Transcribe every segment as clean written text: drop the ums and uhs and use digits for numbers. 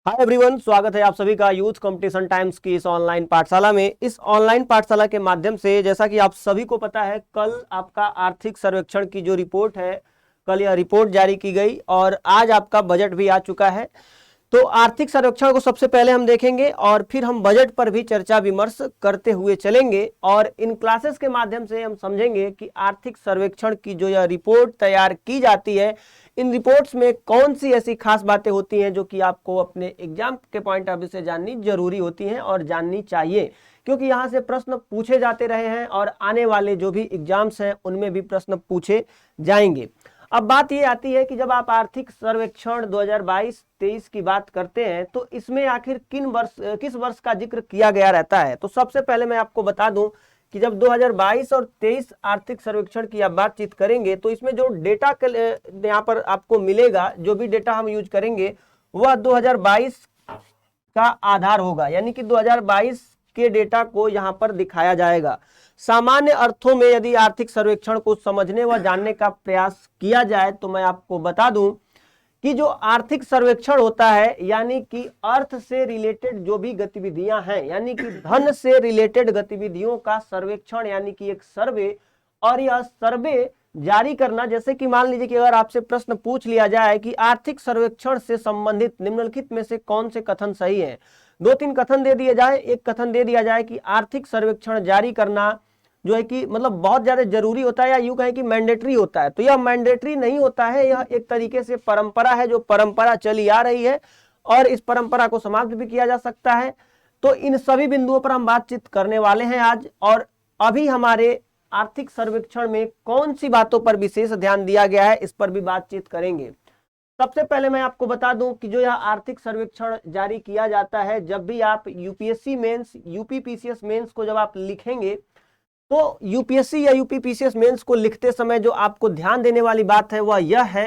Hi everyone, स्वागत है आप सभी का यूथ कंपटीशन टाइम्स की इस ऑनलाइन पाठशाला में। इस ऑनलाइन पाठशाला के माध्यम से जैसा कि आप सभी को पता है, कल आपका आर्थिक सर्वेक्षण की जो रिपोर्ट है, कल यह रिपोर्ट जारी की गई और आज आपका बजट भी आ चुका है। तो आर्थिक सर्वेक्षण को सबसे पहले हम देखेंगे और फिर हम बजट पर भी चर्चा विमर्श करते हुए चलेंगे और इन क्लासेस के माध्यम से हम समझेंगे कि आर्थिक सर्वेक्षण की जो यह रिपोर्ट तैयार की जाती है, इन रिपोर्ट्स में कौन सी ऐसी खास बातें होती हैं जो कि आपको अपने एग्जाम के पॉइंट ऑफ व्यू से जाननी जरूरी होती हैं और जाननी चाहिए, क्योंकि यहाँ से प्रश्न पूछे जाते रहे हैं और आने वाले जो भी एग्जाम्स हैं उनमें भी प्रश्न पूछे जाएंगे। अब बात ये आती है कि जब आप आर्थिक सर्वेक्षण 2022-23 की बात करते हैं तो इसमें आखिर किस वर्ष का जिक्र किया गया रहता है। तो सबसे पहले मैं आपको बता दूं कि जब 2022 और 23 आर्थिक सर्वेक्षण की आप बातचीत करेंगे तो इसमें जो डेटा यहाँ पर आपको मिलेगा, जो भी डेटा हम यूज करेंगे वह 2022 का आधार होगा, यानी कि 2022 के डेटा को यहाँ पर दिखाया जाएगा। सामान्य अर्थों में यदि आर्थिक सर्वेक्षण को समझने व जानने का प्रयास किया जाए तो मैं आपको बता दूं कि जो आर्थिक सर्वेक्षण होता है, यानी कि अर्थ से रिलेटेड जो भी गतिविधियां हैं, यानी कि धन से रिलेटेड गतिविधियों का सर्वेक्षण, यानी कि एक सर्वे। और यह सर्वे जारी करना, जैसे कि मान लीजिए कि अगर आपसे प्रश्न पूछ लिया जाए कि आर्थिक सर्वेक्षण से संबंधित निम्नलिखित में से कौन से कथन सही है, दो तीन कथन दे दिए जाए, एक कथन दे दिया जाए कि आर्थिक सर्वेक्षण जारी करना जो है कि मतलब बहुत ज्यादा जरूरी होता है, या यूं कहें कि मैंडेटरी होता है, तो यह मैंडेटरी नहीं होता है, यह एक तरीके से परंपरा है, जो परंपरा चली आ रही है और इस परंपरा को समाप्त भी किया जा सकता है। तो इन सभी बिंदुओं पर हम बातचीत करने वाले हैं आज। और अभी हमारे आर्थिक सर्वेक्षण में कौन सी बातों पर विशेष ध्यान दिया गया है, इस पर भी बातचीत करेंगे। सबसे पहले मैं आपको बता दूं कि जो यह आर्थिक सर्वेक्षण जारी किया जाता है, जब भी आप यूपीएससी मेंस, यूपीपीसीएस मेंस को जब आप लिखेंगे तो यूपीएससी या यूपीपीसीएस मेंस को लिखते समय जो आपको ध्यान देने वाली बात है वह यह है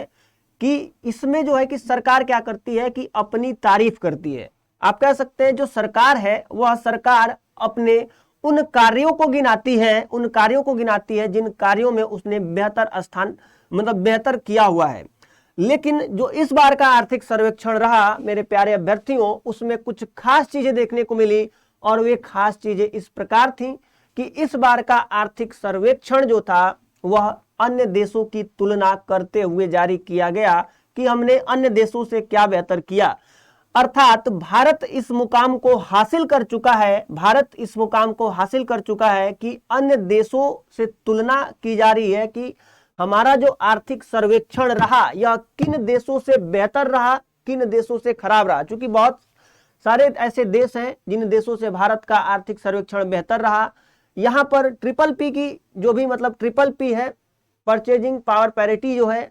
कि इसमें जो है कि सरकार क्या करती है कि अपनी तारीफ करती है। आप कह सकते हैं जो सरकार है वह सरकार अपने उन कार्यों को गिनाती है, उन कार्यों को गिनाती है जिन कार्यों में उसने बेहतर स्थान मतलब बेहतर किया हुआ है। लेकिन जो इस बार का आर्थिक सर्वेक्षण रहा मेरे प्यारे अभ्यर्थियों, उसमें कुछ खास चीजें देखने को मिली और वे खास चीजें इस प्रकार थी कि इस बार का आर्थिक सर्वेक्षण जो था वह अन्य देशों की तुलना करते हुए जारी किया गया कि हमने अन्य देशों से क्या बेहतर किया। अर्थात भारत इस मुकाम को हासिल कर चुका है, भारत इस मुकाम को हासिल कर चुका है कि अन्य देशों से तुलना की जा रही है कि हमारा जो आर्थिक सर्वेक्षण रहा यह किन देशों से बेहतर रहा, किन देशों से खराब रहा। क्योंकि बहुत सारे ऐसे देश हैं जिन देशों से भारत का आर्थिक सर्वेक्षण बेहतर रहा। यहां पर ट्रिपल पी की जो भी मतलब ट्रिपल पी है, परचेजिंग पावर पैरिटी जो है,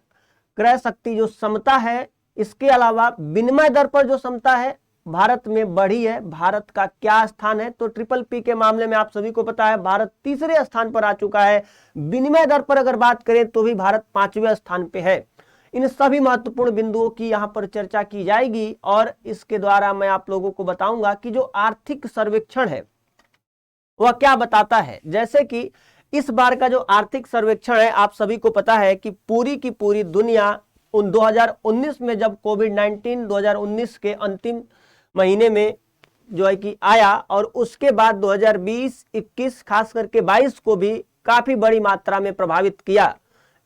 क्रय शक्ति जो समता है, इसके अलावा विनिमय दर पर जो समता है भारत में बढ़ी है। भारत का क्या स्थान है, तो ट्रिपल पी के मामले में आप सभी को पता है भारत तीसरे स्थान पर आ चुका है। विनिमय दर पर अगर बात करें तो भी भारत 5वें स्थान पे है। इन सभी महत्वपूर्ण बिंदुओं की यहाँ पर चर्चा की जाएगी और इसके द्वारा मैं आप लोगों को बताऊंगा कि जो आर्थिक सर्वेक्षण है वह क्या बताता है। जैसे कि इस बार का जो आर्थिक सर्वेक्षण है, आप सभी को पता है कि पूरी की पूरी दुनिया उन 2019 में जब कोविड-19 2019 के अंतिम महीने में जो है कि आया और उसके बाद 2020, 21 खास करके 22 को भी काफी बड़ी मात्रा में प्रभावित किया।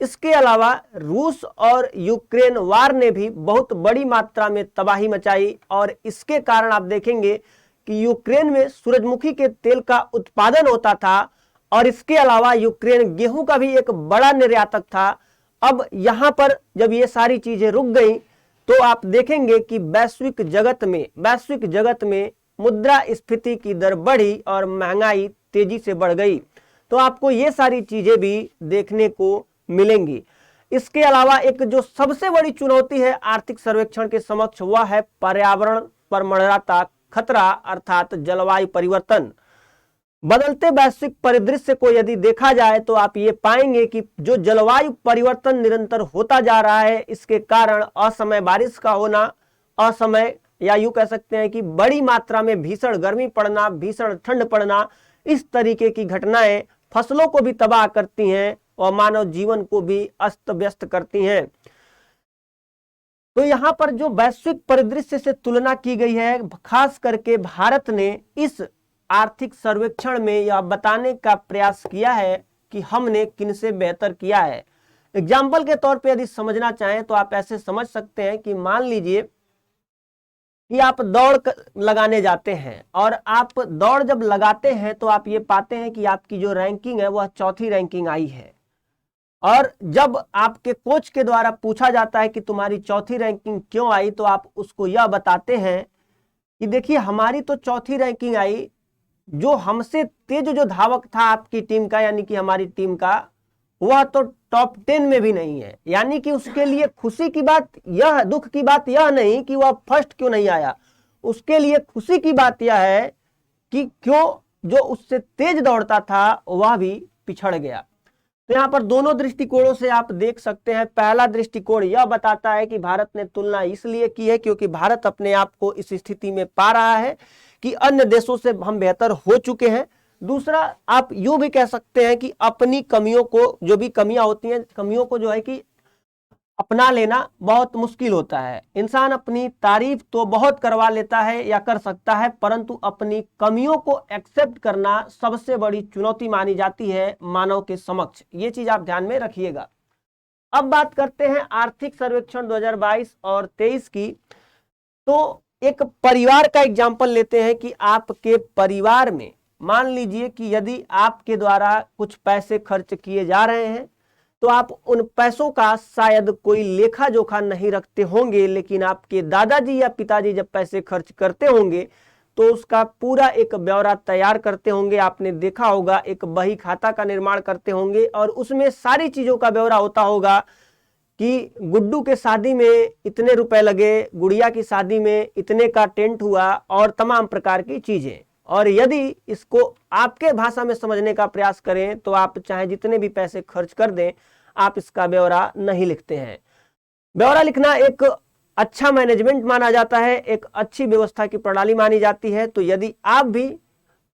इसके अलावा रूस और यूक्रेन वार ने भी बहुत बड़ी मात्रा में तबाही मचाई और इसके कारण आप देखेंगे कि यूक्रेन में सूरजमुखी के तेल का उत्पादन होता था और इसके अलावा यूक्रेन गेहूं का भी एक बड़ा निर्यातक था। अब यहां पर जब ये सारी चीजें रुक गई तो आप देखेंगे कि वैश्विक जगत में मुद्रास्फीति की दर बढ़ी और महंगाई तेजी से बढ़ गई। तो आपको ये सारी चीजें भी देखने को मिलेंगी। इसके अलावा एक जो सबसे बड़ी चुनौती है आर्थिक सर्वेक्षण के समक्ष वह है पर्यावरण पर मंडराता खतरा, अर्थात जलवायु परिवर्तन। बदलते वैश्विक परिदृश्य को यदि देखा जाए तो आप ये पाएंगे कि जो जलवायु परिवर्तन निरंतर होता जा रहा है, इसके कारण असमय बारिश का होना, असमय या यूं कह सकते हैं कि बड़ी मात्रा में भीषण गर्मी पड़ना, भीषण ठंड पड़ना, इस तरीके की घटनाएं फसलों को भी तबाह करती हैं और मानव जीवन को भी अस्त व्यस्त करती हैं। तो यहाँ पर जो वैश्विक परिदृश्य से तुलना की गई है, खास करके भारत ने इस आर्थिक सर्वेक्षण में यह बताने का प्रयास किया है कि हमने किनसे बेहतर किया है। एग्जाम्पल के तौर पे यदि समझना चाहें तो आप ऐसे समझ सकते हैं कि मान लीजिए कि आप लगाने जाते हैं और आप दौड़ जब लगाते हैं तो आप ये पाते हैं कि आपकी जो रैंकिंग है वह चौथी रैंकिंग आई है। और जब आपके कोच के द्वारा पूछा जाता है कि तुम्हारी चौथी रैंकिंग क्यों आई, तो आप उसको यह बताते हैं कि देखिए हमारी तो चौथी रैंकिंग आई, जो हमसे तेज जो धावक था आपकी टीम का, यानी कि हमारी टीम का, वह तो टॉप 10 में भी नहीं है। यानी कि उसके लिए खुशी की बात यह, दुख की बात यह नहीं कि वह फर्स्ट क्यों नहीं आया, उसके लिए खुशी की बात यह है कि क्यों जो उससे तेज दौड़ता था वह भी पिछड़ गया। तो यहाँ पर दोनों दृष्टिकोणों से आप देख सकते हैं। पहला दृष्टिकोण यह बताता है कि भारत ने तुलना इसलिए की है क्योंकि भारत अपने आप को इस स्थिति में पा रहा है कि अन्य देशों से हम बेहतर हो चुके हैं। दूसरा, आप यूं भी कह सकते हैं कि अपनी कमियों को, जो भी कमियां होती हैं, कमियों को जो है कि अपना लेना बहुत मुश्किल होता है। इंसान अपनी तारीफ तो बहुत करवा लेता है या कर सकता है, परंतु अपनी कमियों को एक्सेप्ट करना सबसे बड़ी चुनौती मानी जाती है मानव के समक्ष। ये चीज आप ध्यान में रखिएगा। अब बात करते हैं आर्थिक सर्वेक्षण 2022 और 23 की। तो एक परिवार का एग्जाम्पल लेते हैं कि आपके परिवार में मान लीजिए कि यदि आपके द्वारा कुछ पैसे खर्च किए जा रहे हैं तो आप उन पैसों का शायद कोई लेखा जोखा नहीं रखते होंगे, लेकिन आपके दादाजी या पिताजी जब पैसे खर्च करते होंगे तो उसका पूरा एक ब्यौरा तैयार करते होंगे। आपने देखा होगा, एक बही खाता का निर्माण करते होंगे और उसमें सारी चीजों का ब्यौरा होता होगा कि गुड्डू के शादी में इतने रुपए लगे, गुड़िया की शादी में इतने का टेंट हुआ और तमाम प्रकार की चीजें। और यदि इसको आपके भाषा में समझने का प्रयास करें तो आप चाहे जितने भी पैसे खर्च कर दें, आप इसका ब्यौरा नहीं लिखते हैं। ब्यौरा लिखना एक अच्छा मैनेजमेंट माना जाता है, एक अच्छी व्यवस्था की प्रणाली मानी जाती है। तो यदि आप भी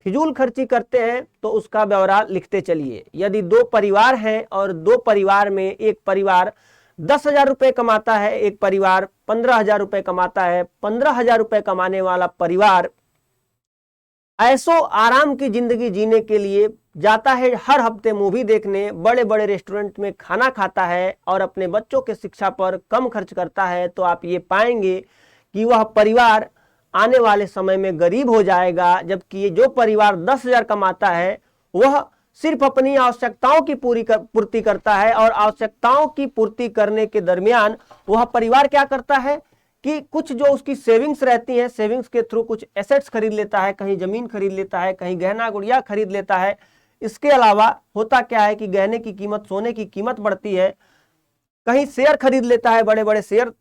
फिजूल खर्ची करते हैं तो उसका ब्यौरा लिखते चलिए। यदि दो परिवार हैं और दो परिवार में एक परिवार 10,000 रुपए कमाता है, एक परिवार 15,000 रुपए कमाता है, 15,000 रुपए कमाने वाला परिवार ऐसो आराम की जिंदगी जीने के लिए जाता है हर हफ्ते मूवी देखने, बड़े बड़े रेस्टोरेंट में खाना खाता है और अपने बच्चों के शिक्षा पर कम खर्च करता है, तो आप ये पाएंगे कि वह परिवार आने वाले समय में गरीब हो जाएगा। जबकि ये जो परिवार 10,000 कमाता है वह सिर्फ अपनी आवश्यकताओं की पूर्ति करता है और आवश्यकताओं की पूर्ति करने के दरमियान वह परिवार क्या करता है कि कुछ जो उसकी सेविंग्स रहती हैं, सेविंग्स के थ्रू कुछ एसेट्स खरीद लेता है, कहीं जमीन खरीद लेता है, कहीं गहना गुड़िया खरीद लेता है। इसके अलावा होता क्या है कि गहने की कीमत, सोने की कीमत बढ़ती है, कहीं शेयर खरीद लेता है, बड़े बड़े शेयर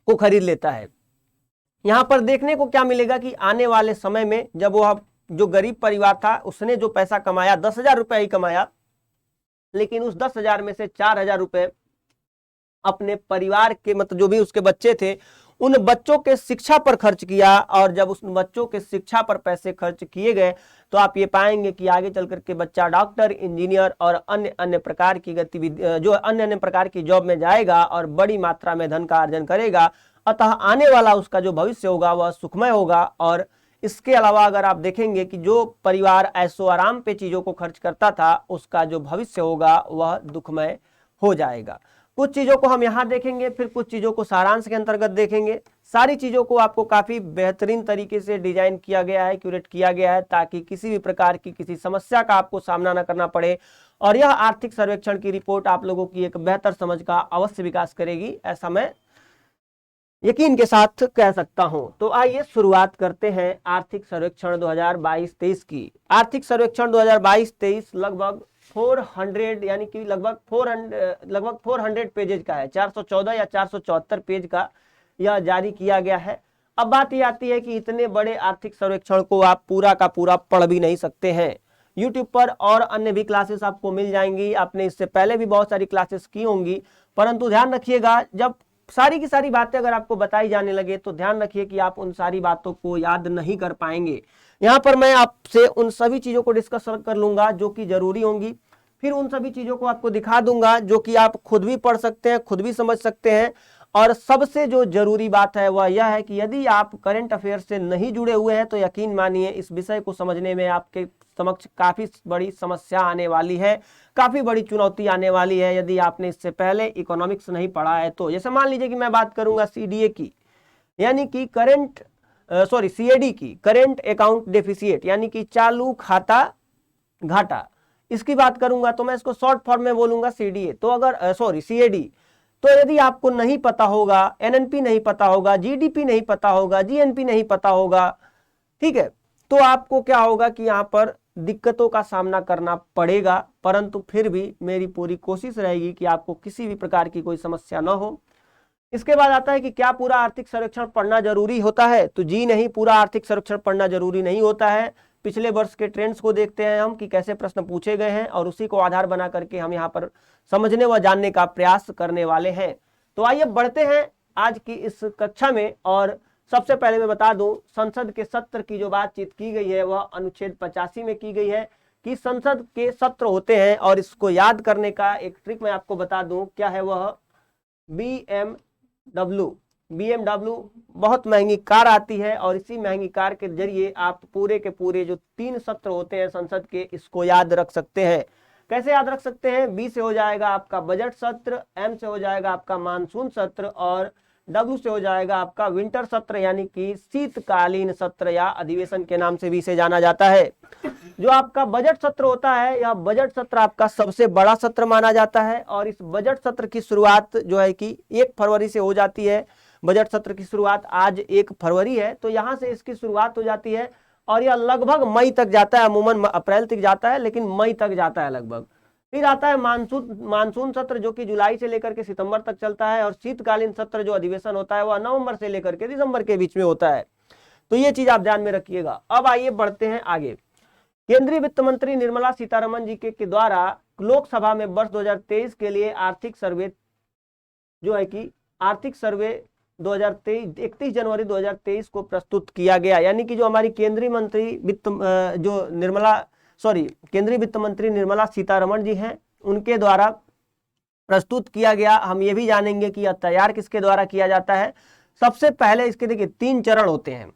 को खरीद लेता है। यहां पर देखने को क्या मिलेगा कि आने वाले समय में जब वह जो गरीब परिवार था उसने जो पैसा कमाया 10,000 रुपए ही कमाया, लेकिन उस 10,000 में से 4,000 रुपए अपने परिवार के, मतलब जो भी उसके बच्चे थे उन बच्चों के शिक्षा पर खर्च किया। और जब उस बच्चों के शिक्षा पर पैसे खर्च किए गए तो आप ये पाएंगे कि आगे चल करके बच्चा डॉक्टर, इंजीनियर और अन्य अन्य प्रकार की गतिविधि, जो अन्य अन्य प्रकार की जॉब में जाएगा और बड़ी मात्रा में धन का अर्जन करेगा। अतः आने वाला उसका जो भविष्य होगा वह सुखमय होगा। और इसके अलावा अगर आप देखेंगे कि जो परिवार ऐसो आराम पे चीजों को खर्च करता था उसका जो भविष्य होगा वह दुखमय हो जाएगा। कुछ चीजों को हम यहाँ देखेंगे, फिर कुछ चीजों को सारांश के अंतर्गत देखेंगे। सारी चीजों को आपको काफी बेहतरीन तरीके से डिजाइन किया गया है, क्यूरेट किया गया है, ताकि किसी भी प्रकार की किसी समस्या का आपको सामना न करना पड़े। और यह आर्थिक सर्वेक्षण की रिपोर्ट आप लोगों की एक बेहतर समझ का अवश्य विकास करेगी, ऐसा मैं यकीन के साथ कह सकता हूं। तो आइए शुरुआत करते हैं आर्थिक सर्वेक्षण 2022-23 की। आर्थिक सर्वेक्षण 2022-23 लगभग 400 यानी कि लगभग 400 पेजेज का है, 414 या 474 पेज का यह जारी किया गया है। अब बात ये आती है कि इतने बड़े आर्थिक सर्वेक्षण को आप पूरा का पूरा पढ़ भी नहीं सकते हैं। YouTube पर और अन्य भी क्लासेस आपको मिल जाएंगी, आपने इससे पहले भी बहुत सारी क्लासेस की होंगी, परंतु ध्यान रखिएगा जब सारी की सारी बातें अगर आपको बताई जाने लगे तो ध्यान रखिए कि आप उन सारी बातों को याद नहीं कर पाएंगे। यहाँ पर मैं आपसे उन सभी चीजों को डिस्कस कर लूंगा जो कि जरूरी होंगी, फिर उन सभी चीजों को आपको दिखा दूंगा जो कि आप खुद भी पढ़ सकते हैं, खुद भी समझ सकते हैं। और सबसे जो जरूरी बात है वह यह है कि यदि आप करंट अफेयर से नहीं जुड़े हुए हैं तो यकीन मानिए इस विषय को समझने में आपके समक्ष काफी बड़ी समस्या आने वाली है, काफी बड़ी चुनौती आने वाली है यदि आपने इससे पहले इकोनॉमिक्स नहीं पढ़ा है तो। जैसे मान लीजिए कि मैं बात करूंगा सीडीए की, यानी कि सीएडी की, करंट अकाउंट डेफिसिट, यानी कि चालू खाता घाटा, इसकी बात करूंगा तो मैं इसको शॉर्ट फॉर्म में बोलूंगा सीडीए। तो अगर सीएडी, तो यदि आपको नहीं पता होगा, एनएनपी नहीं पता होगा, जीडीपी नहीं पता होगा, जीएनपी नहीं पता होगा, ठीक है, तो आपको क्या होगा कि यहाँ पर दिक्कतों का सामना करना पड़ेगा, परंतु फिर भी मेरी पूरी कोशिश रहेगी कि आपको किसी भी प्रकार की कोई समस्या न हो। इसके बाद आता है कि क्या पूरा आर्थिक सर्वेक्षण पढ़ना जरूरी होता है? तो जी नहीं, पूरा आर्थिक सर्वेक्षण पढ़ना जरूरी नहीं होता है। पिछले वर्ष के ट्रेंड्स को देखते हैं हम कि कैसे प्रश्न पूछे गए हैं और उसी को आधार बना करके हम यहाँ पर समझने व जानने का प्रयास करने वाले हैं। तो आइए बढ़ते हैं आज की इस कक्षा में। और सबसे पहले मैं बता दूं, संसद के सत्र की जो बातचीत की गई है वह अनुच्छेद 85 में की गई है कि संसद के सत्र होते हैं और इसको याद करने का एक ट्रिक मैं आपको बता दूं, क्या है वह बीएमडब्ल्यू बहुत महंगी कार आती है और इसी महंगी कार के जरिए आप पूरे के पूरे जो 3 सत्र होते हैं संसद के, इसको याद रख सकते हैं। कैसे याद रख सकते हैं? बी से हो जाएगा आपका बजट सत्र, एम से हो जाएगा आपका मानसून सत्र और डब्ल्यू से हो जाएगा आपका विंटर सत्र, यानी कि शीतकालीन सत्र या अधिवेशन के नाम से भी इसे जाना जाता है। जो आपका बजट सत्र होता है, यह बजट सत्र आपका सबसे बड़ा सत्र माना जाता है और इस बजट सत्र की शुरुआत जो है कि 1 फरवरी से हो जाती है। बजट सत्र की शुरुआत आज 1 फरवरी है, तो यहाँ से इसकी शुरुआत हो जाती है और यह लगभग मई तक जाता है। अमूमन अप्रैल तक जाता है लेकिन मई तक जाता है लगभग। फिर आता है मानसून सत्र जो कि जुलाई से लेकर के सितंबर तक चलता है और शीतकालीन सत्र जो अधिवेशन होता है वह नवंबर से लेकर के दिसंबर के बीच में होता है। तो ये चीज आप ध्यान में रखिएगा। अब आइए बढ़ते हैं आगे। केंद्रीय वित्त मंत्री निर्मला सीतारमण जी के द्वारा लोकसभा में वर्ष 2023 के लिए आर्थिक सर्वे जो है कि आर्थिक सर्वे 2023 31 जनवरी 2023 को प्रस्तुत किया गया। यानी कि जो हमारी केंद्रीय वित्त मंत्री निर्मला सीतारमण जी हैं, उनके द्वारा प्रस्तुत किया गया। हम ये भी जानेंगे कि यह तैयार किसके द्वारा किया जाता है। सबसे पहले इसके देखिए 3 चरण होते हैं।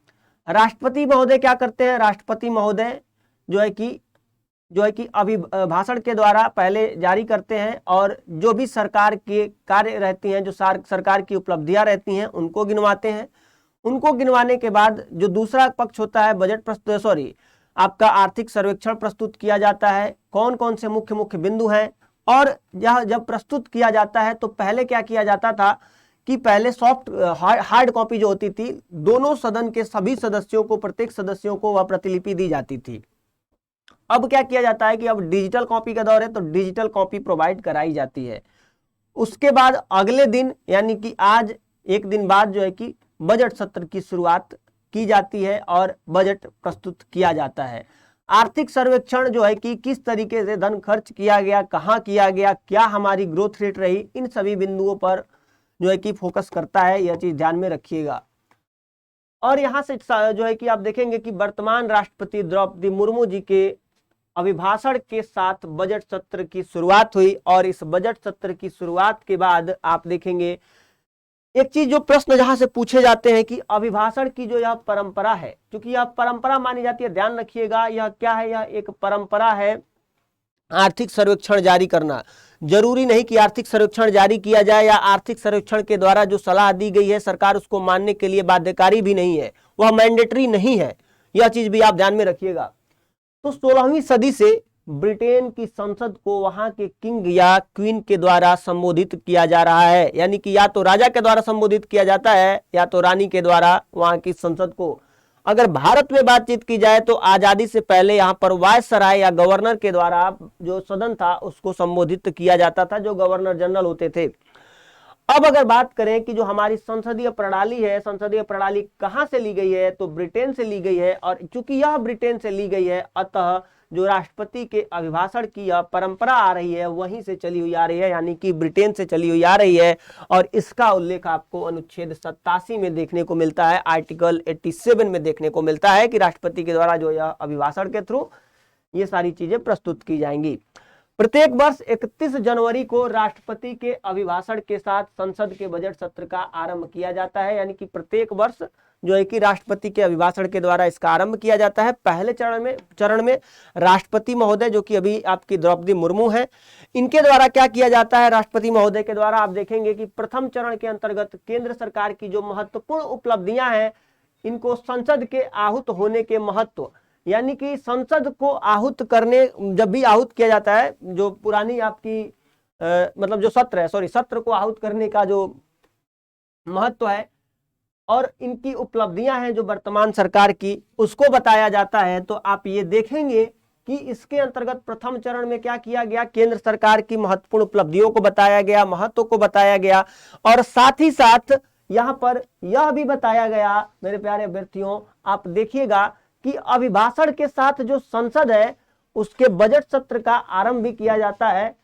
राष्ट्रपति महोदय क्या करते हैं? राष्ट्रपति महोदय जो है कि अभिभाषण के द्वारा पहले जारी करते हैं और जो भी सरकार के कार्य रहती हैं, जो सरकार की उपलब्धियां रहती हैं, उनको गिनवाते हैं। उनको गिनवाने के बाद जो दूसरा पक्ष होता है आपका आर्थिक सर्वेक्षण प्रस्तुत किया जाता है। कौन कौन से मुख्य मुख्य बिंदु हैं, और यह जब प्रस्तुत किया जाता है तो पहले क्या किया जाता था कि पहले हार्ड कॉपी जो होती थी, दोनों सदन के सभी सदस्यों को, प्रत्येक सदस्यों को वह प्रतिलिपि दी जाती थी। अब क्या किया जाता है कि अब डिजिटल कॉपी का दौर है तो डिजिटल कॉपी प्रोवाइड कराई जाती है। उसके बाद अगले दिन यानी कि आज 1 दिन बाद जो है कि बजट सत्र की शुरुआत की जाती है और बजट प्रस्तुत किया जाता है। आर्थिक सर्वेक्षण जो है कि किस तरीके से धन खर्च किया गया, कहाँ किया गया, क्या हमारी ग्रोथ रेट रही, इन सभी बिंदुओं पर जो है कि फोकस करता है। यह चीज ध्यान में रखिएगा। और यहाँ से जो है कि आप देखेंगे कि वर्तमान राष्ट्रपति द्रौपदी मुर्मू जी के अभिभाषण के साथ बजट सत्र की शुरुआत हुई और इस बजट सत्र की शुरुआत के बाद आप देखेंगे एक चीज जो प्रश्न जहां से पूछे जाते हैं कि अभिभाषण की जो यह परंपरा है, क्योंकि यह परंपरा मानी जाती है, ध्यान रखिएगा, यह क्या है? यह एक परंपरा है आर्थिक सर्वेक्षण जारी करना। जरूरी नहीं कि आर्थिक सर्वेक्षण जारी किया जाए या आर्थिक सर्वेक्षण के द्वारा जो सलाह दी गई है सरकार उसको मानने के लिए बाध्यकारी भी नहीं है, वह मैंडेटरी नहीं है। यह चीज भी आप ध्यान में रखिएगा। तो 16वीं सदी से ब्रिटेन की संसद को वहां के किंग या क्वीन के द्वारा संबोधित किया जा रहा है, यानी कि या तो राजा के द्वारा संबोधित किया जाता है या तो रानी के द्वारा वहां की संसद को। अगर भारत में बातचीत की जाए तो आजादी से पहले यहाँ पर वायसराय या गवर्नर के द्वारा जो सदन था उसको संबोधित किया जाता था, जो गवर्नर जनरल होते थे। अब अगर बात करें कि जो हमारी संसदीय प्रणाली है, संसदीय प्रणाली कहां से ली गई है, तो ब्रिटेन से ली गई है। और चूंकि यह ब्रिटेन से ली गई है, अतः जो राष्ट्रपति के अभिभाषण की यह परंपरा आ रही है वहीं से चली हुई आ रही है, यानी कि ब्रिटेन से चली हुई आ रही है। और इसका उल्लेख आपको अनुच्छेद 87 में देखने को मिलता है, आर्टिकल 87 में देखने को मिलता है कि राष्ट्रपति के द्वारा जो यह अभिभाषण के थ्रू ये सारी चीजें प्रस्तुत की जाएंगी। प्रत्येक वर्ष 31 जनवरी को राष्ट्रपति के अभिभाषण के साथ संसद के बजट सत्र का आरंभ किया जाता है। यानी कि प्रत्येक वर्ष जो है कि राष्ट्रपति के अभिभाषण के द्वारा इसका आरंभ किया जाता है। पहले चरण में राष्ट्रपति महोदय जो कि अभी आपकी द्रौपदी मुर्मू है, इनके द्वारा क्या किया जाता है, राष्ट्रपति महोदय के द्वारा आप देखेंगे कि प्रथम चरण के अंतर्गत केंद्र सरकार की जो महत्वपूर्ण उपलब्धियां हैं, इनको संसद के आहूत होने के महत्व, यानी कि संसद को आहूत करने, जब भी आहूत किया जाता है, जो पुरानी आपकी मतलब जो सत्र है, सत्र को आहूत करने का जो महत्व है और इनकी उपलब्धियां हैं जो वर्तमान सरकार की, उसको बताया जाता है। तो आप ये देखेंगे कि इसके अंतर्गत प्रथम चरण में क्या किया गया, केंद्र सरकार की महत्वपूर्ण उपलब्धियों को बताया गया, महत्व को बताया गया, और साथ ही साथ यहाँ पर यह भी बताया गया मेरे प्यारे अभ्यर्थियों, आप देखिएगा कि अभिभाषण के साथ जो संसद है उसके बजट सत्र का आरंभ भी किया जाता है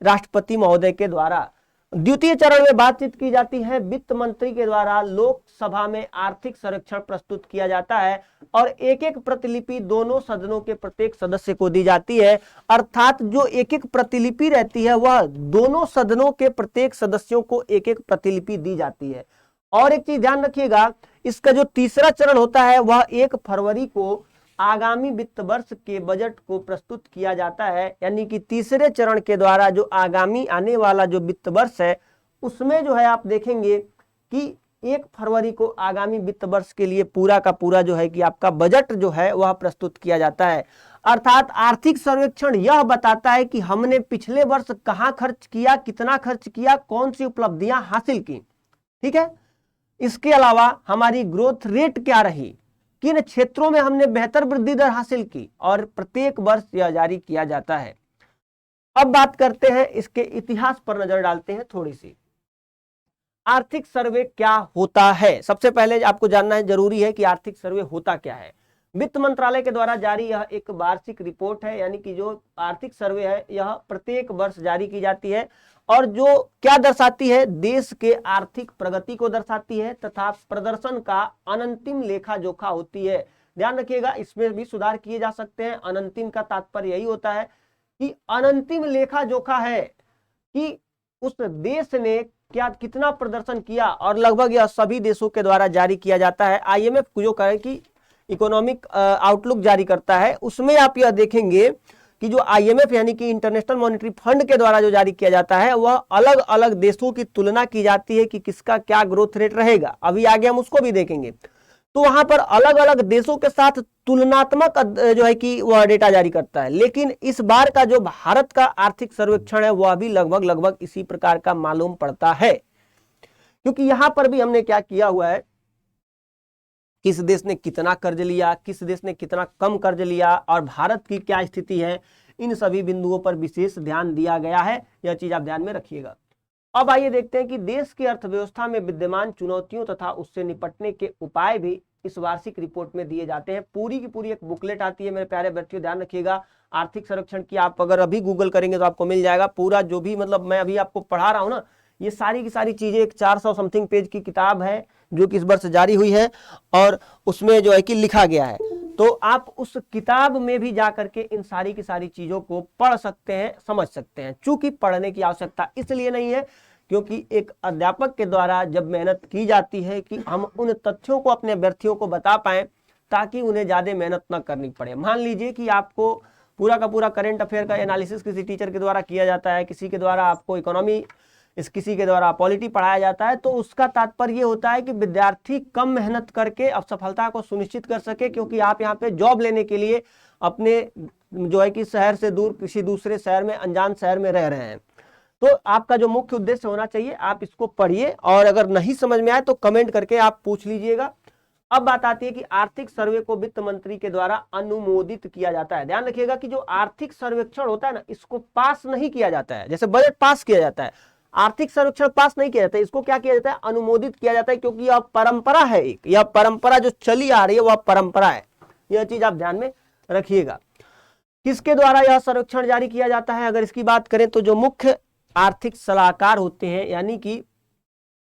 राष्ट्रपति महोदय के द्वारा। द्वितीय चरण में बातचीत की जाती है, वित्त मंत्री के द्वारा लोकसभा में आर्थिक सर्वेक्षण प्रस्तुत किया जाता है और एक एक प्रतिलिपि दोनों सदनों के प्रत्येक सदस्य को दी जाती है। अर्थात जो एक एक प्रतिलिपि रहती है वह दोनों सदनों के प्रत्येक सदस्यों को एक एक प्रतिलिपि दी जाती है। और एक चीज ध्यान रखिएगा, इसका जो तीसरा चरण होता है वह 1 फरवरी को आगामी वित्त वर्ष के बजट को प्रस्तुत किया जाता है। यानी कि तीसरे चरण के द्वारा जो आगामी आने वाला जो वित्त वर्ष है उसमें जो है आप देखेंगे कि 1 फरवरी को आगामी वित्त वर्ष के लिए पूरा का पूरा जो है कि आपका बजट जो है वह प्रस्तुत किया जाता है। अर्थात आर्थिक सर्वेक्षण यह बताता है कि हमने पिछले वर्ष कहाँ खर्च किया, कितना खर्च किया, कौन सी उपलब्धियां हासिल की। ठीक है, इसके अलावा हमारी ग्रोथ रेट क्या रही, किन क्षेत्रों में हमने बेहतर वृद्धि दर हासिल की, और प्रत्येक वर्ष यह जारी किया जाता है। अब बात करते हैं, इसके इतिहास पर नजर डालते हैं थोड़ी सी। आर्थिक सर्वे क्या होता है, सबसे पहले आपको जानना है, जरूरी है कि आर्थिक सर्वे होता क्या है। वित्त मंत्रालय के द्वारा जारी यह एक वार्षिक रिपोर्ट है, यानी कि जो आर्थिक सर्वे है यह प्रत्येक वर्ष जारी की जाती है और जो क्या दर्शाती है, देश के आर्थिक प्रगति को दर्शाती है तथा प्रदर्शन का अनंतिम लेखा जोखा होती है। ध्यान रखिएगा, इसमें भी सुधार किए जा सकते हैं। अनंतिम का तात्पर्य यही होता है कि अनंतिम लेखा जोखा है कि उस देश ने क्या कितना प्रदर्शन किया, और लगभग यह सभी देशों के द्वारा जारी किया जाता है। IMF जो कहे कि इकोनॉमिक आउटलुक जारी करता है, उसमें आप यह देखेंगे कि जो IMF यानी कि इंटरनेशनल मॉनेटरी फंड के द्वारा जो जारी किया जाता है वह अलग अलग देशों की तुलना की जाती है कि किसका क्या ग्रोथ रेट रहेगा। अभी आगे हम उसको भी देखेंगे। तो वहां पर अलग अलग देशों के साथ तुलनात्मक जो है कि वह डेटा जारी करता है। लेकिन इस बार का जो भारत का आर्थिक सर्वेक्षण है वह भी लगभग इसी प्रकार का मालूम पड़ता है, क्योंकि यहां पर भी हमने क्या किया हुआ है, किस देश ने कितना कर्ज लिया, किस देश ने कितना कम कर्ज लिया और भारत की क्या स्थिति है, इन सभी बिंदुओं पर विशेष ध्यान दिया गया है। यह चीज आप ध्यान में रखिएगा। अब आइए देखते हैं कि देश की अर्थव्यवस्था में विद्यमान चुनौतियों तथा उससे निपटने के उपाय भी इस वार्षिक रिपोर्ट में दिए जाते हैं। पूरी की पूरी एक बुकलेट आती है मेरे प्यारे बच्चों, ध्यान रखिएगा। आर्थिक सर्वेक्षण की आप अगर अभी गूगल करेंगे तो आपको मिल जाएगा पूरा, जो भी मतलब मैं अभी आपको पढ़ा रहा हूं ना, ये सारी की सारी चीजें एक 400 समथिंग पेज की किताब है जो कि इस वर्ष जारी हुई है और उसमें जो है कि लिखा गया है। तो आप उस किताब में भी जा करके इन सारी की सारी चीजों को पढ़ सकते हैं, समझ सकते हैं। चूंकि पढ़ने की आवश्यकता इसलिए नहीं है क्योंकि एक अध्यापक के द्वारा जब मेहनत की जाती है कि हम उन तथ्यों को अपने अभ्यर्थियों को बता पाएं ताकि उन्हें ज्यादा मेहनत न करनी पड़े। मान लीजिए कि आपको पूरा का पूरा करंट अफेयर का एनालिसिस किसी टीचर के द्वारा किया जाता है, किसी के द्वारा आपको इकोनॉमी, किसी के द्वारा पॉलिटी पढ़ाया जाता है, तो उसका तात्पर्य ये होता है कि विद्यार्थी कम मेहनत करके अब सफलता को सुनिश्चित कर सके, क्योंकि आप यहाँ पे जॉब लेने के लिए अपने जो है कि शहर से दूर किसी दूसरे शहर में, अनजान शहर में रह रहे हैं। तो आपका जो मुख्य उद्देश्य होना चाहिए, आप इसको पढ़िए और अगर नहीं समझ में आए तो कमेंट करके आप पूछ लीजिएगा। अब बात आती है कि आर्थिक सर्वे को वित्त मंत्री के द्वारा अनुमोदित किया जाता है। ध्यान रखिएगा कि जो आर्थिक सर्वेक्षण होता है ना, इसको पास नहीं किया जाता है। जैसे बजट पास किया जाता है, आर्थिक सर्वेक्षण पास नहीं किया जाता है, इसको क्या किया जाता है, अनुमोदित किया जाता है, क्योंकि यह परंपरा है। एक यह परंपरा जो चली आ रही है वह परंपरा है। यह चीज आप ध्यान में रखिएगा। किसके द्वारा यह सर्वेक्षण जारी किया जाता है, अगर इसकी बात करें तो जो मुख्य आर्थिक सलाहकार होते हैं, यानी कि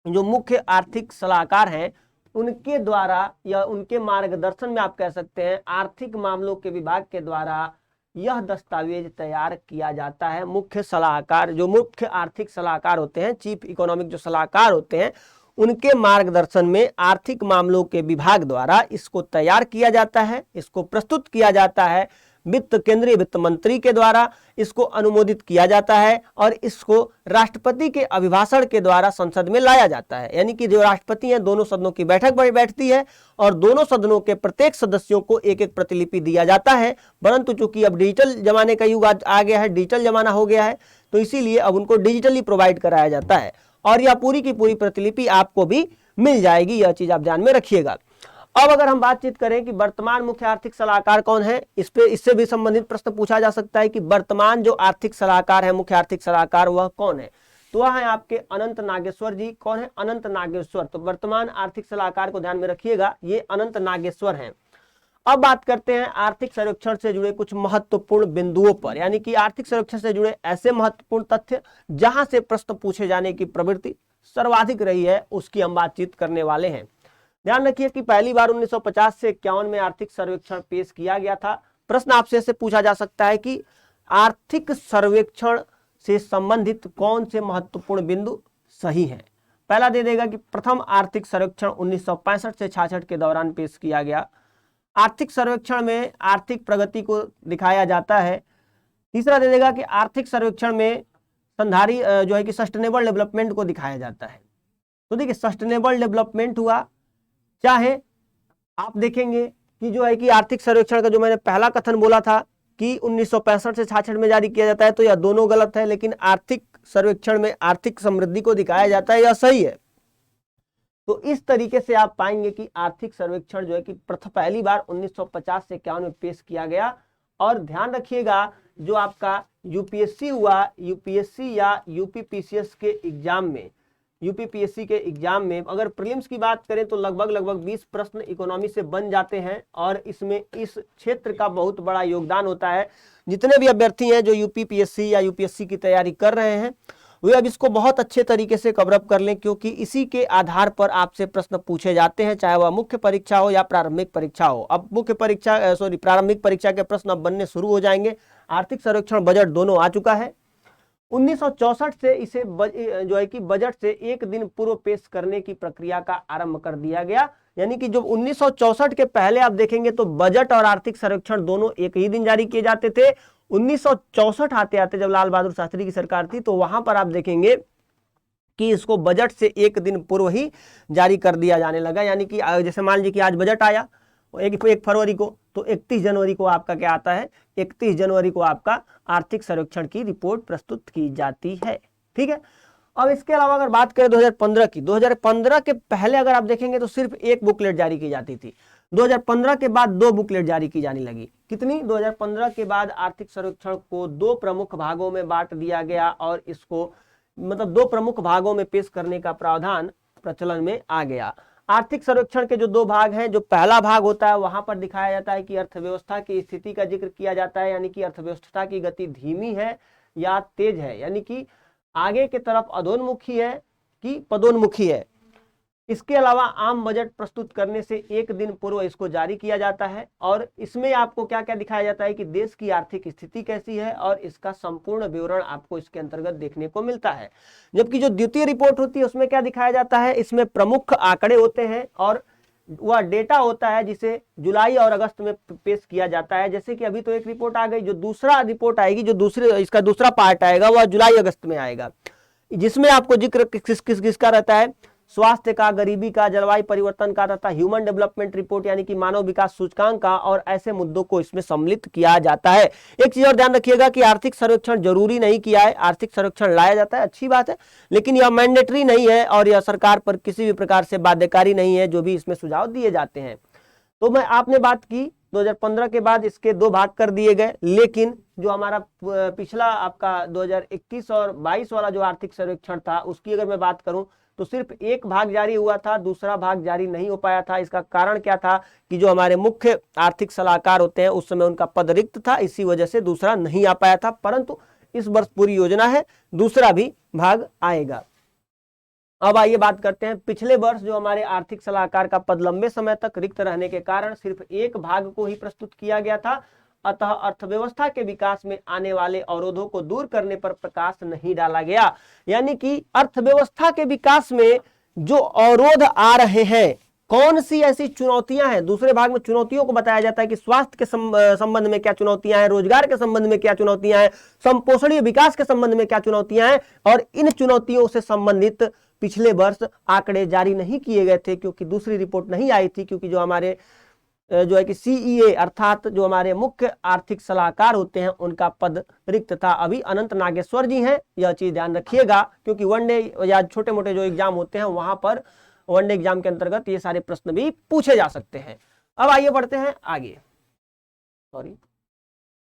जो मुख्य आर्थिक सलाहकार हैं, उनके द्वारा या उनके मार्गदर्शन में आप कह सकते हैं आर्थिक मामलों के विभाग के द्वारा यह दस्तावेज तैयार किया जाता है। मुख्य सलाहकार, जो मुख्य आर्थिक सलाहकार होते हैं, चीफ इकोनॉमिक जो सलाहकार होते हैं, उनके मार्गदर्शन में आर्थिक मामलों के विभाग द्वारा इसको तैयार किया जाता है, इसको प्रस्तुत किया जाता है। केंद्रीय वित्त मंत्री के द्वारा इसको अनुमोदित किया जाता है और इसको राष्ट्रपति के अभिभाषण के द्वारा संसद में लाया जाता है। यानी कि जो राष्ट्रपति हैं, दोनों सदनों की बैठक बैठती है और दोनों सदनों के प्रत्येक सदस्यों को एक एक प्रतिलिपि दिया जाता है। परंतु चूंकि अब डिजिटल जमाने का युग आ गया है, डिजिटल जमाना हो गया है, तो इसीलिए अब उनको डिजिटली प्रोवाइड कराया जाता है और यह पूरी की पूरी प्रतिलिपि आपको भी मिल जाएगी। यह चीज आप ध्यान में रखिएगा। अब अगर हम बातचीत करें कि वर्तमान मुख्य आर्थिक सलाहकार कौन है, इससे भी संबंधित प्रश्न पूछा जा सकता है कि वर्तमान जो आर्थिक सलाहकार है, मुख्य आर्थिक सलाहकार, वह कौन है। तो वह है आपके अनंत नागेश्वर जी। कौन है? अनंत नागेश्वर। तो वर्तमान आर्थिक सलाहकार को ध्यान में रखिएगा, ये अनंत नागेश्वर हैं। अब बात करते हैं आर्थिक सर्वेक्षण से जुड़े कुछ महत्वपूर्ण बिंदुओं पर, यानी कि आर्थिक सर्वेक्षण से जुड़े ऐसे महत्वपूर्ण तथ्य जहां से प्रश्न पूछे जाने की प्रवृत्ति सर्वाधिक रही है, उसकी हम बातचीत करने वाले हैं। ध्यान रखिए कि पहली बार 1950 से 51 में आर्थिक सर्वेक्षण पेश किया गया था। प्रश्न आपसे ऐसे पूछा जा सकता है कि आर्थिक सर्वेक्षण से संबंधित कौन से महत्वपूर्ण बिंदु सही हैं। पहला दे देगा कि प्रथम आर्थिक सर्वेक्षण 1965 से 66 के दौरान पेश किया गया। आर्थिक सर्वेक्षण में आर्थिक प्रगति को दिखाया जाता है। तीसरा दे देगा कि आर्थिक सर्वेक्षण में संधारी जो है कि सस्टेनेबल डेवलपमेंट को दिखाया जाता है। तो देखिए, सस्टेनेबल डेवलपमेंट हुआ, चाहे आप देखेंगे कि जो है कि आर्थिक सर्वेक्षण का जो मैंने पहला कथन बोला था कि 1965 से 66 में जारी किया जाता है, तो यह दोनों गलत है। लेकिन आर्थिक सर्वेक्षण में आर्थिक समृद्धि को दिखाया जाता है, यह सही है। तो इस तरीके से आप पाएंगे कि आर्थिक सर्वेक्षण जो है कि पहली बार 1950 से 51 में पेश किया गया। और ध्यान रखिएगा, जो आपका यूपीएससी हुआ, यूपीएससी या यूपीपीसीएस के एग्जाम में, यूपीपीएससी के एग्जाम में अगर प्रीलिम्स की बात करें तो लगभग 20 प्रश्न इकोनॉमी से बन जाते हैं और इसमें इस क्षेत्र का बहुत बड़ा योगदान होता है। जितने भी अभ्यर्थी हैं जो यूपीपीएससी या यूपीएससी की तैयारी कर रहे हैं, वे अब इसको बहुत अच्छे तरीके से कवर अप कर लें, क्योंकि इसी के आधार पर आपसे प्रश्न पूछे जाते हैं, चाहे वह मुख्य परीक्षा हो या प्रारंभिक परीक्षा हो। अब प्रारंभिक परीक्षा के प्रश्न अब बनने शुरू हो जाएंगे। आर्थिक सर्वेक्षण, बजट दोनों आ चुका है। 1964 से इसे जो है कि बजट से एक दिन पूर्व पेश करने की प्रक्रिया का आरंभ कर दिया गया। यानी कि जो 1964 के पहले आप देखेंगे तो बजट और आर्थिक सर्वेक्षण दोनों एक ही दिन जारी किए जाते थे। 1964 आते आते जब लाल बहादुर शास्त्री की सरकार थी, तो वहां पर आप देखेंगे कि इसको बजट से एक दिन पूर्व ही जारी कर दिया जाने लगा। यानी कि जैसे मान लीजिए कि आज बजट आया 1 फरवरी को, तो 31 जनवरी को आपका क्या आता है, 31 जनवरी को आपका आर्थिक सर्वेक्षण की रिपोर्ट प्रस्तुत की जाती है। ठीक है। अब इसके अलावा अगर बात करें 2015 की, 2015 के पहले अगर आप देखेंगे तो सिर्फ एक बुकलेट जारी की जाती थी। 2015 के बाद 2 बुकलेट जारी की जाने लगी। कितनी? 2015 के बाद आर्थिक सर्वेक्षण को 2 प्रमुख भागों में बांट दिया गया और इसको मतलब 2 प्रमुख भागों में पेश करने का प्रावधान प्रचलन में आ गया। आर्थिक सर्वेक्षण के जो 2 भाग हैं, जो पहला भाग होता है वहां पर दिखाया जाता है कि अर्थव्यवस्था की स्थिति का जिक्र किया जाता है, यानी कि अर्थव्यवस्था की गति धीमी है या तेज है, यानी कि आगे की तरफ अधोन्मुखी है कि पदोन्मुखी है। इसके अलावा आम बजट प्रस्तुत करने से एक दिन पूर्व इसको जारी किया जाता है और इसमें आपको क्या क्या दिखाया जाता है कि देश की आर्थिक स्थिति कैसी है और इसका संपूर्ण विवरण आपको इसके अंतर्गत देखने को मिलता है। जबकि जो द्वितीय रिपोर्ट होती है उसमें क्या दिखाया जाता है, इसमें प्रमुख आंकड़े होते हैं और वह डेटा होता है जिसे जुलाई और अगस्त में पेश किया जाता है। जैसे कि अभी तो एक रिपोर्ट आ गई, जो दूसरा रिपोर्ट आएगी, जो इसका दूसरा पार्ट आएगा वह जुलाई अगस्त में आएगा, जिसमें आपको जिक्र किसका रहता है, स्वास्थ्य का, गरीबी का, जलवायु परिवर्तन का तथा ह्यूमन डेवलपमेंट रिपोर्ट यानी कि मानव विकास सूचकांक का, और ऐसे मुद्दों को इसमें सम्मिलित किया जाता है। एक चीज और ध्यान रखिएगा कि आर्थिक सर्वेक्षण जरूरी नहीं किया है, आर्थिक सर्वेक्षण लाया जाता है, अच्छी बात है, लेकिन यह मैंडेटरी नहीं है और यह सरकार पर किसी भी प्रकार से बाध्यकारी नहीं है, जो भी इसमें सुझाव दिए जाते हैं। तो आपने बात की 2015 के बाद इसके 2 भाग कर दिए गए, लेकिन जो हमारा पिछला आपका 2021 और 22 वाला जो आर्थिक सर्वेक्षण था उसकी अगर मैं बात करूं तो सिर्फ एक भाग जारी हुआ था, दूसरा भाग जारी नहीं हो पाया था। इसका कारण क्या था कि जो हमारे मुख्य आर्थिक सलाहकार होते हैं उस समय उनका पद रिक्त था, इसी वजह से दूसरा नहीं आ पाया था। परंतु इस वर्ष पूरी योजना है, दूसरा भी भाग आएगा। अब आइए बात करते हैं पिछले वर्ष जो हमारे आर्थिक सलाहकार का पद लंबे समय तक रिक्त रहने के कारण सिर्फ एक भाग को ही प्रस्तुत किया गया था अतः अर्थव्यवस्था के विकास में आने वाले अवरोधों को दूर करने पर प्रकाश नहीं डाला गया। यानी कि अर्थव्यवस्था के विकास में जो अवरोध आ रहे हैं, कौन सी ऐसी चुनौतियां हैं, दूसरे भाग में चुनौतियों को बताया जाता है कि स्वास्थ्य के संबंध में क्या चुनौतियां हैं, रोजगार के संबंध में क्या चुनौतियां हैं, संपोषणीय विकास के संबंध में क्या चुनौतियां हैं, और इन चुनौतियों से संबंधित पिछले वर्ष आंकड़े जारी नहीं किए गए थे क्योंकि दूसरी रिपोर्ट नहीं आई थी, क्योंकि जो हमारे जो है कि सीईए अर्थात जो हमारे मुख्य आर्थिक सलाहकार होते हैं उनका पद रिक्त था। अभी अनंत नागेश्वर जी हैं, यह चीज ध्यान रखिएगा, क्योंकि वनडे या छोटे मोटे जो एग्जाम होते हैं वहां पर वनडे एग्जाम के अंतर्गत ये सारे प्रश्न भी पूछे जा सकते हैं। अब आइए बढ़ते हैं आगे। सॉरी,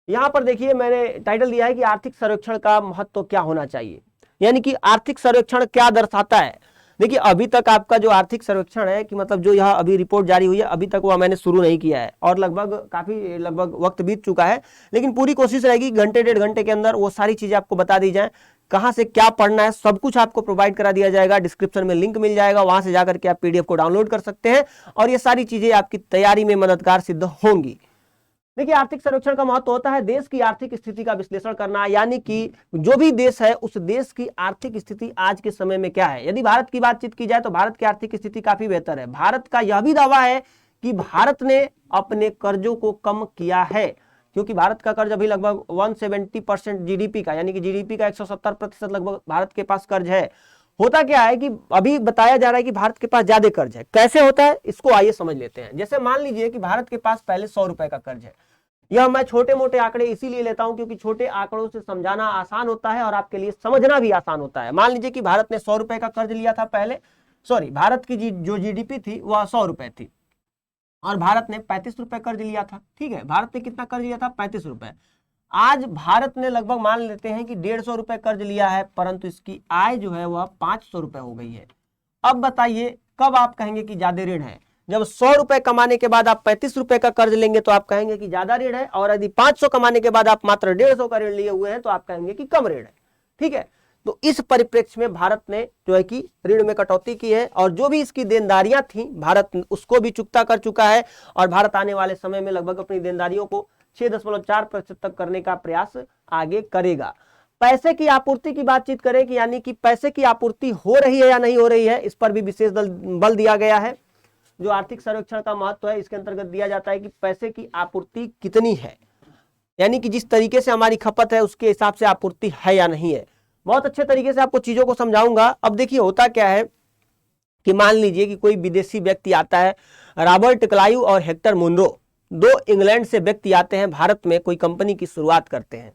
यहां पर देखिए मैंने टाइटल दिया है कि आर्थिक सर्वेक्षण का महत्व क्या होना चाहिए, यानी कि आर्थिक सर्वेक्षण क्या दर्शाता है। देखिए अभी तक आपका जो आर्थिक सर्वेक्षण है कि मतलब जो यह अभी रिपोर्ट जारी हुई है, अभी तक वह मैंने शुरू नहीं किया है और लगभग वक्त बीत चुका है, लेकिन पूरी कोशिश रहेगी घंटे डेढ़ घंटे के अंदर वो सारी चीजें आपको बता दी जाए, कहां से क्या पढ़ना है सब कुछ आपको प्रोवाइड करा दिया जाएगा। डिस्क्रिप्शन में लिंक मिल जाएगा, वहां से जाकर के आप पीडीएफ को डाउनलोड कर सकते हैं और ये सारी चीजें आपकी तैयारी में मददगार सिद्ध होंगी। देखिए आर्थिक सर्वेक्षण का महत्व होता है देश की आर्थिक स्थिति का विश्लेषण करना, यानी कि जो भी देश है उस देश की आर्थिक स्थिति आज के समय में क्या है। यदि भारत की बातचीत की जाए तो भारत की आर्थिक स्थिति काफी बेहतर है। भारत का यह भी दावा है कि भारत ने अपने कर्जों को कम किया है, क्योंकि भारत का कर्ज अभी लगभग 170% जीडीपी का, यानी कि जीडीपी का 170% लगभग भारत के पास कर्ज है। होता क्या है कि अभी बताया जा रहा है कि भारत के पास ज्यादा कर्ज है। कैसे होता है इसको आइए समझ लेते हैं। जैसे मान लीजिए कि भारत के पास पहले 100 रुपए का कर्ज है। यह मैं छोटे मोटे आंकड़े इसीलिए लेता हूं क्योंकि छोटे आंकड़ों से समझाना आसान होता है और आपके लिए समझना भी आसान होता है। मान लीजिए कि भारत ने 100 रुपए का कर्ज लिया था पहले, सॉरी भारत की जो जीडीपी थी वह 100 रुपए थी और भारत ने 35 रुपए कर्ज लिया था। ठीक है, भारत ने कितना कर्ज लिया था? 35 रुपए। आज भारत ने लगभग मान लेते हैं कि 150 रुपए कर्ज लिया है, परंतु इसकी आय जो है वह 500 रुपए हो गई है। अब बताइए कब आप कहेंगे कि ज्यादा ऋण है? जब 100 रुपए कमाने के बाद आप 35 रुपए का कर्ज लेंगे तो आप कहेंगे कि ज्यादा ऋण है, और यदि 500 कमाने के बाद आप मात्र 150 का ऋण लिए हुए हैं तो आप कहेंगे कि कम ऋण है। ठीक है, तो इस परिप्रेक्ष्य में भारत ने जो है कि ऋण में कटौती की है और जो भी इसकी देनदारियां थी भारत उसको भी चुकता कर चुका है और भारत आने वाले समय में लगभग अपनी देनदारियों को 6.4% तक करने का प्रयास आगे करेगा। पैसे की आपूर्ति की बातचीत करें कि यानी कि पैसे की आपूर्ति हो रही है या नहीं हो रही है, इस पर भी विशेष बल दिया गया है। जो आर्थिक सर्वेक्षण का महत्व है इसके अंतर्गत दिया जाता है कि पैसे की आपूर्ति कितनी है, यानी कि जिस तरीके से हमारी खपत है उसके हिसाब से आपूर्ति है या नहीं है। बहुत अच्छे तरीके से आपको चीजों को समझाऊंगा। अब देखिए होता क्या है कि मान लीजिए कि कोई विदेशी व्यक्ति आता है, रॉबर्ट क्लाइव और हेक्टर मुनरो, दो इंग्लैंड से व्यक्ति आते हैं भारत में, कोई कंपनी की शुरुआत करते हैं।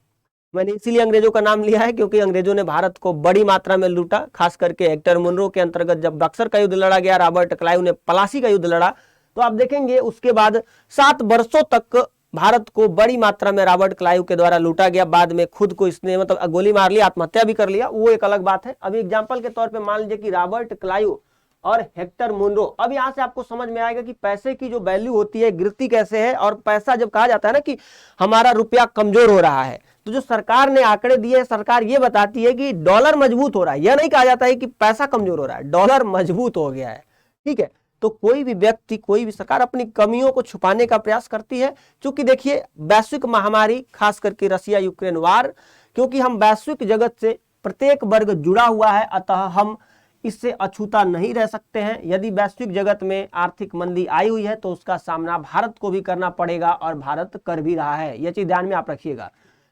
मैंने इसीलिए अंग्रेजों का नाम लिया है क्योंकि अंग्रेजों ने भारत को बड़ी मात्रा में लूटा, खास करके हेक्टर मुनरो के अंतर्गत जब बक्सर का युद्ध लड़ा गया, रॉबर्ट क्लाइव ने प्लासी का युद्ध लड़ा, तो आप देखेंगे उसके बाद 7 वर्षों तक भारत को बड़ी मात्रा में रॉबर्ट क्लाइव के द्वारा लूटा गया। बाद में खुद को इसने मतलब गोली मार लिया, आत्महत्या भी कर लिया, वो एक अलग बात है। अभी एग्जाम्पल के तौर पर मान लीजिए कि रॉबर्ट क्लाइव और हेक्टर मुनरो, अब यहां से आपको समझ में आएगा कि पैसे की जो वैल्यू होती है गिरती कैसे है। और पैसा जब कहा जाता है ना कि हमारा रुपया कमजोर हो रहा है, तो जो सरकार ने आंकड़े दिए, सरकार ये बताती है कि डॉलर मजबूत हो रहा है। यह नहीं कहा जाता है कि पैसा कमजोर हो रहा है, डॉलर मजबूत हो गया है। ठीक है, तो कोई भी व्यक्ति, कोई भी सरकार अपनी कमियों को छुपाने का प्रयास करती है। क्योंकि देखिए वैश्विक महामारी, खास करके रसिया यूक्रेन वार, क्योंकि हम वैश्विक जगत से प्रत्येक वर्ग जुड़ा हुआ है, अतः हम इससे अछूता नहीं रह सकते हैं। यदि वैश्विक जगत में आर्थिक मंदी आई हुई है तो उसका सामना भारत को भी करना पड़ेगा और भारत कर भी रहा है। यह चीज ध्यान में आप रखिएगा।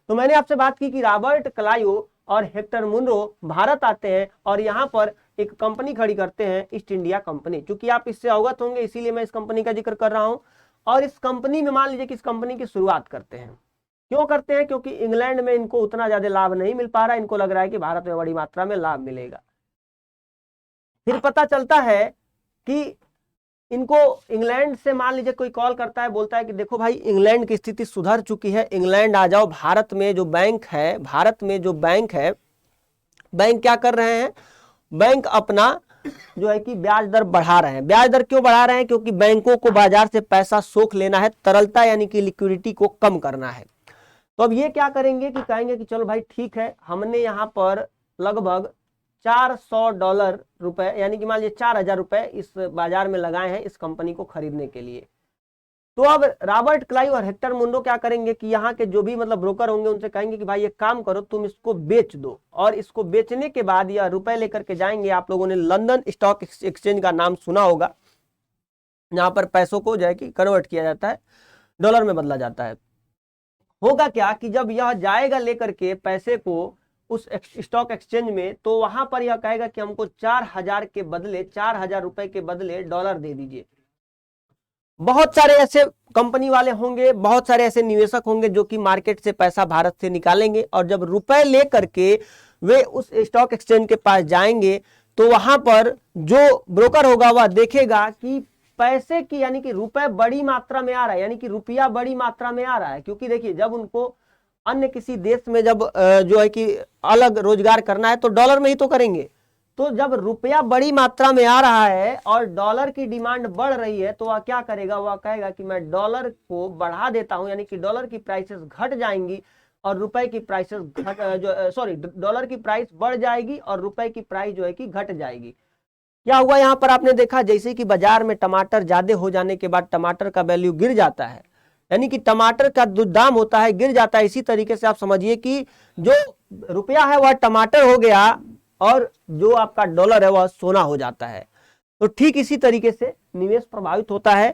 तो मैंने आपसे बात की कि रॉबर्ट क्लाइव और हेक्टर मुनरो भारत आते हैं और यहाँ पर एक कंपनी खड़ी करते हैं, ईस्ट इंडिया कंपनी। क्योंकि आप इससे अवगत होंगे इसीलिए मैं इस कंपनी का जिक्र कर रहा हूं। और इस कंपनी में मान लीजिए कि इस कंपनी की शुरुआत करते हैं। क्यों करते हैं? क्योंकि इंग्लैंड में इनको उतना ज्यादा लाभ नहीं मिल पा रहा, इनको लग रहा है कि भारत में बड़ी मात्रा में लाभ मिलेगा। फिर पता चलता है कि इनको इंग्लैंड से मान लीजिए कोई कॉल करता है, बोलता है कि देखो भाई इंग्लैंड की स्थिति सुधर चुकी है, इंग्लैंड आ जाओ, भारत में जो बैंक है, बैंक क्या कर रहे हैं, बैंक अपना जो है कि ब्याज दर बढ़ा रहे हैं। ब्याज दर क्यों बढ़ा रहे हैं? क्योंकि बैंकों को बाजार से पैसा सोख लेना है, तरलता यानी कि लिक्विडिटी को कम करना है। तो अब ये क्या करेंगे कि कहेंगे कि चलो भाई ठीक है, हमने यहाँ पर लगभग $400 रुपए, यानी कि मान लीजिए 4000 रुपए इस बाजार में लगाए हैं इस कंपनी को खरीदने के लिए। तो अब रॉबर्ट क्लाइव और हेक्टर मुंडो क्या करेंगे कि यहाँ के जो भी मतलब ब्रोकर होंगे उनसे कहेंगे कि भाई एक काम करो, तुम इसको बेच दो, और इसको बेचने के बाद यह रुपए लेकर के जाएंगे। आप लोगों ने लंदन स्टॉक एक्सचेंज का नाम सुना होगा, यहाँ पर पैसों को जो है कि कन्वर्ट किया जाता है, डॉलर में बदला जाता है। होगा क्या कि जब यह जाएगा लेकर के पैसे को उस स्टॉक एक्सचेंज में, तो वहां पर यह कहेगा कि हमको 4000 के बदले, 4000 रुपए के बदले डॉलर दे दीजिए। बहुत सारे ऐसे कंपनी वाले होंगे, बहुत सारे ऐसे निवेशक होंगे जो कि मार्केट से पैसा भारत से निकालेंगे, और जब रुपए लेकर के वे उस स्टॉक एक्सचेंज के पास जाएंगे तो वहां पर जो ब्रोकर होगा वह देखेगा कि पैसे की यानी कि रुपए बड़ी मात्रा में आ रहा है, यानी कि रुपया बड़ी मात्रा में आ रहा है। क्योंकि देखिए जब उनको अन्य किसी देश में जब जो है कि अलग रोजगार करना है तो डॉलर में ही तो करेंगे। तो जब रुपया बड़ी मात्रा में आ रहा है और डॉलर की डिमांड बढ़ रही है, तो वह क्या करेगा, वह कहेगा कि मैं डॉलर को बढ़ा देता हूं, यानी कि डॉलर की प्राइसेस घट जाएंगी और रुपए की प्राइसेस डॉलर की प्राइस बढ़ जाएगी और रुपए की प्राइस जो है कि घट जाएगी। क्या हुआ यहाँ पर आपने देखा, जैसे कि बाजार में टमाटर ज्यादा हो जाने के बाद टमाटर का वैल्यू गिर जाता है, यानी कि टमाटर का जो दाम होता है गिर जाता है। इसी तरीके से आप समझिए कि जो रुपया है वह टमाटर हो गया और जो आपका डॉलर है वह सोना हो जाता है। तो ठीक इसी तरीके से निवेश प्रभावित होता है।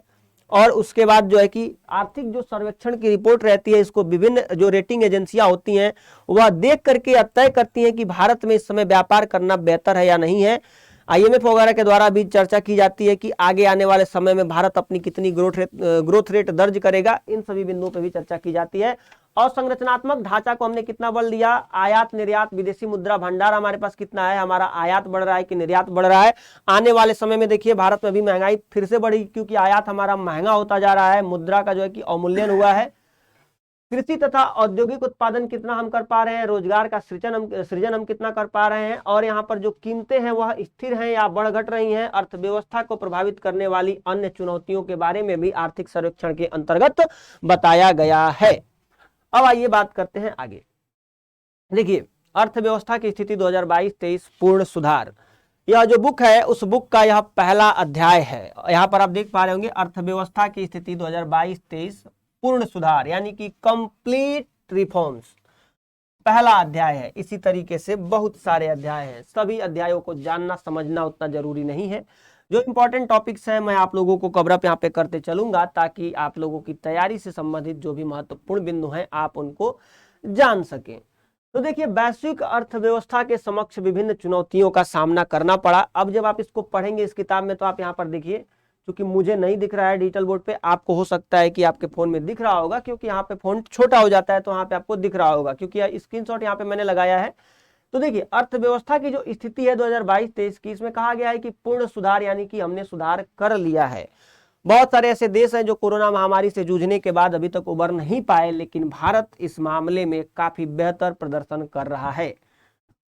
और उसके बाद जो है कि आर्थिक जो सर्वेक्षण की रिपोर्ट रहती है, इसको विभिन्न जो रेटिंग एजेंसियां होती हैं वह देख करके तय करती हैं कि भारत में इस समय व्यापार करना बेहतर है या नहीं है। IMF वगैरह के द्वारा भी चर्चा की जाती है कि आगे आने वाले समय में भारत अपनी कितनी ग्रोथ रेट दर्ज करेगा, इन सभी बिंदुओं पर भी चर्चा की जाती है। और संरचनात्मक ढांचा को हमने कितना बल दिया, आयात निर्यात विदेशी मुद्रा भंडार हमारे पास कितना है, हमारा आयात बढ़ रहा है कि निर्यात बढ़ रहा है। आने वाले समय में देखिए भारत में भी महंगाई फिर से बढ़ी, क्योंकि आयात हमारा महंगा होता जा रहा है, मुद्रा का जो है कि अवमूल्यन हुआ है। कृषि तथा औद्योगिक उत्पादन कितना हम कर पा रहे हैं, रोजगार का सृजन हम कितना कर पा रहे हैं, और यहाँ पर जो कीमतें हैं वह स्थिर हैं या बढ़ घट रही हैं। अर्थव्यवस्था को प्रभावित करने वाली अन्य चुनौतियों के बारे में भी आर्थिक सर्वेक्षण के अंतर्गत बताया गया है। अब आइए बात करते हैं आगे। देखिए अर्थव्यवस्था की स्थिति 2022-23 पूर्ण सुधार, यह जो बुक है उस बुक का यह पहला अध्याय है। यहाँ पर आप देख पा रहे होंगे अर्थव्यवस्था की स्थिति 2022-23 पूर्ण सुधार, यानी कि कंप्लीट रिफॉर्म्स, पहला अध्याय है। इसी तरीके से बहुत सारे अध्याय हैं, सभी अध्यायों को जानना समझना उतना जरूरी नहीं है। जो इंपॉर्टेंट टॉपिक्स हैं मैं आप लोगों को कवर अप यहाँ पे करते चलूंगा, ताकि आप लोगों की तैयारी से संबंधित जो भी महत्वपूर्ण बिंदु हैं आप उनको जान सकें। तो देखिए वैश्विक अर्थव्यवस्था के समक्ष विभिन्न चुनौतियों का सामना करना पड़ा। अब जब आप इसको पढ़ेंगे इस किताब में, तो आप यहाँ पर देखिए, क्योंकि मुझे नहीं दिख रहा है डिजिटल बोर्ड पे, आपको हो सकता है कि आपके फोन में दिख रहा होगा, क्योंकि यहाँ पे फोन छोटा हो जाता है तो यहाँ पे आपको दिख रहा होगा, क्योंकि स्क्रीनशॉट यहाँ पे मैंने लगाया है। तो देखिए अर्थव्यवस्था की जो स्थिति है 2022-23 की, इसमें कहा गया है कि पूर्ण सुधार, यानी कि हमने सुधार कर लिया है। बहुत सारे ऐसे देश हैं जो कोरोना महामारी से जूझने के बाद अभी तक उबर नहीं पाए, लेकिन भारत इस मामले में काफी बेहतर प्रदर्शन कर रहा है।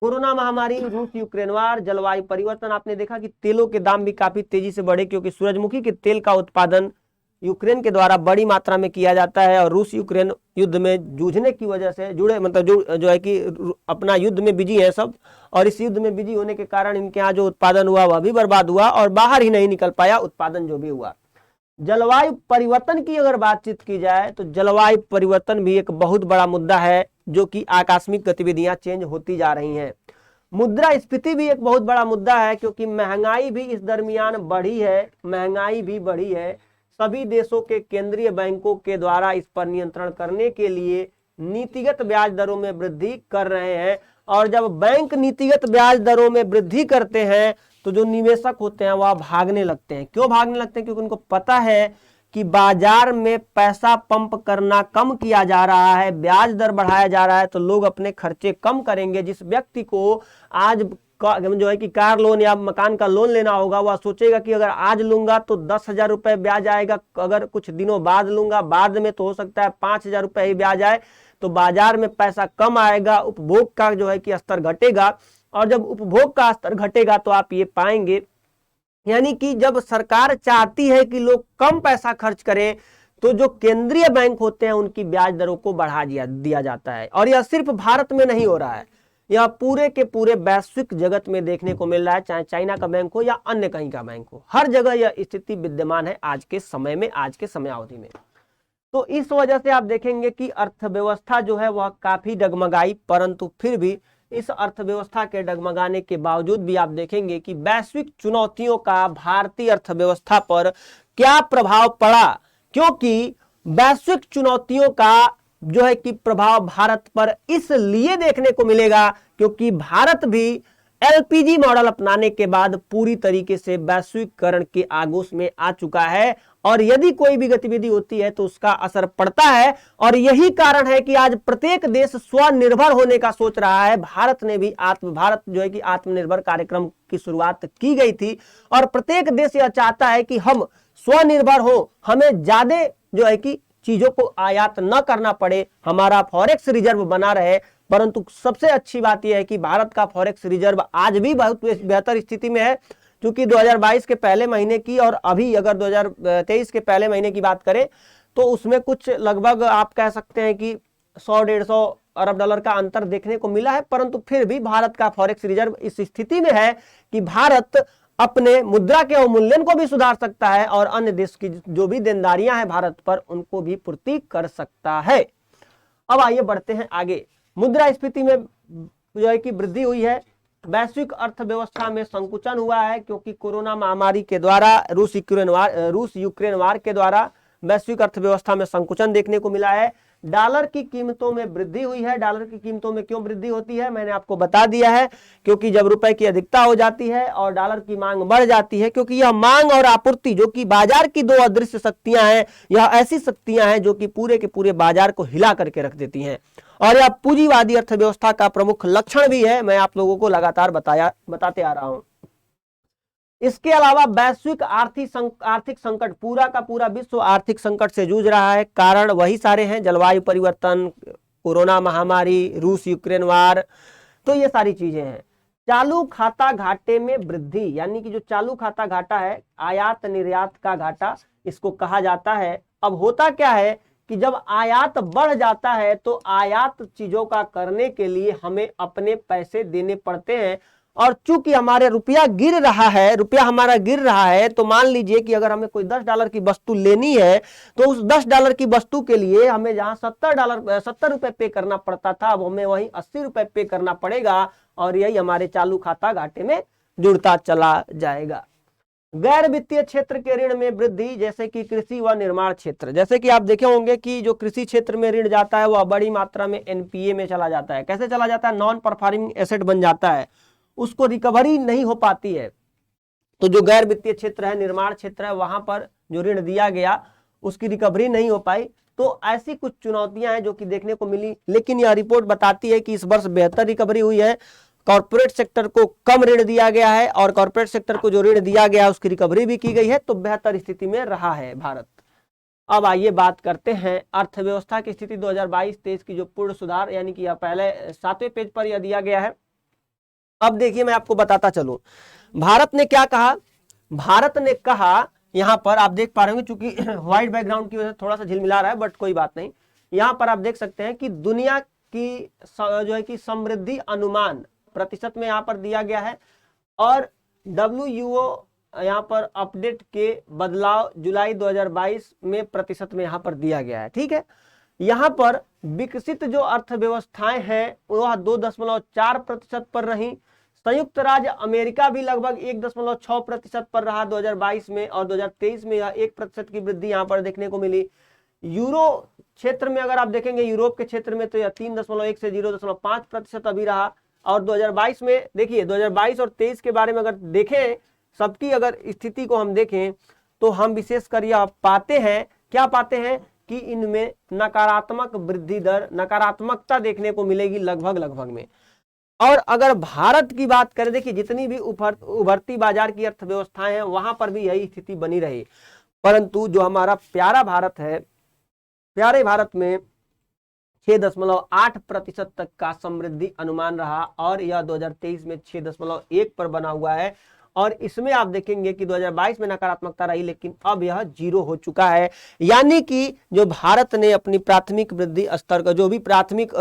कोरोना महामारी, रूस यूक्रेन वार, जलवायु परिवर्तन, आपने देखा कि तेलों के दाम भी काफी तेजी से बढ़े, क्योंकि सूरजमुखी के तेल का उत्पादन यूक्रेन के द्वारा बड़ी मात्रा में किया जाता है, और रूस यूक्रेन युद्ध में जूझने की वजह से जो है कि अपना युद्ध में बिजी है सब, और इस युद्ध में बिजी होने के कारण इनके यहाँ जो उत्पादन हुआ वह भी बर्बाद हुआ और बाहर ही नहीं निकल पाया उत्पादन जो भी हुआ। जलवायु परिवर्तन की अगर बातचीत की जाए तो जलवायु परिवर्तन भी एक बहुत बड़ा मुद्दा है, जो कि आकस्मिक गतिविधियां चेंज होती जा रही हैं। मुद्रास्फीति भी एक बहुत बड़ा मुद्दा है, क्योंकि महंगाई भी इस दरमियान बढ़ी है, महंगाई भी बढ़ी है। सभी देशों के केंद्रीय बैंकों के द्वारा इस पर नियंत्रण करने के लिए नीतिगत ब्याज दरों में वृद्धि कर रहे हैं, और जब बैंक नीतिगत ब्याज दरों में वृद्धि करते हैं तो जो निवेशक होते हैं वह भागने लगते हैं। क्यों भागने लगते हैं? क्योंकि उनको पता है कि बाजार में पैसा पंप करना कम किया जा रहा है, ब्याज दर बढ़ाया जा रहा है, तो लोग अपने खर्चे कम करेंगे। जिस व्यक्ति को आज जो है कि कार लोन या मकान का लोन लेना होगा, वह सोचेगा कि अगर आज लूंगा तो 10,000 रुपए ब्याज आएगा, अगर कुछ दिनों बाद लूंगा, बाद में तो हो सकता है 5,000 रुपए ही ब्याज आए, तो बाजार में पैसा कम आएगा, उपभोग का जो है कि स्तर घटेगा, और जब उपभोग का स्तर घटेगा तो आप ये पाएंगे, यानी कि जब सरकार चाहती है कि लोग कम पैसा खर्च करें, तो जो केंद्रीय बैंक होते हैं उनकी ब्याज दरों को बढ़ा दिया जाता है। और यह सिर्फ भारत में नहीं हो रहा है, यह पूरे के पूरे वैश्विक जगत में देखने को मिल रहा है, चाहे चाइना का बैंक हो या अन्य कहीं का बैंक हो, हर जगह यह स्थिति विद्यमान है आज के समय में, आज के समयावधि में। तो इस वजह से आप देखेंगे कि अर्थव्यवस्था जो है वह काफी डगमगाई, परंतु फिर भी इस अर्थव्यवस्था के डगमगाने के बावजूद भी आप देखेंगे कि वैश्विक चुनौतियों का भारतीय अर्थव्यवस्था पर क्या प्रभाव पड़ा, क्योंकि वैश्विक चुनौतियों का जो है कि प्रभाव भारत पर इसलिए देखने को मिलेगा क्योंकि भारत भी एलपीजी मॉडल अपनाने के बाद पूरी तरीके से वैश्वीकरण के आगोश में आ चुका है, और यदि कोई भी गतिविधि होती है तो उसका असर पड़ता है। और यही कारण है कि आज प्रत्येक देश स्वनिर्भर होने का सोच रहा है। भारत ने भी भारत जो है कि आत्मनिर्भर कार्यक्रम की शुरुआत की गई थी, और प्रत्येक देश यह चाहता है कि हम स्वनिर्भर हो, हमें ज्यादा जो है कि चीजों को आयात न करना पड़े, हमारा फॉरेक्स रिजर्व बना रहे। परंतु सबसे अच्छी बात यह है कि भारत का फॉरेक्स रिजर्व आज भी बहुत बेहतर स्थिति में है, क्योंकि 2022 के पहले महीने की और अभी अगर 2023 के पहले महीने की बात करें तो उसमें कुछ लगभग आप कह सकते हैं कि 100-150 अरब डॉलर का अंतर देखने को मिला है। परंतु फिर भी भारत का फॉरेक्स रिजर्व इस स्थिति में है कि भारत अपने मुद्रा के अवमूल्यन को भी सुधार सकता है और अन्य देश की जो भी देनदारियां हैं भारत पर उनको भी पूर्ति कर सकता है। अब आइए बढ़ते हैं आगे। मुद्रास्फीति में जो है कि वृद्धि हुई है, वैश्विक अर्थव्यवस्था में संकुचन हुआ है क्योंकि कोरोना महामारी के द्वारा, रूस यूक्रेन वार के द्वारा वैश्विक अर्थव्यवस्था में संकुचन देखने को मिला है। डॉलर की कीमतों में वृद्धि हुई है। डॉलर की कीमतों में क्यों वृद्धि होती है मैंने आपको बता दिया है, क्योंकि जब रुपए की अधिकता हो जाती है और डॉलर की मांग बढ़ जाती है, क्योंकि यह मांग और आपूर्ति जो कि बाजार की दो अदृश्य शक्तियां हैं, यह ऐसी शक्तियां हैं जो कि पूरे के पूरे बाजार को हिला करके रख देती हैं, और यह पूंजीवादी अर्थव्यवस्था का प्रमुख लक्षण भी है। मैं आप लोगों को लगातार बताते आ रहा हूं। इसके अलावा वैश्विक आर्थिक संकट, पूरा का पूरा विश्व आर्थिक संकट से जूझ रहा है। कारण वही सारे हैं, जलवायु परिवर्तन, कोरोना महामारी, रूस यूक्रेन वार, तो ये सारी चीजें हैं। चालू खाता घाटे में वृद्धि, यानी कि जो चालू खाता घाटा है, आयात निर्यात का घाटा इसको कहा जाता है। अब होता क्या है कि जब आयात बढ़ जाता है तो आयात चीजों का करने के लिए हमें अपने पैसे देने पड़ते हैं, और चूंकि हमारे रुपया हमारा गिर रहा है, तो मान लीजिए कि अगर हमें कोई $10 की वस्तु लेनी है तो उस $10 की वस्तु के लिए हमें जहां $70 रुपए पे करना पड़ता था, अब हमें वहीं $80 पे करना पड़ेगा, और यही हमारे चालू खाता घाटे में जुड़ता चला जाएगा। गैर वित्तीय क्षेत्र के ऋण में वृद्धि, जैसे कि कृषि व निर्माण क्षेत्र, जैसे कि आप देखे होंगे कि जो कृषि क्षेत्र में ऋण जाता है वह बड़ी मात्रा में एनपीए में चला जाता है। कैसे चला जाता है? नॉन परफॉर्मिंग एसेट बन जाता है, उसको रिकवरी नहीं हो पाती है। तो जो गैर वित्तीय क्षेत्र है, निर्माण क्षेत्र है, वहां पर जो ऋण दिया गया उसकी रिकवरी नहीं हो पाई। तो ऐसी कुछ चुनौतियां हैं जो कि देखने को मिली, लेकिन यह रिपोर्ट बताती है कि इस वर्ष बेहतर रिकवरी हुई है। कॉर्पोरेट सेक्टर को कम ऋण दिया गया है, और कॉर्पोरेट सेक्टर को जो ऋण दिया गया उसकी रिकवरी भी की गई है, तो बेहतर स्थिति में रहा है भारत। अब आइए बात करते हैं अर्थव्यवस्था की स्थिति 2022-23 की, जो पूर्ण सुधार, यानी कि यह पहले 7वें पेज पर यह दिया गया है। अब देखिए मैं आपको बताता चलूं, भारत ने क्या कहा। भारत ने कहा, यहां पर आप देख पा रहे होंगे, चूंकि व्हाइट बैकग्राउंड की वजह से थोड़ा सा झिलमिला रहा है, बट कोई बात नहीं। यहां पर आप देख सकते हैं कि दुनिया की जो है कि समृद्धि अनुमान प्रतिशत में यहां पर दिया गया है, और WUO यहां पर अपडेट के बदलाव जुलाई 2022 में प्रतिशत में यहां पर दिया गया है। ठीक है, यहां पर विकसित जो अर्थव्यवस्थाएं हैं वह 2.4% पर रही। संयुक्त राज्य अमेरिका भी लगभग 1.6% पर रहा 2022 में, और 2023 में यह 1% की वृद्धि यहां पर देखने को मिली। यूरो क्षेत्र में अगर आप देखेंगे, यूरोप के क्षेत्र में तो यह 3.1 से 0.5% अभी रहा। और 2022 में देखिए, 2022 और 23 के बारे में अगर देखें, सबकी अगर स्थिति को हम देखें तो हम विशेषकर यह पाते हैं, क्या पाते हैं कि इनमें नकारात्मक वृद्धि दर, नकारात्मकता देखने को मिलेगी लगभग में। और अगर भारत की बात करें, देखिए जितनी भी उभरती बाजार की अर्थव्यवस्थाएं हैं वहां पर भी यही स्थिति बनी रही, परंतु जो हमारा प्यारा भारत है, प्यारे भारत में 6.8% तक का समृद्धि अनुमान रहा, और यह 2023 में 6.1 पर बना हुआ है। और इसमें आप देखेंगे कि 2022 में नकारात्मकता रही, लेकिन अब यह 0 हो चुका है। यानी कि जो भारत ने अपनी प्राथमिक वृद्धि स्तर का जो भी प्राथमिक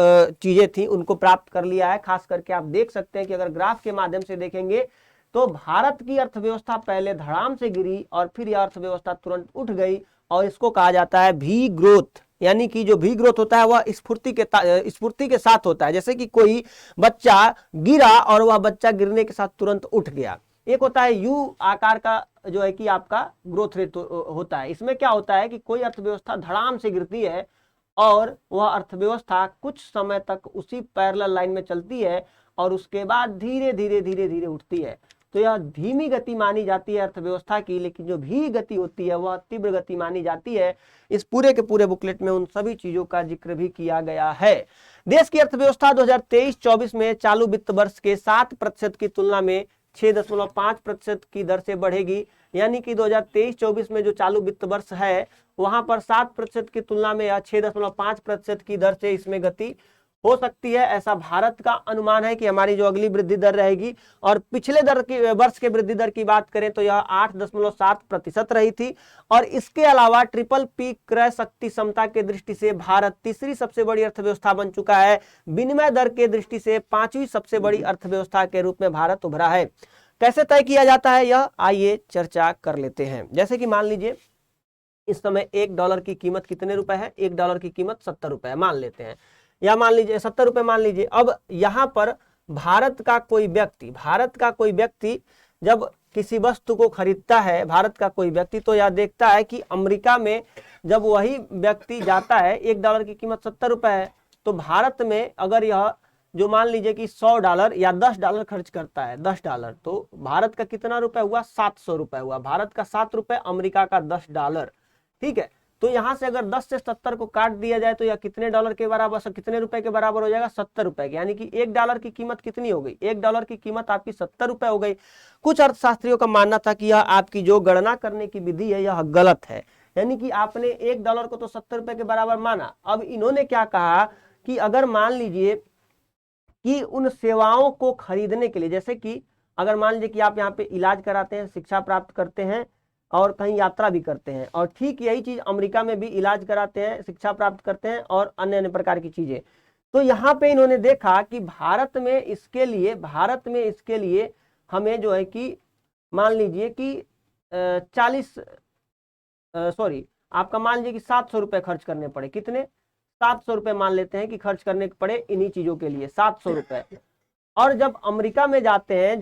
चीजें थी उनको प्राप्त कर लिया है। खास करके आप देख सकते हैं कि अगर ग्राफ के माध्यम से देखेंगे तो भारत की अर्थव्यवस्था पहले धड़ाम से गिरी और फिर यह अर्थव्यवस्था तुरंत उठ गई, और इसको कहा जाता है भी ग्रोथ। यानी कि जो भी ग्रोथ होता है वह स्फूर्ति के साथ होता है। जैसे कि कोई बच्चा गिरा और वह बच्चा गिरने के साथ तुरंत उठ गया। एक होता है यू आकार का जो है कि आपका ग्रोथ रेट होता है। इसमें क्या होता है कि कोई अर्थव्यवस्था धड़ाम से गिरती है और वह अर्थव्यवस्था कुछ समय तक उसी पैरेलल लाइन में चलती है और उसके बाद धीरे धीरे धीरे धीरे उठती है। तो यह धीमी गति मानी जाती है अर्थव्यवस्था की, लेकिन जो भी गति होती है वह तीव्र गति मानी जाती है। इस पूरे के पूरे बुकलेट में उन सभी चीजों का जिक्र भी किया गया है। देश की अर्थव्यवस्था 2023-24 में चालू वित्त वर्ष के 7% की तुलना में 6.5% की दर से बढ़ेगी। यानी कि 2023-24 में जो चालू वित्त वर्ष है वहां पर 7% की तुलना में 6.5% की दर से इसमें गति हो सकती है। ऐसा भारत का अनुमान है कि हमारी जो अगली वृद्धि दर रहेगी। और पिछले वर्ष के वृद्धि दर की बात करें तो यह 8.7% रही थी। और इसके अलावा ट्रिपल पी क्रय शक्ति क्षमता के दृष्टि से भारत तीसरी सबसे बड़ी अर्थव्यवस्था बन चुका है। विनिमय दर के दृष्टि से 5वीं सबसे बड़ी अर्थव्यवस्था के रूप में भारत उभरा है। कैसे तय किया जाता है यह, आइए चर्चा कर लेते हैं। जैसे कि मान लीजिए इस समय $1 की कीमत कितने रुपए है? $1 की कीमत 70 रुपए मान लेते हैं, या मान लीजिए 70 रुपए मान लीजिए। अब यहाँ पर भारत का कोई व्यक्ति जब किसी वस्तु को खरीदता है, भारत का कोई व्यक्ति, तो यह देखता है कि अमेरिका में जब वही व्यक्ति जाता है, $1 की कीमत 70 रुपए है, तो भारत में अगर यह जो मान लीजिए कि $100 या $10 खर्च करता है, $10, तो भारत का कितना रुपए हुआ? 700 रुपए हुआ। भारत का 7 रुपए, अमेरिका का $10। ठीक है, तो यहां से अगर 10 से 70 को काट दिया जाए तो यह कितने डॉलर के बराबर, कितने रुपए के बराबर हो जाएगा? 70 रुपए के। यानी कि $1 की कीमत कितनी हो गई? $1 की कीमत आपकी 70 रुपए हो गई। कुछ अर्थशास्त्रियों का मानना था कि यह आपकी जो गणना करने की विधि है यह गलत है। यानी कि आपने $1 को तो 70 रुपए के बराबर माना। अब इन्होंने क्या कहा कि अगर मान लीजिए कि उन सेवाओं को खरीदने के लिए, जैसे कि अगर मान लीजिए कि आप यहाँ पे इलाज कराते हैं, शिक्षा प्राप्त करते हैं और कहीं यात्रा भी करते हैं, और ठीक यही चीज अमेरिका में भी इलाज कराते हैं, शिक्षा प्राप्त करते हैं और अन्य अन्य प्रकार की चीजें। तो यहाँ पे इन्होंने देखा कि भारत में इसके लिए हमें जो है कि मान लीजिए कि आपका मान लीजिए कि 700 रुपए खर्च करने पड़े। कितने? 700 रुपए मान लेते हैं कि खर्च करने पड़े इन्हीं चीजों के लिए, 700 रुपए। और जब अमेरिका में जाते हैं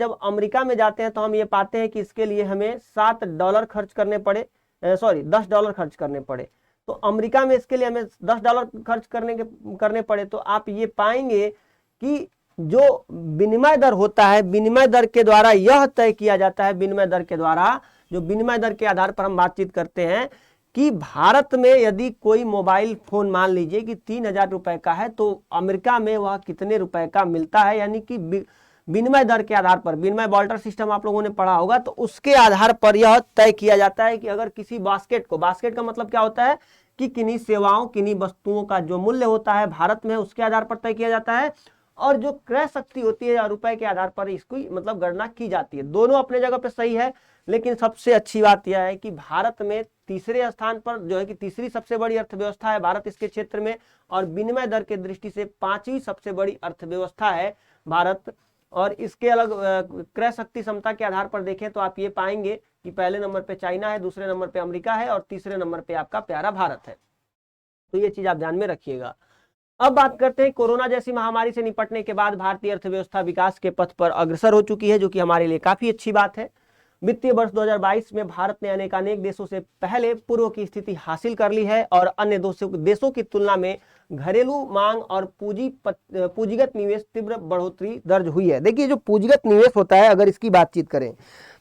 तो हम ये पाते हैं कि इसके लिए हमें $7 खर्च करने पड़े, $10 खर्च करने पड़े। तो अमेरिका में इसके लिए हमें $10 खर्च करने पड़े। तो आप ये पाएंगे कि जो विनिमय दर होता है, विनिमय दर के द्वारा यह तय किया जाता है, विनिमय दर के आधार पर हम बातचीत करते हैं कि भारत में यदि कोई मोबाइल फोन मान लीजिए कि 3000 रुपए का है, तो अमेरिका में वह कितने रुपए का मिलता है। यानी कि विनिमय दर के आधार पर, विनिमय बार्टर सिस्टम आप लोगों ने पढ़ा होगा, तो उसके आधार पर यह तय किया जाता है कि अगर किसी बास्केट का मतलब क्या होता है कि किन्हीं सेवाओं, किन्हीं वस्तुओं का जो मूल्य होता है भारत में, उसके आधार पर तय किया जाता है। और जो क्रय शक्ति होती है या रुपए के आधार पर इसकी मतलब गणना की जाती है। दोनों अपने जगह पे सही है, लेकिन सबसे अच्छी बात यह है कि भारत में तीसरे स्थान पर जो है कि तीसरी सबसे बड़ी अर्थव्यवस्था है भारत इसके क्षेत्र में, और विनिमय दर के दृष्टि से 5वीं सबसे बड़ी अर्थव्यवस्था है भारत। और इसके अलग क्रय शक्ति क्षमता के आधार पर देखें तो आप ये पाएंगे कि पहले नंबर पे चाइना है, दूसरे नंबर पे अमेरिका है और तीसरे नंबर पे आपका प्यारा भारत है। तो ये चीज आप ध्यान में रखिएगा। अब बात करते हैं कोरोना जैसी महामारी से निपटने के बाद भारतीय अर्थव्यवस्था विकास के पथ पर अग्रसर हो चुकी है, जो कि हमारे लिए काफी अच्छी बात है। वित्तीय वर्ष 2022 में भारत ने अनेक देशों से पहले पूर्व की स्थिति हासिल कर ली है और अन्य देशों की तुलना में घरेलू मांग और पूंजीगत निवेश तीव्र बढ़ोतरी दर्ज हुई है। देखिए, जो पूंजीगत निवेश होता है, अगर इसकी बातचीत करें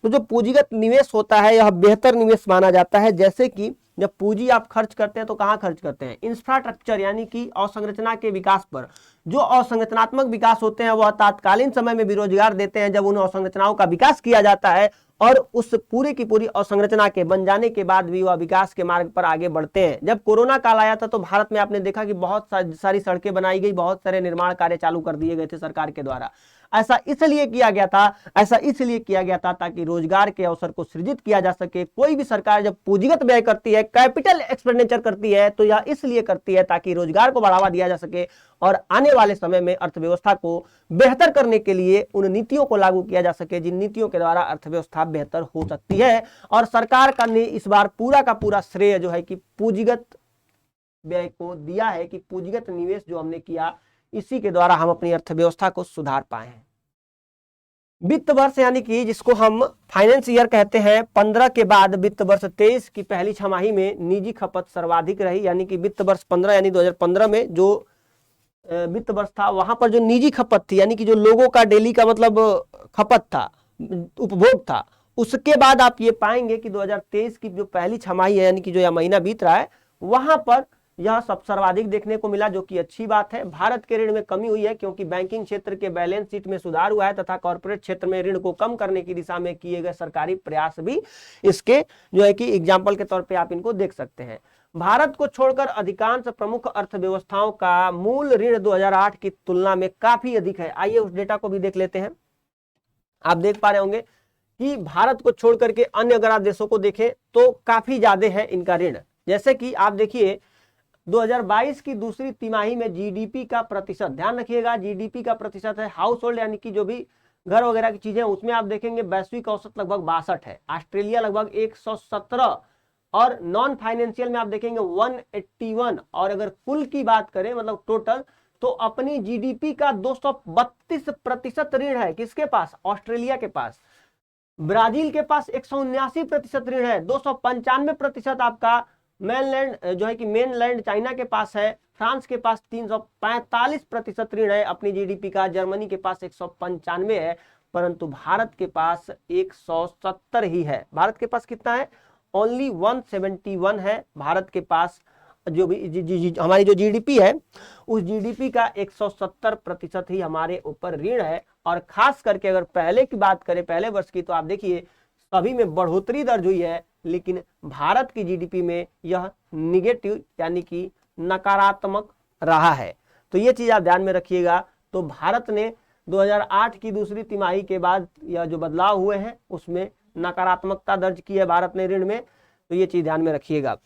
तो जो पूंजीगत निवेश होता है यह बेहतर निवेश माना जाता है। जैसे कि जब पूंजी आप खर्च करते हैं तो कहाँ खर्च करते हैं? इंफ्रास्ट्रक्चर यानी कि अवसंरचना के विकास पर। जो अवसंरचनात्मक विकास होते हैं वह तात्कालीन समय में भी रोजगार देते हैं। जब उन अवसंरचनाओं का विकास किया जाता है और उस पूरी की पूरी अवसंरचना के बन जाने के बाद भी वह विकास के मार्ग पर आगे बढ़ते हैं। जब कोरोना काल आया था तो भारत में आपने देखा कि बहुत सारी सड़कें बनाई गई, बहुत सारे निर्माण कार्य चालू कर दिए गए थे सरकार के द्वारा। ऐसा इसलिए किया गया था ताकि रोजगार के अवसर को सृजित किया जा सके। कोई भी सरकार जब पूंजीगत व्यय करती है, कैपिटल एक्सपेंडिचर करती है, तो यह इसलिए करती है ताकि रोजगार को बढ़ावा दिया जा सके और आने वाले समय में अर्थव्यवस्था को बेहतर करने के लिए उन नीतियों को लागू किया जा सके जिन नीतियों के द्वारा अर्थव्यवस्था बेहतर हो सकती है। और सरकार का ने इस बार पूरा का पूरा श्रेय जो है कि पूंजीगत व्यय को दिया है, कि पूंजीगत निवेश जो हमने किया इसी के द्वारा हम अपनी अर्थव्यवस्था को सुधार पाए हैं। वित्त वर्ष यानी कि जिसको हम फाइनेंस ईयर कहते हैं, 15 के बाद वित्त वर्ष 23 की पहली छमाही में निजी खपत सर्वाधिक रही। यानी कि वित्त वर्ष 15 यानी 2015 में जो वित्त वर्ष था वहां पर जो निजी खपत थी, यानी कि जो लोगों का डेली का मतलब खपत था, उपभोग था, उसके बाद आप ये पाएंगे कि 2023 की जो पहली छमाही है यानी कि जो यह महीना बीत रहा है वहां पर यह सब सर्वाधिक देखने को मिला, जो कि अच्छी बात है। भारत के ऋण में कमी हुई है क्योंकि बैंकिंग क्षेत्र के बैलेंस शीट में सुधार हुआ है तथा कॉर्पोरेट क्षेत्र में ऋण को कम करने की दिशा में किए गए सरकारी प्रयास भी इसके जो है कि एग्जाम्पल के तौर पे आप इनको देख सकते हैं। भारत को छोड़कर अधिकांश प्रमुख अर्थव्यवस्थाओं का मूल ऋण 2008 की तुलना में काफी अधिक है। आइए उस डेटा को भी देख लेते हैं। आप देख पा रहे होंगे कि भारत को छोड़कर के अन्य अगर आप देशों को देखें तो काफी ज्यादा है इनका ऋण। जैसे कि आप देखिए 2022 की दूसरी तिमाही में जीडीपी का प्रतिशत, ध्यान रखिएगा जीडीपी का प्रतिशत है हाउस होल्ड यानी कि जो भी घर वगैरह की चीजें, उसमें आप देखेंगे वैश्विक औसत लगभग 62 है, ऑस्ट्रेलिया लगभग 117 और नॉन फाइनेंशियल में आप देखेंगे 181। और अगर कुल की बात करें मतलब टोटल, तो अपनी जीडीपी का 232% ऋण है किसके पास? ऑस्ट्रेलिया के पास। ब्राजील के पास 179% ऋण है, 295% आपका मेनलैंड जो है कि मेनलैंड चाइना के पास है, फ्रांस के पास 345% ऋण है अपनी जीडीपी का, जर्मनी के पास 195 है, परंतु भारत के पास 170 ही है। भारत के पास कितना है? ओनली 171 है भारत के पास। जो भी हमारी जो जीडीपी है उस जीडीपी का 170% ही हमारे ऊपर ऋण है। और खास करके अगर पहले की बात करें, पहले वर्ष की, तो आप देखिए सभी में बढ़ोतरी दर्ज हुई है, लेकिन भारत की जीडीपी में यह निगेटिव यानी कि नकारात्मक रहा है। तो ये चीज आप ध्यान में रखिएगा। तो भारत ने 2008 की दूसरी तिमाही के बाद यह जो बदलाव हुए हैं उसमें नकारात्मकता दर्ज की है भारत ने ऋण में, तो ये चीज ध्यान में रखिएगा।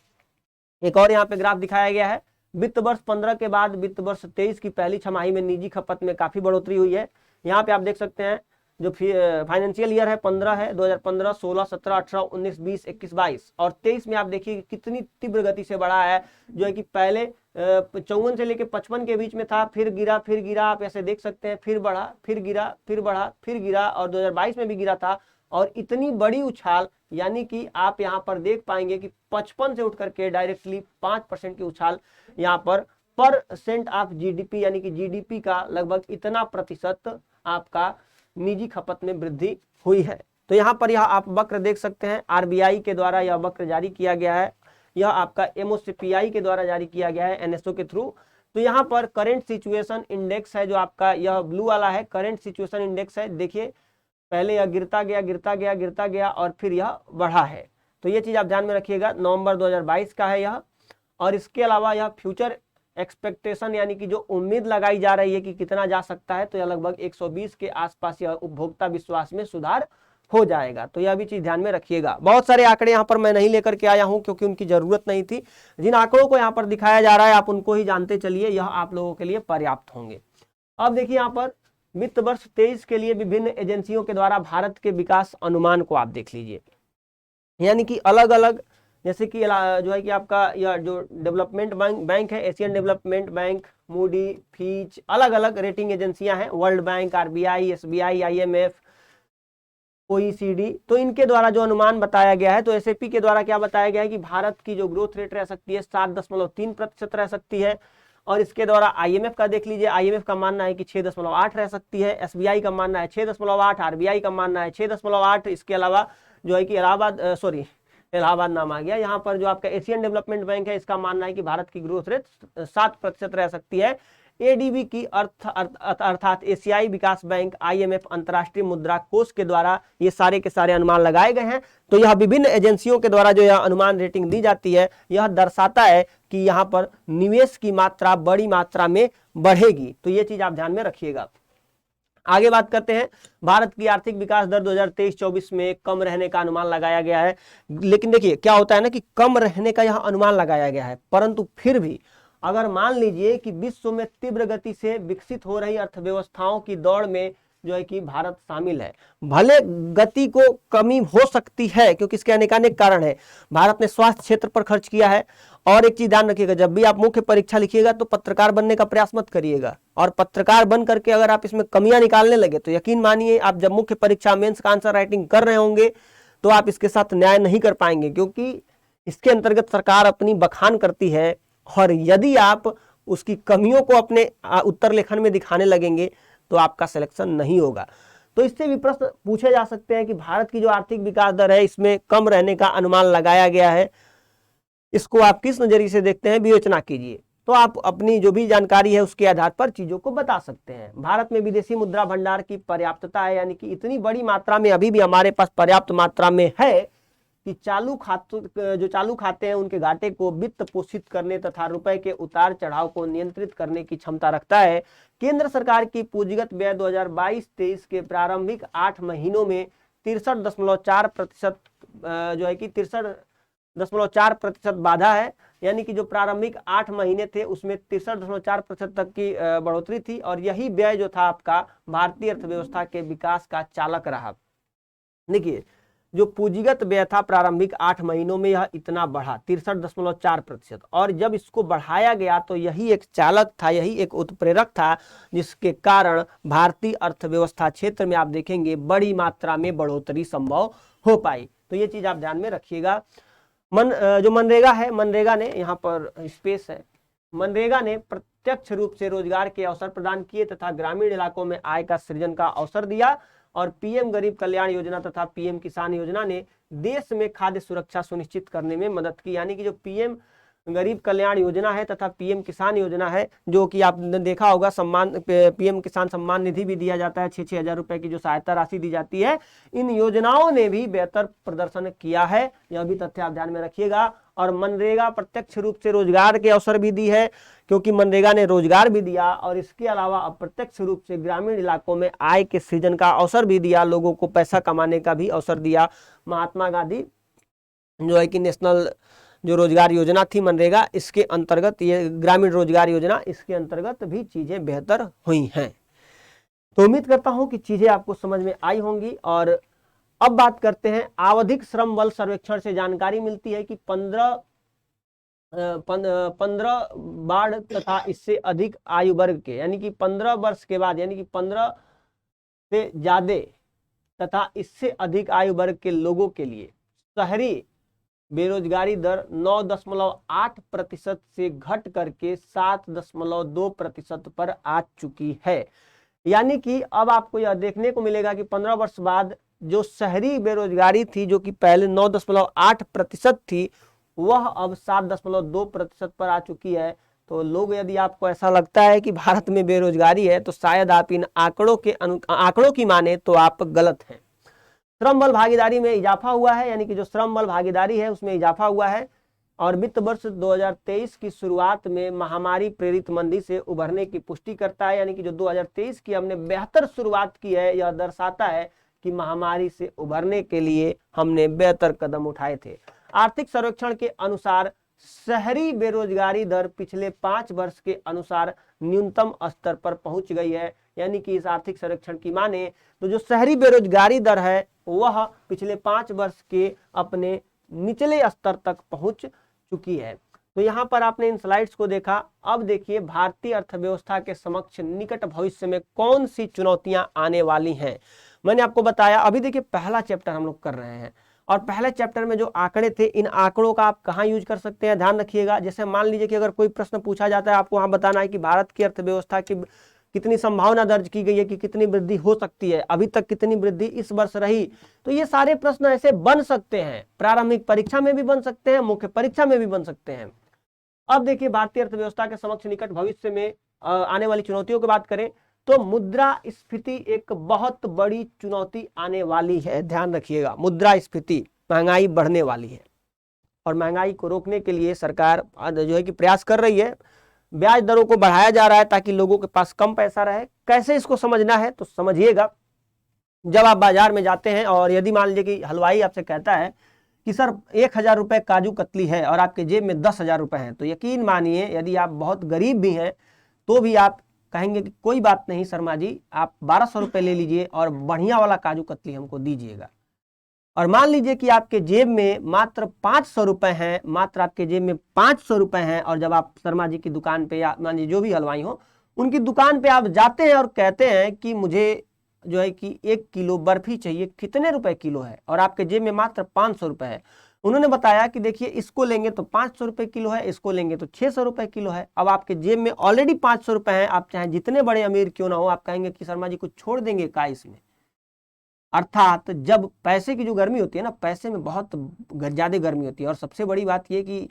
एक और यहाँ पे ग्राफ दिखाया गया है, वित्त वर्ष 15 के बाद वित्त वर्ष 23 की पहली छमाही में निजी खपत में काफी बढ़ोतरी हुई है। यहाँ पे आप देख सकते हैं जो फाइनेंशियल ईयर है 15 है, 2015, 16, 17, 18, 19, 20, 21, 22 और 23 में आप देखिए कितनी तीव्र गति से बढ़ा है। जो है कि पहले 54 से लेके 55 के बीच में था, फिर गिरा, आप ऐसे देख सकते हैं, फिर बढ़ा, फिर गिरा, फिर बढ़ा, फिर गिरा और 2022 में भी गिरा था। और इतनी बड़ी उछाल, यानी कि आप यहाँ पर देख पाएंगे कि 55 से उठ करके डायरेक्टली 5% की उछाल यहाँ पर % ऑफ जीडीपी, यानी कि जीडीपी का लगभग इतना प्रतिशत आपका निजी खपत में वृद्धि हुई है। तो यहाँ पर यह आप वक्र देख सकते हैं, आरबीआई के द्वारा यह वक्र जारी किया गया है, यह आपका एमओसीपीआई के द्वारा जारी किया गया है एनएसओ के थ्रू। तो यहाँ पर करंट सिचुएशन इंडेक्स है जो आपका यह ब्लू वाला है, करंट सिचुएशन इंडेक्स है। देखिए पहले यह गिरता गया और फिर यह बढ़ा है। तो ये चीज आप ध्यान में रखिएगा, नवंबर 2022 का है यह। और इसके अलावा यह फ्यूचर एक्सपेक्टेशन यानी कि जो उम्मीद लगाई जा रही है कि कितना जा सकता है, तो यह लगभग 120 के आसपास यह उपभोक्ता विश्वास में सुधार हो जाएगा। तो यह भी चीज ध्यान में रखिएगा। बहुत सारे आंकड़े यहाँ पर मैं नहीं लेकर के आया हूँ क्योंकि उनकी जरूरत नहीं थी। जिन आंकड़ों को यहाँ पर दिखाया जा रहा है आप उनको ही जानते चलिए, यह आप लोगों के लिए पर्याप्त होंगे। अब देखिए यहाँ पर वित्त वर्ष 23 के लिए विभिन्न एजेंसियों के द्वारा भारत के विकास अनुमान को आप देख लीजिए, यानी कि अलग अलग, जैसे कि जो है कि आपका यह जो डेवलपमेंट बैंक है, एशियन डेवलपमेंट बैंक, मूडी, फीच, अलग अलग रेटिंग एजेंसियां हैं, world bank, RBI, SBI, IMF, OECD. तो इनके द्वारा जो अनुमान बताया गया है, तो एसएपी के द्वारा क्या बताया गया है कि भारत की जो ग्रोथ रेट रह सकती है 7.3% रह सकती है। और इसके द्वारा आईएमएफ का देख लीजिए, आईएमएफ का मानना है कि 6.8 रह सकती है, एसबीआई का मानना है 6.8, आरबीआई का मानना है 6.8। इसके अलावा जो है कि इलाहाबाद नाम आ गया, यहाँ पर जो आपका एशियन डेवलपमेंट बैंक है इसका मानना है कि भारत की ग्रोथ रेट 7% रह सकती है। एडीबी की अर्थात एशियाई विकास बैंक, आईएमएफ, अंतर्राष्ट्रीय मुद्रा कोष के द्वारा ये सारे के सारे अनुमान लगाए गए हैं। तो यह विभिन्न एजेंसियों के द्वारा जो यह अनुमान रेटिंग दी जाती है, यह दर्शाता है कि यहाँ पर निवेश की मात्रा बड़ी मात्रा में बढ़ेगी। तो ये चीज आप ध्यान में रखिएगा। आगे बात करते हैं, भारत की आर्थिक विकास दर 2023-24 में कम रहने का अनुमान लगाया गया है। लेकिन देखिए क्या होता है ना कि कम रहने का यह अनुमान लगाया गया है, परंतु फिर भी अगर मान लीजिए कि विश्व में तीव्र गति से विकसित हो रही अर्थव्यवस्थाओं की दौड़ में जो है कि भारत शामिल है, भले गति को कमी हो सकती है क्योंकि इसके अनेकानेक कारण है। भारत ने स्वास्थ्य क्षेत्र पर खर्च किया है। और एक चीज ध्यान रखिएगा, जब भी आप मुख्य परीक्षा लिखिएगा तो पत्रकार बनने का प्रयास मत करिएगा, और पत्रकार बन करके अगर आप इसमें कमियां निकालने लगे तो यकीन मानिए आप जब मुख्य परीक्षा मेंस का आंसर राइटिंग कर रहे होंगे तो आप इसके साथ न्याय नहीं कर पाएंगे, क्योंकि इसके अंतर्गत सरकार अपनी बखान करती है, और यदि आप उसकी कमियों को अपने उत्तर लेखन में दिखाने लगेंगे तो आपका सिलेक्शन नहीं होगा। तो इससे भी प्रश्न पूछे जा सकते हैं कि भारत की जो आर्थिक विकास दर है इसमें कम रहने का अनुमान लगाया गया है, इसको आप किस नजरिए से देखते हैं, विवेचना कीजिए। तो आप अपनी जो भी जानकारी है उसके आधार पर चीजों को बता सकते हैं। भारत में विदेशी मुद्रा भंडार की पर्याप्तता है, यानी कि इतनी बड़ी मात्रा में अभी भी हमारे पास पर्याप्त मात्रा में है कि चालू खाते हैं उनके घाटे को वित्त पोषित करने तथा रुपए के उतार चढ़ाव को नियंत्रित करने की क्षमता रखता है। केंद्र सरकार की पूंजीगत व्यय 2022-23 के प्रारंभिक 8 महीनों में 63.4% जो है कि 63.4% बाधा है, यानी कि जो प्रारंभिक 8 महीने थे उसमें 63.4% तक की बढ़ोतरी थी, और यही व्यय जो था आपका भारतीय अर्थव्यवस्था के विकास का चालक रहा। देखिए जो पूंजीगत व्यय था प्रारंभिक 8 महीनों में यह इतना बढ़ा 63.4%, और जब इसको बढ़ाया गया तो यही एक चालक था, यही एक उत्प्रेरक था जिसके कारण भारतीय अर्थव्यवस्था क्षेत्र में आप देखेंगे बड़ी मात्रा में बढ़ोतरी संभव हो पाई। तो ये चीज आप ध्यान में रखिएगा। जो मनरेगा है, मनरेगा ने यहाँ पर स्पेस है, मनरेगा ने प्रत्यक्ष रूप से रोजगार के अवसर प्रदान किए तथा ग्रामीण इलाकों में आय का सृजन का अवसर दिया, और पीएम गरीब कल्याण योजना तथा पीएम किसान योजना ने देश में खाद्य सुरक्षा सुनिश्चित करने में मदद की। यानी कि जो पीएम गरीब कल्याण योजना है तथा पीएम किसान योजना है, जो कि आपने देखा होगा पीएम किसान सम्मान निधि भी दिया जाता है, 6-6 हजार रुपए की जो सहायता राशि दी जाती है, इन योजनाओं ने भी बेहतर प्रदर्शन किया है, यह भी तथ्य आप ध्यान में रखिएगा। और मनरेगा प्रत्यक्ष रूप से रोजगार के अवसर भी दी है, क्योंकि मनरेगा ने रोजगार भी दिया, और इसके अलावा अप्रत्यक्ष रूप से ग्रामीण इलाकों में आय के सृजन का अवसर भी दिया, लोगों को पैसा कमाने का भी अवसर दिया। महात्मा गांधी जो है कि नेशनल जो रोजगार योजना थी मनरेगा, इसके अंतर्गत ये ग्रामीण रोजगार योजना, इसके अंतर्गत भी चीजें बेहतर हुई हैं। तो उम्मीद करता हूं कि चीजें आपको समझ में आई होंगी। और अब बात करते हैं, आवधिक श्रम बल सर्वेक्षण से जानकारी मिलती है कि 15 बाढ़ तथा इससे अधिक आयु वर्ग के, यानी कि 15 वर्ष के बाद, यानी कि 15 से ज्यादा तथा इससे अधिक आयु वर्ग के लोगों के लिए शहरी बेरोजगारी दर 9.8% से घट करके 7.2% पर आ चुकी है। यानी कि अब आपको यह देखने को मिलेगा कि 15 वर्ष बाद जो शहरी बेरोजगारी थी, जो कि पहले 9.8% थी, वह अब 7.2% पर आ चुकी है। तो लोग, यदि आपको ऐसा लगता है कि भारत में बेरोजगारी है तो शायद आप इन आंकड़ों की माने तो आप गलत हैं। श्रम बल भागीदारी में इजाफा हुआ है, यानी कि जो श्रम बल भागीदारी है उसमें इजाफा हुआ है, और वित्त वर्ष 2023 की शुरुआत में महामारी प्रेरित मंदी से उभरने की पुष्टि करता है। यानी कि जो 2023 की हमने बेहतर शुरुआत की है, यह दर्शाता है कि महामारी से उभरने के लिए हमने बेहतर कदम उठाए थे। आर्थिक सर्वेक्षण के अनुसार शहरी बेरोजगारी दर पिछले 5 वर्ष के अनुसार न्यूनतम स्तर पर पहुंच गई है। यानी कि इस आर्थिक सर्वेक्षण की माने तो जो शहरी बेरोजगारी दर है वह पिछले 5 वर्ष के अपने निचले स्तर तक पहुंच चुकी है। तो यहाँ पर आपने इन स्लाइड्स को देखा। अब देखिए भारतीय अर्थव्यवस्था के समक्ष निकट भविष्य में कौन सी चुनौतियां आने वाली हैं। मैंने आपको बताया, अभी देखिए पहला चैप्टर हम लोग कर रहे हैं, और पहले चैप्टर में जो आंकड़े थे, इन आंकड़ों का आप कहाँ यूज कर सकते हैं, ध्यान रखिएगा। जैसे मान लीजिए कि अगर कोई प्रश्न पूछा जाता है, आपको वहां बताना है कि भारत की अर्थव्यवस्था की कितनी संभावना दर्ज की गई है कि कितनी वृद्धि हो सकती है, अभी तक कितनी वृद्धि इस वर्ष रही। तो ये सारे प्रश्न ऐसे बन सकते हैं, प्रारंभिक परीक्षा में भी बन सकते हैं, मुख्य परीक्षा में भी बन सकते हैं। अब देखिए भारतीय अर्थव्यवस्था के समक्ष निकट भविष्य में आने वाली चुनौतियों की बात करें तो मुद्रास्फीति एक बहुत बड़ी चुनौती आने वाली है। ध्यान रखिएगा, मुद्रास्फीति, महंगाई बढ़ने वाली है और महंगाई को रोकने के लिए सरकार जो है कि प्रयास कर रही है। ब्याज दरों को बढ़ाया जा रहा है ताकि लोगों के पास कम पैसा रहे। कैसे इसको समझना है तो समझिएगा, जब आप बाजार में जाते हैं और यदि मान लीजिए कि हलवाई आपसे कहता है कि सर 1000 रुपये काजू कतली है और आपके जेब में 10,000 रुपये हैं, तो यकीन मानिए यदि आप बहुत गरीब भी हैं तो भी आप कहेंगे कि कोई बात नहीं शर्मा जी, आप 1200 रुपये ले लीजिए और बढ़िया वाला काजू कतली हमको दीजिएगा। और मान लीजिए कि आपके जेब में मात्र 500 रुपये हैं, मात्र आपके जेब में 500 रुपये हैं, और जब आप शर्मा जी की दुकान पे या मान लीजिए जो भी हलवाई हो उनकी दुकान पे आप जाते हैं और कहते हैं कि मुझे जो है कि 1 किलो बर्फी चाहिए, कितने रुपए किलो है, और आपके जेब में मात्र 500 रुपये है। उन्होंने बताया कि देखिए इसको लेंगे तो 500 रुपये किलो है, इसको लेंगे तो 600 रुपये किलो है। अब आपके जेब में ऑलरेडी 500 रुपये है, आप चाहे जितने बड़े अमीर क्यों ना हो, आप कहेंगे कि शर्मा जी कुछ छोड़ देंगे का इसमें। अर्थात जब पैसे की जो गर्मी होती है ना, पैसे में बहुत ज़्यादा गर्मी होती है। और सबसे बड़ी बात यह कि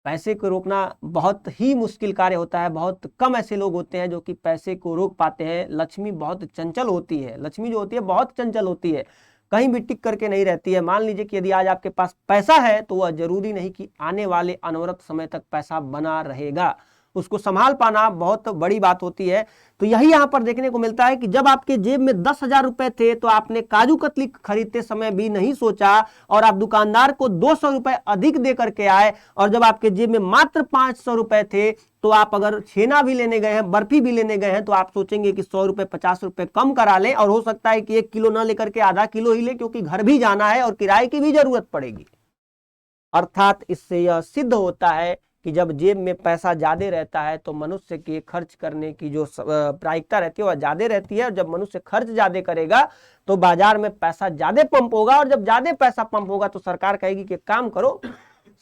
पैसे को रोकना बहुत ही मुश्किल कार्य होता है। बहुत कम ऐसे लोग होते हैं जो कि पैसे को रोक पाते हैं। लक्ष्मी बहुत चंचल होती है, लक्ष्मी जो होती है बहुत चंचल होती है, कहीं भी टिक करके नहीं रहती है। मान लीजिए कि यदि आज आपके पास पैसा है तो वह जरूरी नहीं कि आने वाले अनवरत समय तक पैसा बना रहेगा, उसको संभाल पाना बहुत बड़ी बात होती है। तो यही यहाँ पर देखने को मिलता है कि जब आपके जेब में 10,000 रुपए थे तो आपने काजू कतली खरीदते समय भी नहीं सोचा और आप दुकानदार को 200 रुपए अधिक दे करके आए। और जब आपके जेब में मात्र 500 रुपए थे तो आप अगर छेना भी लेने गए हैं, बर्फी भी लेने गए हैं, तो आप सोचेंगे कि 100 रुपए 50 रुपए कम करा लें, और हो सकता है कि 1 किलो ना लेकर के आधा किलो ही ले, क्योंकि घर भी जाना है और किराए की भी जरूरत पड़ेगी। अर्थात इससे यह सिद्ध होता है कि जब जेब में पैसा ज्यादा रहता है तो मनुष्य के खर्च करने की जो प्रायिकता रहती है वह ज्यादा रहती है। और जब मनुष्य खर्च ज्यादा करेगा तो बाजार में पैसा ज्यादा पंप होगा, और जब ज्यादा पैसा पंप होगा तो सरकार कहेगी कि काम करो,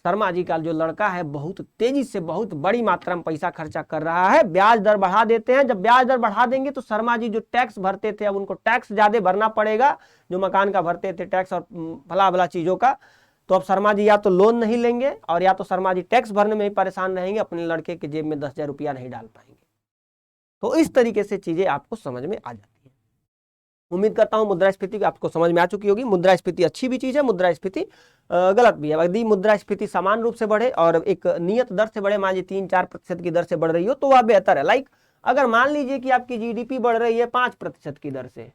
शर्मा जी का जो लड़का है बहुत तेजी से बहुत बड़ी मात्रा में पैसा खर्चा कर रहा है, ब्याज दर बढ़ा देते हैं। जब ब्याज दर बढ़ा देंगे तो शर्मा जी जो टैक्स भरते थे अब उनको टैक्स ज्यादा भरना पड़ेगा, जो मकान का भरते थे टैक्स और भला भला चीजों का। तो अब शर्मा जी या तो लोन नहीं लेंगे और या तो शर्मा जी टैक्स भरने में ही परेशान रहेंगे, अपने लड़के के जेब में 10,000 रुपया नहीं डाल पाएंगे। तो इस तरीके से चीजें आपको समझ में आ जाती है। उम्मीद करता हूं मुद्रास्फीति आपको समझ में आ चुकी होगी। मुद्रास्फीति अच्छी भी चीज है, मुद्रास्फीति गलत भी है। यदि मुद्रास्फीति समान रूप से बढ़े और एक नियत दर से बढ़े, मान लीजिए 3-4% की दर से बढ़ रही हो तो वह बेहतर है। लाइक अगर मान लीजिए कि आपकी जीडीपी बढ़ रही है 5% की दर से,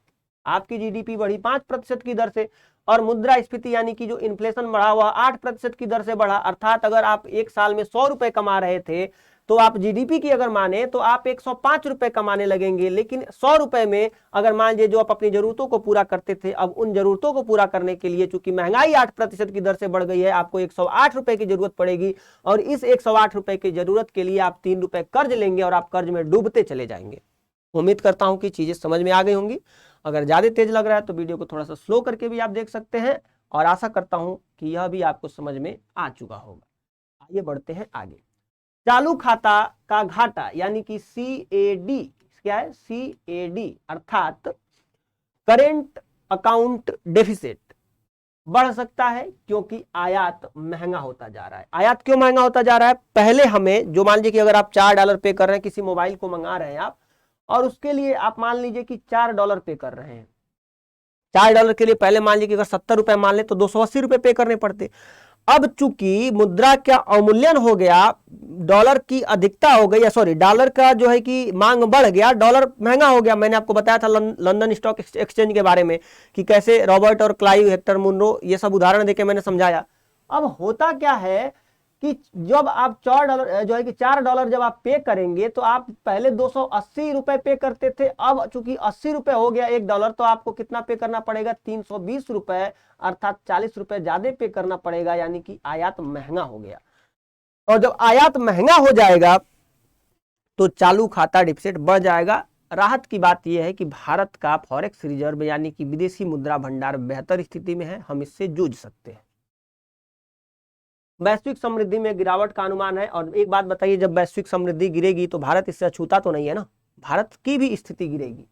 आपकी जीडीपी बढ़ी 5% की दर से और मुद्रास्फीति यानी कि जो इन्फ्लेशन बढ़ा हुआ 8% की दर से बढ़ा, अर्थात अगर आप एक साल में 100 रुपए कमा रहे थे तो आप जीडीपी की अगर माने तो आप 105 रुपए कमाने लगेंगे। लेकिन 100 रुपए में अगर मान लीजिए जो आप अपनी जरूरतों को पूरा करते थे, अब उन जरूरतों को पूरा करने के लिए चूंकि महंगाई 8% की दर से बढ़ गई है, आपको 108 रुपए की जरूरत पड़ेगी। और इस 108 रुपए की जरूरत के लिए आप 3 रुपए कर्ज लेंगे और आप कर्ज में डूबते चले जाएंगे। उम्मीद करता हूं कि चीजें समझ में आ गई होंगी। अगर ज्यादा तेज लग रहा है तो वीडियो को थोड़ा सा स्लो करके भी आप देख सकते हैं, और आशा करता हूं कि यह भी आपको समझ में आ चुका होगा। आइए बढ़ते हैं आगे। चालू खाता का घाटा यानी कि CAD, क्या है CAD अर्थात करेंट अकाउंट डेफिसिट बढ़ सकता है क्योंकि आयात महंगा होता जा रहा है। आयात क्यों महंगा होता जा रहा है? पहले हमें जो मान लीजिए कि अगर आप $4 पे कर रहे हैं, किसी मोबाइल को मंगा रहे हैं आप, और उसके लिए आप मान लीजिए कि $4 पे कर रहे हैं, $4 के लिए पहले मान लीजिए कि अगर 70 रुपए मान ले तो 280 रुपए पे करने पड़ते। अब चूंकि मुद्रा का अवमूल्यन हो गया, डॉलर की अधिकता हो गई, सॉरी डॉलर का जो है कि मांग बढ़ गया, डॉलर महंगा हो गया। मैंने आपको बताया था लंदन स्टॉक एक्सचेंज के बारे में कि कैसे रॉबर्ट और क्लाइव, हेक्टर मुनरो, ये सब उदाहरण देके मैंने समझाया। अब होता क्या है कि जब आप $4 जो है कि $4 जब आप पे करेंगे तो आप पहले 280 रुपए पे करते थे, अब चूंकि 80 रुपए हो गया $1 तो आपको कितना पे करना पड़ेगा? 320 रुपए, अर्थात 40 रुपए ज्यादा पे करना पड़ेगा, यानी कि आयात महंगा हो गया। और जब आयात महंगा हो जाएगा तो चालू खाता डिफिसिट बढ़ जाएगा। राहत की बात यह है कि भारत का फॉरेक्स रिजर्व यानी कि विदेशी मुद्रा भंडार बेहतर स्थिति में है, हम इससे जूझ सकते हैं। वैश्विक समृद्धि में गिरावट का अनुमान है। और एक बात बताइए, जब वैश्विक समृद्धि गिरेगी तो भारत इससे अछूता तो नहीं है ना, भारत की भी स्थिति गिरेगी।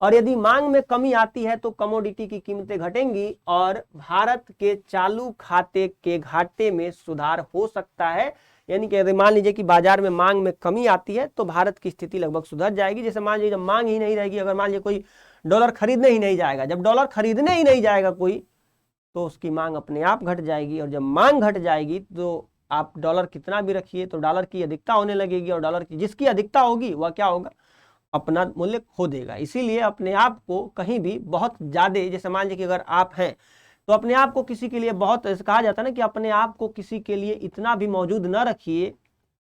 और यदि मांग में कमी आती है तो कमोडिटी की कीमतें घटेंगी और भारत के चालू खाते के घाटे में सुधार हो सकता है। यानी कि यदि मान लीजिए कि बाजार में मांग में कमी आती है तो भारत की स्थिति लगभग सुधर जाएगी। जैसे मान लीजिए जब मांग ही नहीं रहेगी, अगर मान लीजिए कोई डॉलर खरीदने ही नहीं जाएगा, जब डॉलर खरीदने ही नहीं जाएगा कोई, तो उसकी मांग अपने आप घट जाएगी, और जब मांग घट जाएगी तो आप डॉलर कितना भी रखिए तो डॉलर की अधिकता होने लगेगी, और डॉलर की जिसकी अधिकता होगी वह क्या होगा, अपना मूल्य खो देगा। इसीलिए अपने आप को कहीं भी बहुत ज्यादा, जैसे मान लीजिए कि अगर आप हैं तो अपने आप को किसी के लिए बहुत, कहा जाता है ना कि अपने आप को किसी के लिए इतना भी मौजूद न रखिए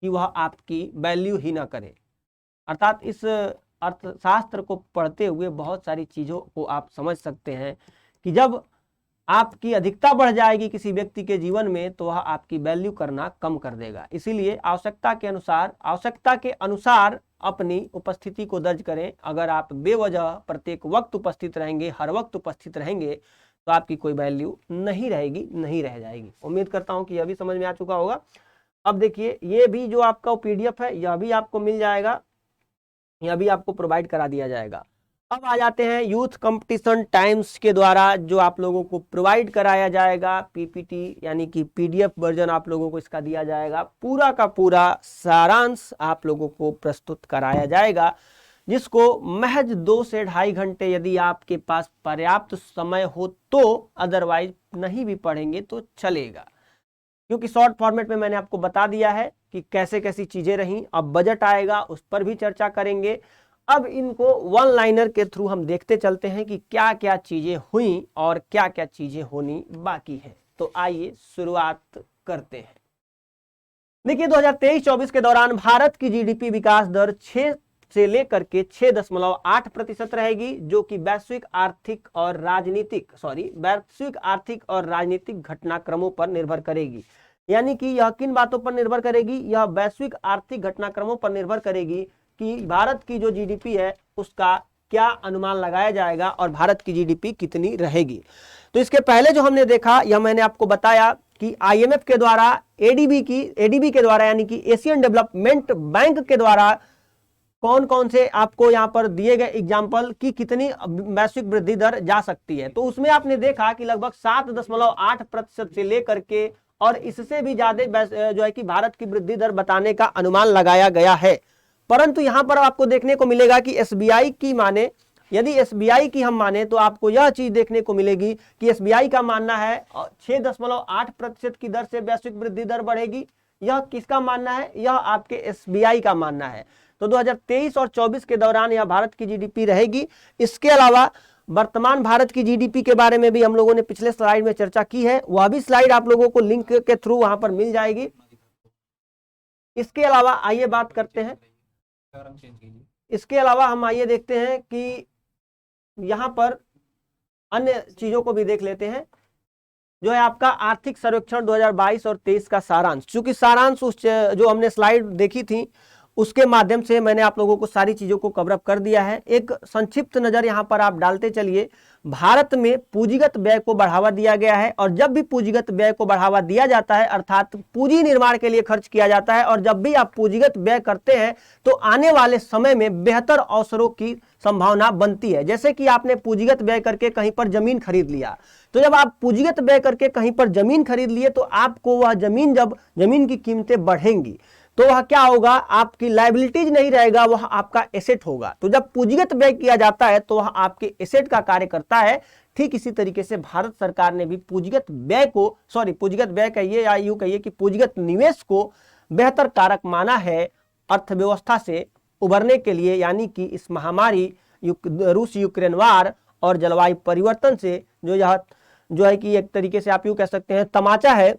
कि वह आपकी वैल्यू ही ना करे। अर्थात इस अर्थशास्त्र को पढ़ते हुए बहुत सारी चीजों को आप समझ सकते हैं कि जब आपकी अधिकता बढ़ जाएगी किसी व्यक्ति के जीवन में तो वह आपकी वैल्यू करना कम कर देगा। इसीलिए आवश्यकता के अनुसार अपनी उपस्थिति को दर्ज करें। अगर आप बेवजह प्रत्येक वक्त उपस्थित रहेंगे, हर वक्त उपस्थित रहेंगे, तो आपकी कोई वैल्यू नहीं रहेगी, नहीं रह जाएगी। उम्मीद करता हूं कि यह भी समझ में आ चुका होगा। अब देखिए, ये भी जो आपका पीडीएफ है यह भी आपको मिल जाएगा, यह भी आपको प्रोवाइड करा दिया जाएगा। अब आ जाते हैं यूथ कंपटीशन टाइम्स के द्वारा जो आप लोगों को प्रोवाइड कराया जाएगा पीपीटी, यानी कि पीडीएफ वर्जन आप लोगों को इसका दिया जाएगा। पूरा का पूरा सारांश आप लोगों को प्रस्तुत कराया जाएगा, जिसको महज 2 से 2.5 घंटे यदि आपके पास पर्याप्त समय हो तो, अदरवाइज नहीं भी पढ़ेंगे तो चलेगा, क्योंकि शॉर्ट फॉर्मेट में मैंने आपको बता दिया है कि कैसे कैसी चीजें रहीं। अब बजट आएगा, उस पर भी चर्चा करेंगे। अब इनको वन लाइनर के थ्रू हम देखते चलते हैं कि क्या क्या चीजें हुई और क्या क्या चीजें होनी बाकी है। तो आइए शुरुआत करते हैं। देखिए, 2023-24 के दौरान भारत की जीडीपी विकास दर 6 से लेकर के 6.8% रहेगी, जो कि वैश्विक आर्थिक और राजनीतिक घटनाक्रमों पर निर्भर करेगी। यानी कि यह किन बातों पर निर्भर करेगी, यह वैश्विक आर्थिक घटनाक्रमों पर निर्भर करेगी कि भारत की जो जीडीपी है उसका क्या अनुमान लगाया जाएगा और भारत की जीडीपी कितनी रहेगी। तो इसके पहले जो हमने देखा, यह मैंने आपको बताया कि आईएमएफ के द्वारा, एडीबी के द्वारा, यानी कि एशियन डेवलपमेंट बैंक के द्वारा कौन कौन से आपको यहां पर दिए गए एग्जाम्पल की कितनी वैश्विक वृद्धि दर जा सकती है। तो उसमें आपने देखा कि लगभग 7.8% से लेकर के और इससे भी ज्यादा जो है कि भारत की वृद्धि दर बताने का अनुमान लगाया गया है। परंतु यहां पर आपको देखने को मिलेगा कि एसबीआई की माने, यदि एसबीआई की हम माने तो आपको यह चीज देखने को मिलेगी कि एसबीआई का मानना है 6.8% की दर से वैश्विक वृद्धि दर बढ़ेगी। यह किसका मानना है, यह आपके एसबीआई का मानना है। तो 2023 और 24 के दौरान यह भारत की जीडीपी रहेगी। इसके अलावा वर्तमान भारत की जीडीपी के बारे में भी हम लोगों ने पिछले स्लाइड में चर्चा की है, वह भी स्लाइड आप लोगों को लिंक के थ्रू वहां पर मिल जाएगी। इसके अलावा आइए बात करते हैं, इसके अलावा हम आइए देखते हैं कि यहां पर अन्य चीजों को भी देख लेते हैं, जो है आपका आर्थिक सर्वेक्षण 2022 और 23 का सारांश। चूंकि सारांश उस जो हमने स्लाइड देखी थी उसके माध्यम से मैंने आप लोगों को सारी चीजों को कवरअप कर दिया है। एक संक्षिप्त नजर यहां पर आप डालते चलिए। भारत में पूंजीगत व्यय को बढ़ावा दिया गया है, और जब भी पूंजीगत व्यय को बढ़ावा दिया जाता है अर्थात पूंजी निर्माण के लिए खर्च किया जाता है, और जब भी आप पूंजीगत व्यय करते हैं तो आने वाले समय में बेहतर अवसरों की संभावना बनती है। जैसे कि आपने पूंजीगत व्यय करके कहीं पर जमीन खरीद लिया, तो जब आप पूंजीगत व्यय करके कहीं पर जमीन खरीद लिए तो आपको वह जमीन, जब जमीन की कीमतें बढ़ेंगी तो वह क्या होगा, आपकी लायबिलिटीज नहीं रहेगा, वह आपका एसेट होगा। तो जब पूंजीगत व्यय किया जाता है तो वह आपके एसेट का कार्य करता है। ठीक इसी तरीके से भारत सरकार ने भी पूंजीगत व्यय कहिए या यूं कहिए कि पूंजीगत निवेश को बेहतर कारक माना है अर्थव्यवस्था से उभरने के लिए। यानी कि इस महामारी, रूस यूक्रेन वार और जलवायु परिवर्तन से जो है कि एक तरीके से आप यूं कह सकते हैं तमाचा है,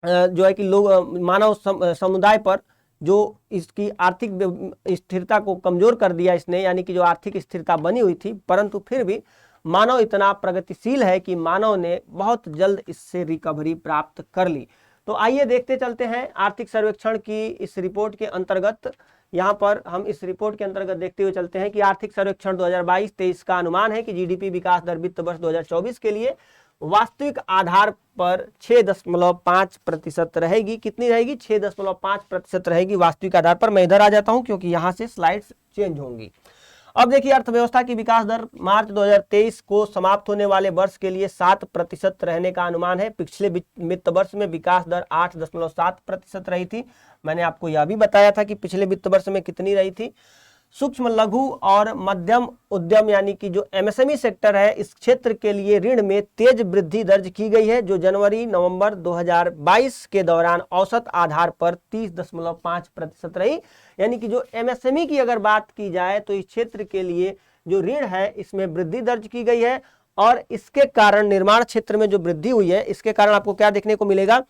जो है कि लोग मानव समुदाय पर जो इसकी आर्थिक स्थिरता को कमजोर कर दिया इसने, यानी कि जो आर्थिक स्थिरता बनी हुई थी, परंतु फिर भी मानव इतना प्रगतिशील है कि मानव ने बहुत जल्द इससे रिकवरी प्राप्त कर ली। तो आइए देखते चलते हैं आर्थिक सर्वेक्षण की इस रिपोर्ट के अंतर्गत। यहाँ पर हम इस रिपोर्ट के अंतर्गत देखते हुए चलते हैं कि आर्थिक सर्वेक्षण 2022-23 का अनुमान है कि जीडीपी विकास दर वित्त वर्ष 2024 के लिए वास्तविक आधार पर 6.5% रहेगी। कितनी रहेगी, 6.5% रहेगी वास्तविक आधार पर। मैं इधर आ जाता हूं क्योंकि यहां से स्लाइड्स चेंज होंगी। अब देखिए अर्थव्यवस्था की विकास दर मार्च 2023 को समाप्त होने वाले वर्ष के लिए 7% रहने का अनुमान है। पिछले वित्त वर्ष में विकास दर 8.7% रही थी। मैंने आपको यह भी बताया था कि पिछले वित्त वर्ष में कितनी रही थी। सूक्ष्म लघु और मध्यम उद्यम यानी कि जो एमएसएमई सेक्टर है, इस क्षेत्र के लिए ऋण में तेज वृद्धि दर्ज की गई है, जो जनवरी नवंबर 2022 के दौरान औसत आधार पर 30.5% रही। यानी कि जो एमएसएमई की अगर बात की जाए तो इस क्षेत्र के लिए जो ऋण है इसमें वृद्धि दर्ज की गई है। और इसके कारण निर्माण क्षेत्र में जो वृद्धि हुई है, इसके कारण आपको क्या देखने को मिलेगा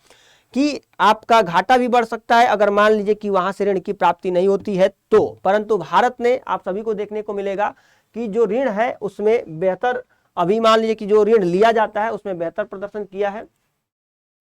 कि आपका घाटा भी बढ़ सकता है अगर मान लीजिए कि वहां से ऋण की प्राप्ति नहीं होती है तो। परंतु भारत ने, आप सभी को देखने को मिलेगा कि जो ऋण है उसमें बेहतर, अभी मान लीजिए कि जो ऋण लिया जाता है उसमें बेहतर प्रदर्शन किया है।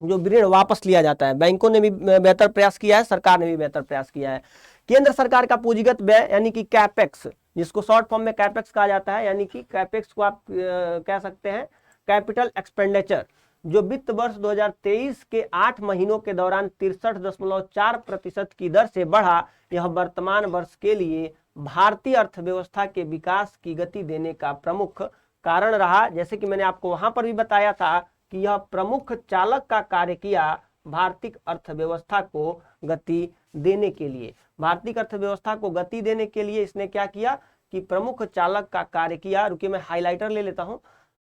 जो ऋण वापस लिया जाता है, बैंकों ने भी बेहतर प्रयास किया है, सरकार ने भी बेहतर प्रयास किया है। केंद्र सरकार का पूंजीगत व्यय यानी कि कैपेक्स, जिसको शॉर्ट फॉर्म में कैपेक्स कहा जाता है, यानी कि कैपेक्स को आप कह सकते हैं कैपिटल एक्सपेंडिचर, जो वित्त वर्ष 2023 के 8 महीनों के दौरान 63.4% की दर से बढ़ा। यह वर्तमान वर्ष के लिए भारतीय अर्थव्यवस्था के विकास की गति देने का प्रमुख कारण रहा। जैसे कि मैंने आपको वहां पर भी बताया था कि यह प्रमुख चालक का कार्य किया भारतीय अर्थव्यवस्था को गति देने के लिए। भारतीय अर्थव्यवस्था को गति देने के लिए इसने क्या किया कि प्रमुख चालक का कार्य किया। रुकिए मैं हाइलाइटर ले लेता हूं,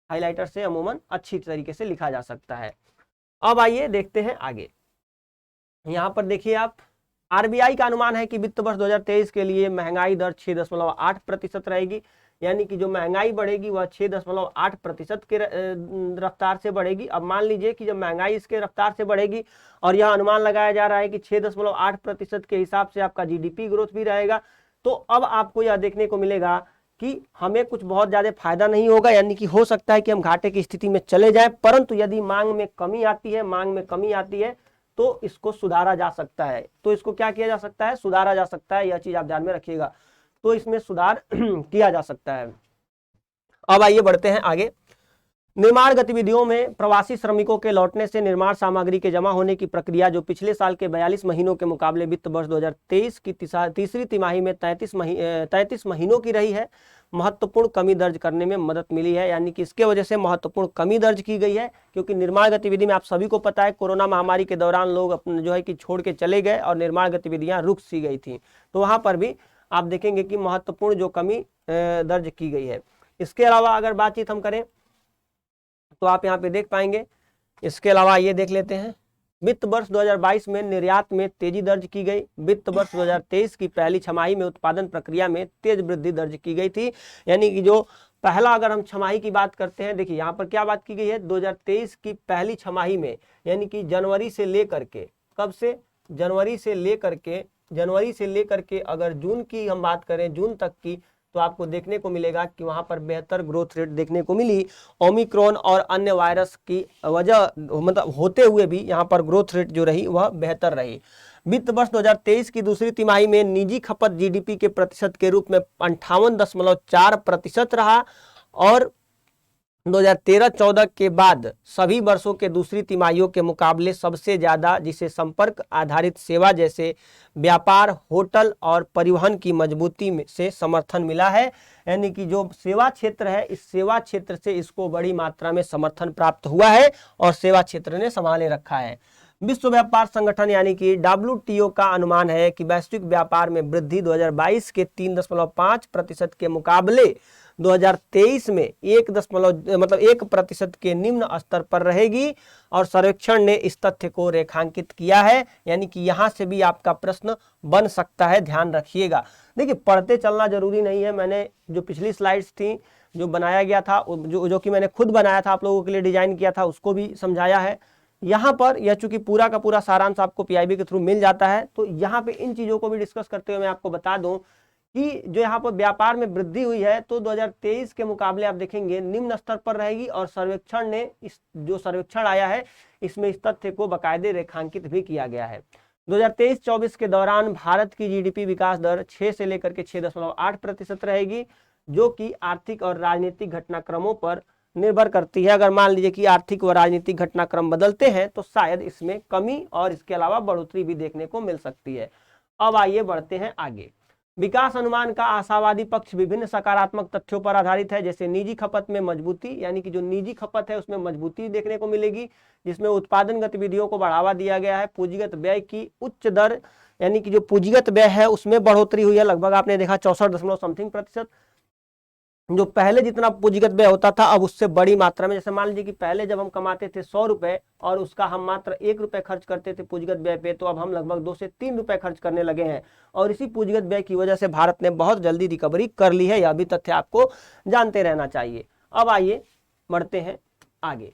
हाइलाइटर से अमूमन अच्छी तरीके से लिखा जा सकता है। अब आइए देखते हैं आगे। यहां पर देखिए आप, आरबीआई का अनुमान है कि वित्त वर्ष 2023 के लिए महंगाई दर 6.8% रहेगी। यानी कि जो महंगाई बढ़ेगी वह 6.8% के रफ्तार से बढ़ेगी। अब मान लीजिए कि जब महंगाई इसके रफ्तार से बढ़ेगी और यह अनुमान लगाया जा रहा है कि 6.8% के हिसाब से आपका जीडीपी ग्रोथ भी रहेगा, तो अब आपको यह देखने को मिलेगा कि हमें कुछ बहुत ज्यादा फायदा नहीं होगा। यानी कि हो सकता है कि हम घाटे की स्थिति में चले जाएं, परंतु यदि मांग में कमी आती है तो इसको सुधारा जा सकता है। तो इसको क्या किया जा सकता है, सुधारा जा सकता है। यह चीज आप ध्यान में रखिएगा, तो इसमें सुधार किया जा सकता है। अब आइए बढ़ते हैं आगे। निर्माण गतिविधियों में प्रवासी श्रमिकों के लौटने से निर्माण सामग्री के जमा होने की प्रक्रिया, जो पिछले साल के 42 महीनों के मुकाबले वित्त वर्ष 2023 की तीसरी तिमाही में 33 महीनों की रही है, महत्वपूर्ण कमी दर्ज करने में मदद मिली है। यानी कि इसके वजह से महत्वपूर्ण कमी दर्ज की गई है, क्योंकि निर्माण गतिविधि में आप सभी को पता है कोरोना महामारी के दौरान लोग अपने जो है कि छोड़ के चले गए और निर्माण गतिविधियां रुक सी गई थी। तो वहां पर भी आप देखेंगे कि महत्वपूर्ण जो कमी दर्ज की गई है। इसके अलावा अगर बातचीत हम करें तो आप यहाँ पे देख पाएंगे। इसके अलावा ये देख लेते हैं, वित्त वर्ष 2022 में निर्यात में तेजी दर्ज की गई। वित्त वर्ष 2023 की पहली छमाही में उत्पादन प्रक्रिया में तेज वृद्धि दर्ज की गई थी। यानी कि जो पहला, अगर हम छमाही की बात करते हैं, देखिए यहाँ पर क्या बात की गई है, 2023 की पहली छमाही में, यानी कि जनवरी से लेकर के, कब से, जनवरी से लेकर के अगर जून की हम बात करें, जून तक की, तो आपको देखने को मिलेगा कि वहां पर बेहतर ग्रोथ रेट देखने को मिली। ओमिक्रॉन और अन्य वायरस की वजह मतलब होते हुए भी यहाँ पर ग्रोथ रेट जो रही वह बेहतर रही। वित्त वर्ष 2023 की दूसरी तिमाही में निजी खपत जीडीपी के प्रतिशत के रूप में 58.4% रहा, और 2013-14 के बाद सभी वर्षों के दूसरी तिमाहियों के मुकाबले सबसे ज्यादा, जिसे संपर्क आधारित सेवा जैसे व्यापार, होटल और परिवहन की मजबूती से समर्थन मिला है। यानी कि जो सेवा क्षेत्र है, इस सेवा क्षेत्र से इसको बड़ी मात्रा में समर्थन प्राप्त हुआ है और सेवा क्षेत्र ने संभाले रखा है। विश्व व्यापार संगठन यानी कि WTO का अनुमान है कि वैश्विक व्यापार में वृद्धि 2022 के 3.5% के मुकाबले 2023 में 1% के निम्न स्तर पर रहेगी, और सर्वेक्षण ने इस तथ्य को रेखांकित किया है। यानी कि यहां से भी आपका प्रश्न बन सकता है, ध्यान रखिएगा। देखिए पढ़ते चलना जरूरी नहीं है। मैंने जो पिछली स्लाइड्स थी, जो बनाया गया था, जो कि मैंने खुद बनाया था, आप लोगों के लिए डिजाइन किया था, उसको भी समझाया है। यहाँ पर यह चूंकि पूरा का पूरा सारांश आपको पीआईबी के थ्रू मिल जाता है, तो यहाँ पे इन चीजों को भी डिस्कस करते हुए मैं आपको बता दूं कि जो यहाँ पर व्यापार में वृद्धि हुई है, तो 2023 के मुकाबले आप देखेंगे निम्न स्तर पर रहेगी, और सर्वेक्षण ने इस जो सर्वेक्षण आया है इसमें इस तथ्य को बाकायदे रेखांकित भी किया गया है। 2023-24 के दौरान भारत की जीडीपी विकास दर 6 से लेकर के 6.8% रहेगी, जो कि आर्थिक और राजनीतिक घटनाक्रमों पर निर्भर करती है। अगर मान लीजिए कि आर्थिक व राजनीतिक घटनाक्रम बदलते हैं तो शायद इसमें कमी और इसके अलावा बढ़ोतरी भी देखने को मिल सकती है। अब आइए बढ़ते हैं आगे। विकास अनुमान का आशावादी पक्ष विभिन्न सकारात्मक तथ्यों पर आधारित है, जैसे निजी खपत में मजबूती, यानी कि जो निजी खपत है उसमें मजबूती देखने को मिलेगी, जिसमें उत्पादन गतिविधियों को बढ़ावा दिया गया है। पूंजीगत व्यय की उच्च दर, यानी कि जो पूंजीगत व्यय है उसमें बढ़ोतरी हुई है, लगभग आपने देखा 64.समथिंग%। जो पहले जितना पूंजीगत व्यय होता था अब उससे बड़ी मात्रा में, जैसे मान लीजिए कि पहले जब हम कमाते थे 100 रुपए और उसका हम मात्र 1 रुपए खर्च करते थे पूंजीगत व्यय पे, तो अब हम लगभग 2 से 3 रुपए खर्च करने लगे हैं। और इसी पूंजीगत व्यय की वजह से भारत ने बहुत जल्दी रिकवरी कर ली है, यह भी तथ्य आपको जानते रहना चाहिए। अब आइए बढ़ते हैं आगे।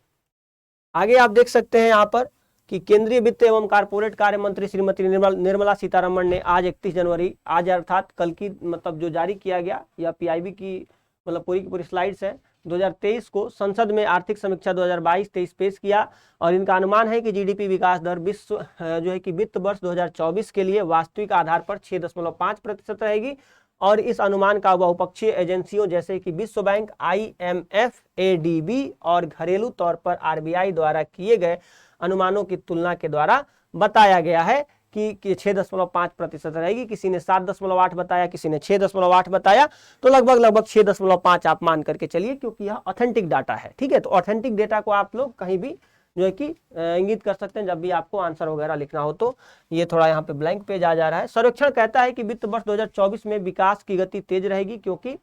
आगे आप देख सकते हैं यहाँ पर कि केंद्रीय वित्त एवं कारपोरेट कार्य मंत्री श्रीमती निर्मला सीतारमण ने आज 31 जनवरी, आज अर्थात कल की मतलब जो जारी किया गया, या पीआईबी की मतलब पूरी की पूरी स्लाइड्स है, 2023 को संसद में आर्थिक समीक्षा 2022-23 पेश किया। और इनका अनुमान है कि जीडीपी विकास दर विश्व जो है कि वित्त वर्ष 2024 के लिए वास्तविक आधार पर 6.5% रहेगी। और इस अनुमान का बहुपक्षीय एजेंसियों जैसे कि विश्व बैंक, IMF, ADB और घरेलू तौर पर RBI द्वारा किए गए अनुमानों की तुलना के द्वारा बताया गया है कि 6.5% रहेगी। किसी ने 7.8 बताया, किसी ने 6.8 बताया, तो लगभग 6.5 आप मान करके चलिए, क्योंकि यह ऑथेंटिक डाटा है। ठीक है, तो ऑथेंटिक डेटा को आप लोग कहीं भी जो है कि इंगित कर सकते हैं जब भी आपको आंसर वगैरह लिखना हो। तो ये थोड़ा यहाँ पे ब्लैंक पेज आ जा रहा है। सर्वेक्षण कहता है कि वित्त वर्ष 2024 में विकास की गति तेज रहेगी, क्योंकि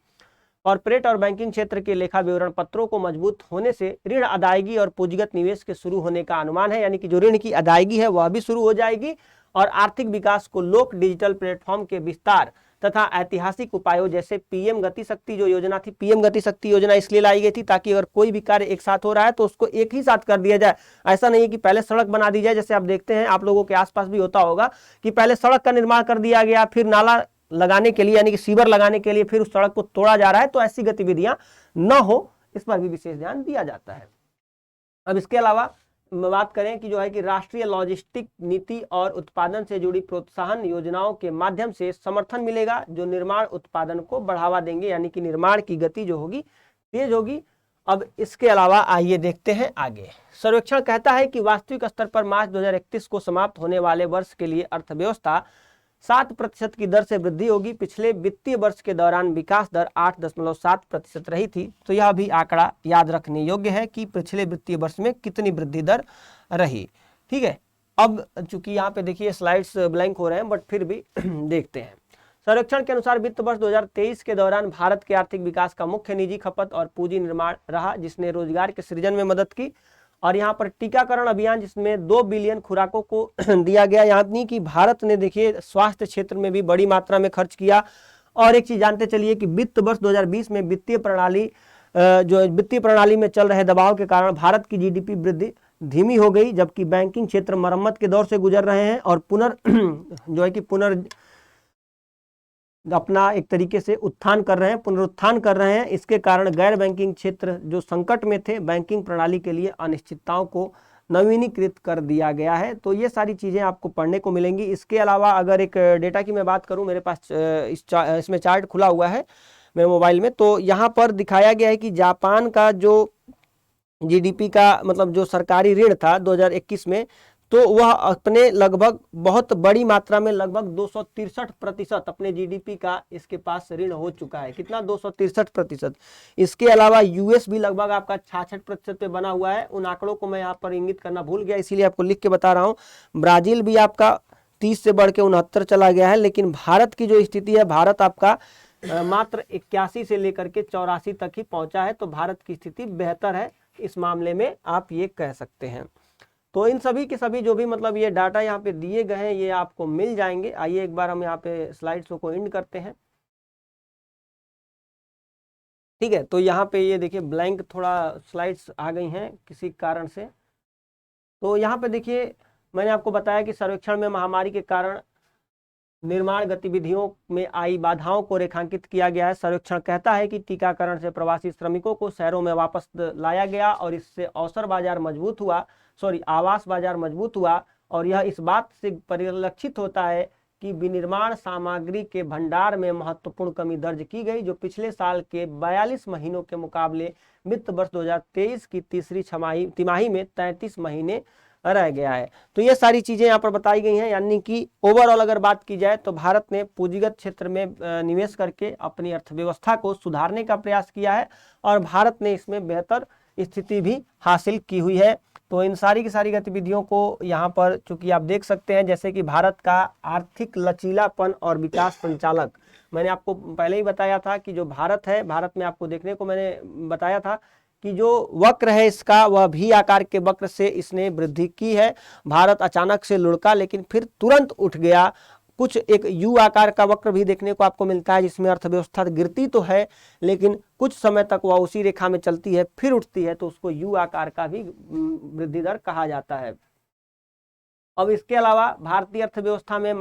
कॉर्पोरेट और बैंकिंग क्षेत्र के लेखा विवरण पत्रों को मजबूत होने से ऋण अदायगी और पूंजीगत निवेश के शुरू होने का अनुमान है, यानी कि जो ऋण की अदायगी है वह भी शुरू हो जाएगी। और आर्थिक विकास को लोक डिजिटल प्लेटफॉर्म के विस्तार तथा ऐतिहासिक उपायों जैसे पीएम गति शक्ति जो योजना थी, पीएम गति शक्ति योजना इसलिए लाई गई थी ताकि अगर कोई भी कार्य एक साथ हो रहा है तो उसको एक ही साथ कर दिया जाए। ऐसा नहीं है कि पहले सड़क बना दी जाए, जैसे आप देखते हैं आप लोगों के आसपास भी होता होगा कि पहले सड़क का निर्माण कर दिया गया, फिर नाला लगाने के लिए यानी कि सीवर लगाने के लिए फिर उस सड़क को तोड़ा जा रहा है। तो ऐसी गतिविधियां न हो, इस पर भी विशेष ध्यान दिया जाता है। अब इसके अलावा बात करें कि जो है कि राष्ट्रीय लॉजिस्टिक नीति और उत्पादन से जुड़ी प्रोत्साहन योजनाओं के माध्यम से समर्थन मिलेगा, जो निर्माण उत्पादन को बढ़ावा देंगे, यानी कि निर्माण की गति जो होगी तेज होगी। अब इसके अलावा आइए देखते हैं आगे। सर्वेक्षण कहता है कि वास्तविक स्तर पर मार्च 2031 को समाप्त होने वाले वर्ष के लिए अर्थव्यवस्था 7% की दर से वृद्धि होगी। पिछले वित्तीय वर्ष के दौरान विकास दर 8.7% रही थी। तो यह भी आंकड़ा याद रखने योग्य है कि पिछले वित्तीय वर्ष में कितनी वृद्धि दर रही। ठीक है, अब चूंकि यहाँ पे देखिए स्लाइड्स ब्लैंक हो रहे हैं, बट फिर भी देखते हैं। सर्वेक्षण के अनुसार वित्त वर्ष 2023 के दौरान भारत के आर्थिक विकास का मुख्य निजी खपत और पूंजी निर्माण रहा, जिसने रोजगार के सृजन में मदद की। और यहाँ पर टीकाकरण अभियान जिसमें 2 बिलियन खुराकों को दिया गया, यानी कि भारत ने देखिए स्वास्थ्य क्षेत्र में भी बड़ी मात्रा में खर्च किया। और एक चीज जानते चलिए कि वित्त वर्ष 2020 में वित्तीय प्रणाली में चल रहे दबाव के कारण भारत की जीडीपी वृद्धि धीमी हो गई, जबकि बैंकिंग क्षेत्र मरम्मत के दौर से गुजर रहे हैं और पुनरुत्थान कर रहे हैं, पुनरुत्थान कर रहे हैं। इसके कारण गैर बैंकिंग क्षेत्र जो संकट में थे, बैंकिंग प्रणाली के लिए अनिश्चितताओं को नवीनीकृत कर दिया गया है। तो ये सारी चीजें आपको पढ़ने को मिलेंगी। इसके अलावा अगर एक डेटा की मैं बात करूं, मेरे पास इसमें चार्ट खुला हुआ है मेरे मोबाइल में, तो यहाँ पर दिखाया गया है कि जापान का जो जीडीपी का मतलब जो सरकारी ऋण था 2021 में, तो वह अपने लगभग बहुत बड़ी मात्रा में लगभग 263% अपने जीडीपी का इसके पास ऋण हो चुका है। कितना? 263%। इसके अलावा यूएस भी लगभग आपका 66% पे बना हुआ है। उन आंकड़ों को मैं यहाँ पर इंगित करना भूल गया, इसीलिए आपको लिख के बता रहा हूँ। ब्राजील भी आपका 30 से बढ़ के 69 चला गया है। लेकिन भारत की जो स्थिति है, भारत आपका मात्र 81 से लेकर के 84 तक ही पहुंचा है। तो भारत की स्थिति बेहतर है इस मामले में, आप ये कह सकते हैं। तो इन सभी के सभी जो भी मतलब ये डाटा यहाँ पे दिए गए हैं ये आपको मिल जाएंगे। आइए एक बार हम यहाँ पे स्लाइड्स को एंड करते हैं। ठीक है, तो यहाँ पे ये देखिए ब्लैंक थोड़ा स्लाइड्स आ गई हैं किसी कारण से। तो यहाँ पे देखिए मैंने आपको बताया कि सर्वेक्षण में महामारी के कारण निर्माण गतिविधियों में आई बाधाओं को रेखांकित किया गया है। सर्वेक्षण कहता है कि टीकाकरण से प्रवासी श्रमिकों को शहरों में वापस लाया गया और इससे आवास बाजार मजबूत हुआ। और यह इस बात से परिलक्षित होता है कि विनिर्माण सामग्री के भंडार में महत्वपूर्ण कमी दर्ज की गई, जो पिछले साल के 42 महीनों के मुकाबले वित्त वर्ष 2023 की तीसरी तिमाही में 33 महीने रह गया है। तो ये सारी चीजें यहाँ पर बताई गई हैं, यानी कि ओवरऑल अगर बात की जाए तो भारत ने पूंजीगत क्षेत्र में निवेश करके अपनी अर्थव्यवस्था को सुधारने का प्रयास किया है और भारत ने इसमें बेहतर स्थिति भी हासिल की हुई है। तो इन सारी की सारी गतिविधियों को यहाँ पर चूंकि आप देख सकते हैं, जैसे कि भारत का आर्थिक लचीलापन और विकास संचालक, मैंने आपको पहले ही बताया था कि जो भारत है, भारत में आपको देखने को मैंने बताया था कि जो वक्र है इसका वह भी आकार के वक्र से इसने वृद्धि की है। भारत अचानक से लुढ़का लेकिन फिर तुरंत उठ गया। कुछ एक यू आकार का वक्र भी देखने को आपको मिलता है जिसमें अर्थव्यवस्था गिरती तो है लेकिन कुछ समय तक वह उसी रेखा में चलती है फिर उठती है, तो उसको यू आकार का भी वृद्धि दर कहा जाता है। अब इसके अलावा भारतीय अर्थव्यवस्था में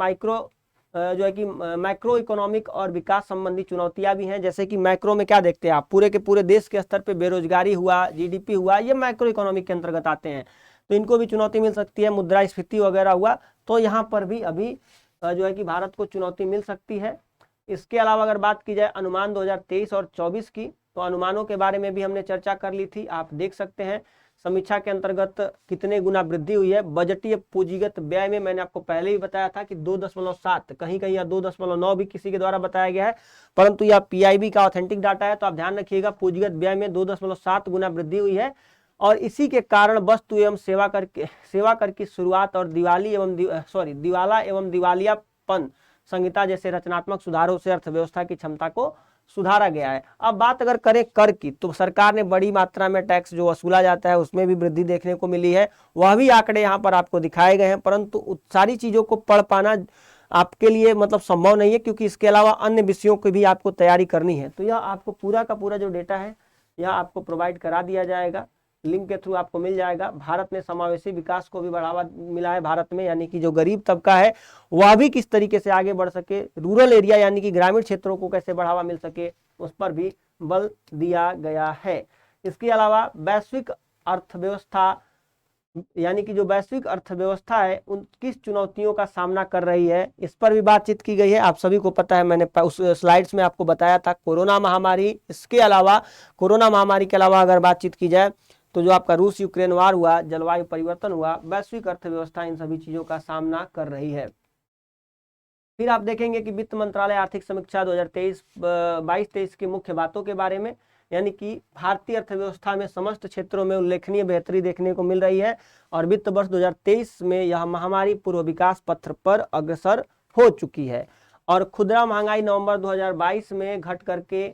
जो है कि मैक्रो इकोनॉमिक और विकास संबंधी चुनौतियां भी हैं। जैसे कि मैक्रो में क्या देखते हैं आप, पूरे के पूरे देश के स्तर पे बेरोजगारी हुआ, जीडीपी हुआ, ये मैक्रो इकोनॉमिक के अंतर्गत आते हैं, तो इनको भी चुनौती मिल सकती है। मुद्रास्फीति वगैरह हुआ तो यहाँ पर भी अभी जो है कि भारत को चुनौती मिल सकती है। इसके अलावा अगर बात की जाए अनुमान 2023 और 24 की, तो अनुमानों के बारे में भी हमने चर्चा कर ली थी। आप देख सकते हैं समीक्षा के अंतर्गत कितने गुना वृद्धि हुई है। बजटीय पूंजीगत व्यय में मैंने आपको पहले ही बताया था कि 2.7, कहीं कहीं या 2.9 भी किसी के द्वारा बताया गया है, परंतु यह पीआईबी का ऑथेंटिक डाटा है, तो आप ध्यान रखिएगा पूंजीगत व्यय में 2.7 गुना वृद्धि हुई है। और इसी के कारण वस्तु एवं सेवा कर की शुरुआत और दिवाला एवं दिवालियापन संहिता जैसे रचनात्मक सुधारों से अर्थव्यवस्था की क्षमता को सुधारा गया है। अब बात अगर करें कर की, तो सरकार ने बड़ी मात्रा में टैक्स जो वसूला जाता है उसमें भी वृद्धि देखने को मिली है। वह भी आंकड़े यहाँ पर आपको दिखाए गए हैं, परंतु सारी चीजों को पढ़ पाना आपके लिए मतलब संभव नहीं है, क्योंकि इसके अलावा अन्य विषयों की भी आपको तैयारी करनी है। तो यह आपको पूरा का पूरा जो डेटा है यह आपको प्रोवाइड करा दिया जाएगा, लिंक के थ्रू आपको मिल जाएगा। भारत में समावेशी विकास को भी बढ़ावा मिला है भारत में, यानी कि जो गरीब तबका है वह भी किस तरीके से आगे बढ़ सके, रूरल एरिया यानी कि ग्रामीण क्षेत्रों को कैसे बढ़ावा मिल सके, उस पर भी बल दिया गया है। इसके अलावा वैश्विक अर्थव्यवस्था यानी कि जो वैश्विक अर्थव्यवस्था है उन किस चुनौतियों का सामना कर रही है, इस पर भी बातचीत की गई है। आप सभी को पता है, मैंने उस स्लाइड्स में आपको बताया था कोरोना महामारी। इसके अलावा कोरोना महामारी के अलावा अगर बातचीत की जाए तो जो आपका रूस यूक्रेन वार हुआ, जलवायु परिवर्तन हुआ, वैश्विक अर्थव्यवस्था इन सभी चीजों का सामना कर रही है। फिर आप देखेंगे कि वित्त मंत्रालय आर्थिक समीक्षा 2022-23 की मुख्य बातों के बारे में, यानी कि भारतीय अर्थव्यवस्था में समस्त क्षेत्रों में उल्लेखनीय बेहतरी देखने को मिल रही है और वित्त वर्ष 2023 में यह महामारी पूर्व विकास पथ पर अग्रसर हो चुकी है। और खुदरा महंगाई नवंबर 2022 में घट करके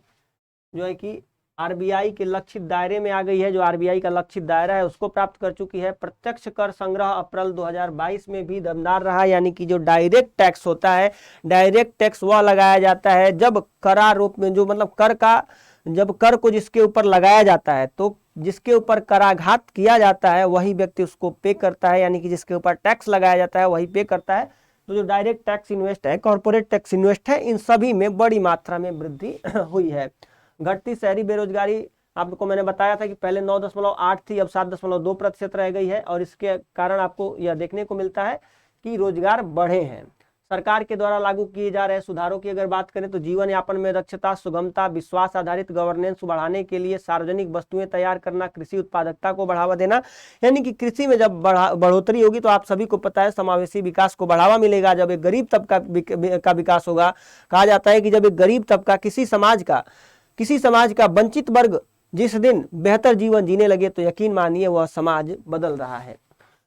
जो है कि आरबीआई के लक्षित दायरे में आ गई है। जो आरबीआई का लक्षित दायरा है उसको प्राप्त कर चुकी है। प्रत्यक्ष कर संग्रह अप्रैल 2022 में भी दमदार रहा, यानी कि जो डायरेक्ट टैक्स होता है, डायरेक्ट टैक्स वह लगाया जाता है जब करारोप में जो मतलब जब कर को जिसके ऊपर लगाया जाता है, तो जिसके ऊपर कराघात किया जाता है वही व्यक्ति उसको पे करता है, यानी कि जिसके ऊपर टैक्स लगाया जाता है वही पे करता है। तो जो डायरेक्ट टैक्स इन्वेस्ट है, कॉर्पोरेट टैक्स इन्वेस्ट है, इन सभी में बड़ी मात्रा में वृद्धि हुई है। घटती शहरी बेरोजगारी आपको मैंने बताया था कि पहले 9.8 थी, अब 7.2% रह गई है, और इसके कारण आपको यह देखने को मिलता है कि रोजगार बढ़े हैं। सरकार के द्वारा लागू किए जा रहे सुधारों की अगर बात करें तो जीवन यापन में दक्षता, सुगमता, विश्वास आधारित गवर्नेंस बढ़ाने के लिए सार्वजनिक वस्तुएं तैयार करना, कृषि उत्पादकता को बढ़ावा देना, यानी कि कृषि में जब बढ़ोतरी होगी तो आप सभी को पता है समावेशी विकास को बढ़ावा मिलेगा। जब एक गरीब तबका का विकास होगा, कहा जाता है कि जब एक गरीब तबका किसी समाज का वंचित वर्ग जिस दिन बेहतर जीवन जीने लगे तो यकीन मानिए वह समाज बदल रहा है।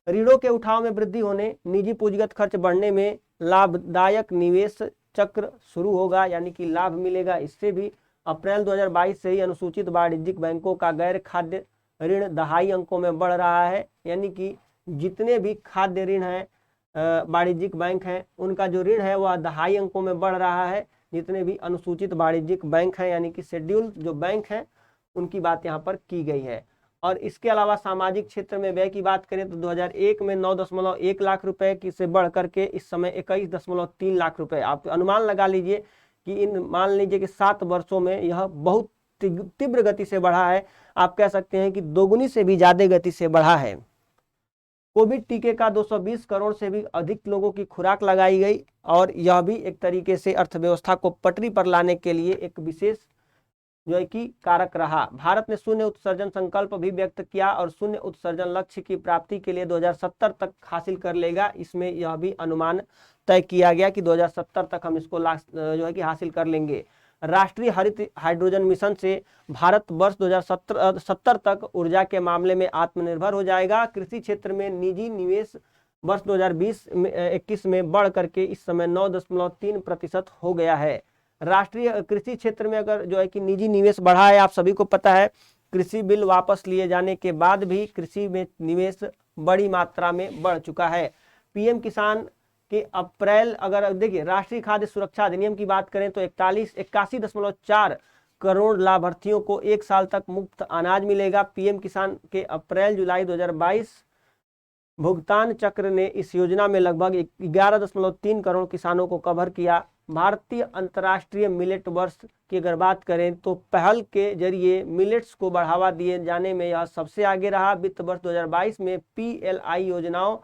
ऋणों के उठाव में वृद्धि होने, निजी पूंजीगत खर्च बढ़ने में लाभदायक निवेश चक्र शुरू होगा, यानी कि लाभ मिलेगा इससे भी। अप्रैल 2022 से ही अनुसूचित वाणिज्यिक बैंकों का गैर खाद्य ऋण दहाई अंकों में बढ़ रहा है, यानी कि जितने भी खाद्य ऋण हैं वाणिज्यिक बैंक हैं उनका जो ऋण है वह दहाई अंकों में बढ़ रहा है। जितने भी अनुसूचित वाणिज्यिक बैंक हैं यानी कि शेड्यूल जो बैंक हैं उनकी बात यहाँ पर की गई है। और इसके अलावा सामाजिक क्षेत्र में व्यय की बात करें तो 2001 में 9.1 लाख रुपए की से बढ़ करके इस समय 21.3 लाख रुपए, आप अनुमान लगा लीजिए कि मान लीजिए कि 7 वर्षों में यह बहुत तीव्र गति से बढ़ा है। आप कह सकते हैं कि दोगुनी से भी ज्यादा गति से बढ़ा है। कोविड टीके का 220 करोड़ से भी अधिक लोगों की खुराक लगाई गई और यह भी एक तरीके से अर्थव्यवस्था को पटरी पर लाने के लिए एक विशेष जो है कि कारक रहा। भारत ने शून्य उत्सर्जन संकल्प भी व्यक्त किया और शून्य उत्सर्जन लक्ष्य की प्राप्ति के लिए 2070 तक हासिल कर लेगा। इसमें यह भी अनुमान तय किया गया कि 2070 तक हम इसको जो है कि हासिल कर लेंगे। राष्ट्रीय हरित हाइड्रोजन मिशन से भारत वर्ष 2070 तक ऊर्जा के मामले में आत्मनिर्भर हो जाएगा। कृषि क्षेत्र में निजी निवेश वर्ष 2020-21 में बढ़ करके इस समय 9.3% हो गया है। राष्ट्रीय कृषि क्षेत्र में अगर जो है कि निजी निवेश बढ़ा है, आप सभी को पता है कृषि बिल वापस लिए जाने के बाद भी कृषि में निवेश बड़ी मात्रा में बढ़ चुका है। पीएम किसान के अप्रैल, अगर देखिए राष्ट्रीय खाद्य सुरक्षा अधिनियम की बात करें तो 81.4 करोड़ लाभार्थियों को 1 साल तक मुफ्त अनाज मिलेगा। पीएम किसान के अप्रैल जुलाई 2022 भुगतान चक्र ने इस योजना में लगभग 11.3 करोड़ किसानों को कवर किया। भारतीय अंतर्राष्ट्रीय मिलेट वर्ष की अगर बात करें तो पहल के जरिए मिलेट्स को बढ़ावा दिए जाने में यह सबसे आगे रहा। वित्त वर्ष 2022 में पीएलआई योजनाओं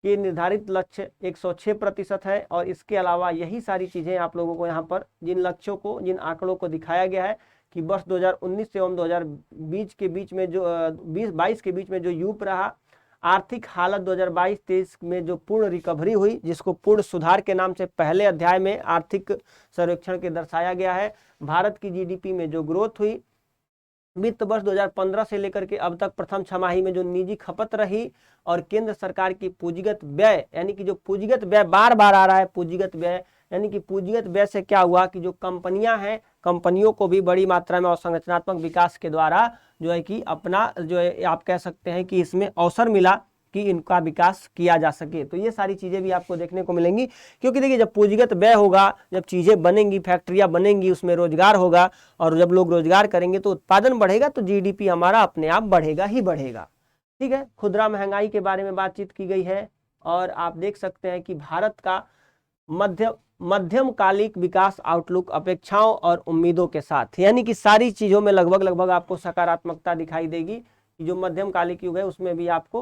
के निर्धारित लक्ष्य 106% है। और इसके अलावा यही सारी चीजें आप लोगों को यहाँ पर जिन लक्ष्यों को, जिन आंकड़ों को दिखाया गया है कि वर्ष 2019 एवं 2020 के बीच में जो 2022 के बीच में जो यूप रहा, आर्थिक हालत 2022-23 में जो पूर्ण रिकवरी हुई, जिसको पूर्ण सुधार के नाम से पहले अध्याय में आर्थिक सर्वेक्षण के दर्शाया गया है। भारत की जीडीपी में जो ग्रोथ हुई, वित्त वर्ष 2015 से लेकर के अब तक प्रथम छमाही में जो निजी खपत रही, और केंद्र सरकार की पूंजीगत व्यय, यानी कि जो पूंजीगत व्यय बार बार आ रहा है, पूंजीगत व्यय यानी कि पूंजीगत व्यय से क्या हुआ कि जो कंपनियां हैं, कंपनियों को भी बड़ी मात्रा में अवसंरचनात्मक विकास के द्वारा जो है कि अपना जो है आप कह सकते हैं कि इसमें अवसर मिला कि इनका विकास किया जा सके। तो ये सारी चीजें भी आपको देखने को मिलेंगी, क्योंकि देखिए जब पूंजीगत व्यय होगा, जब चीजें बनेंगी, फैक्ट्रियां बनेंगी, उसमें रोजगार होगा, और जब लोग रोजगार करेंगे तो उत्पादन बढ़ेगा, तो जीडीपी हमारा अपने आप बढ़ेगा ही बढ़ेगा। ठीक है, खुदरा महंगाई के बारे में बातचीत की गई है, और आप देख सकते हैं कि भारत का मध्यमकालिक विकास आउटलुक अपेक्षाओं और उम्मीदों के साथ, यानी कि सारी चीजों में लगभग आपको सकारात्मकता दिखाई देगी। जो मध्यमकालिक युग है उसमें भी आपको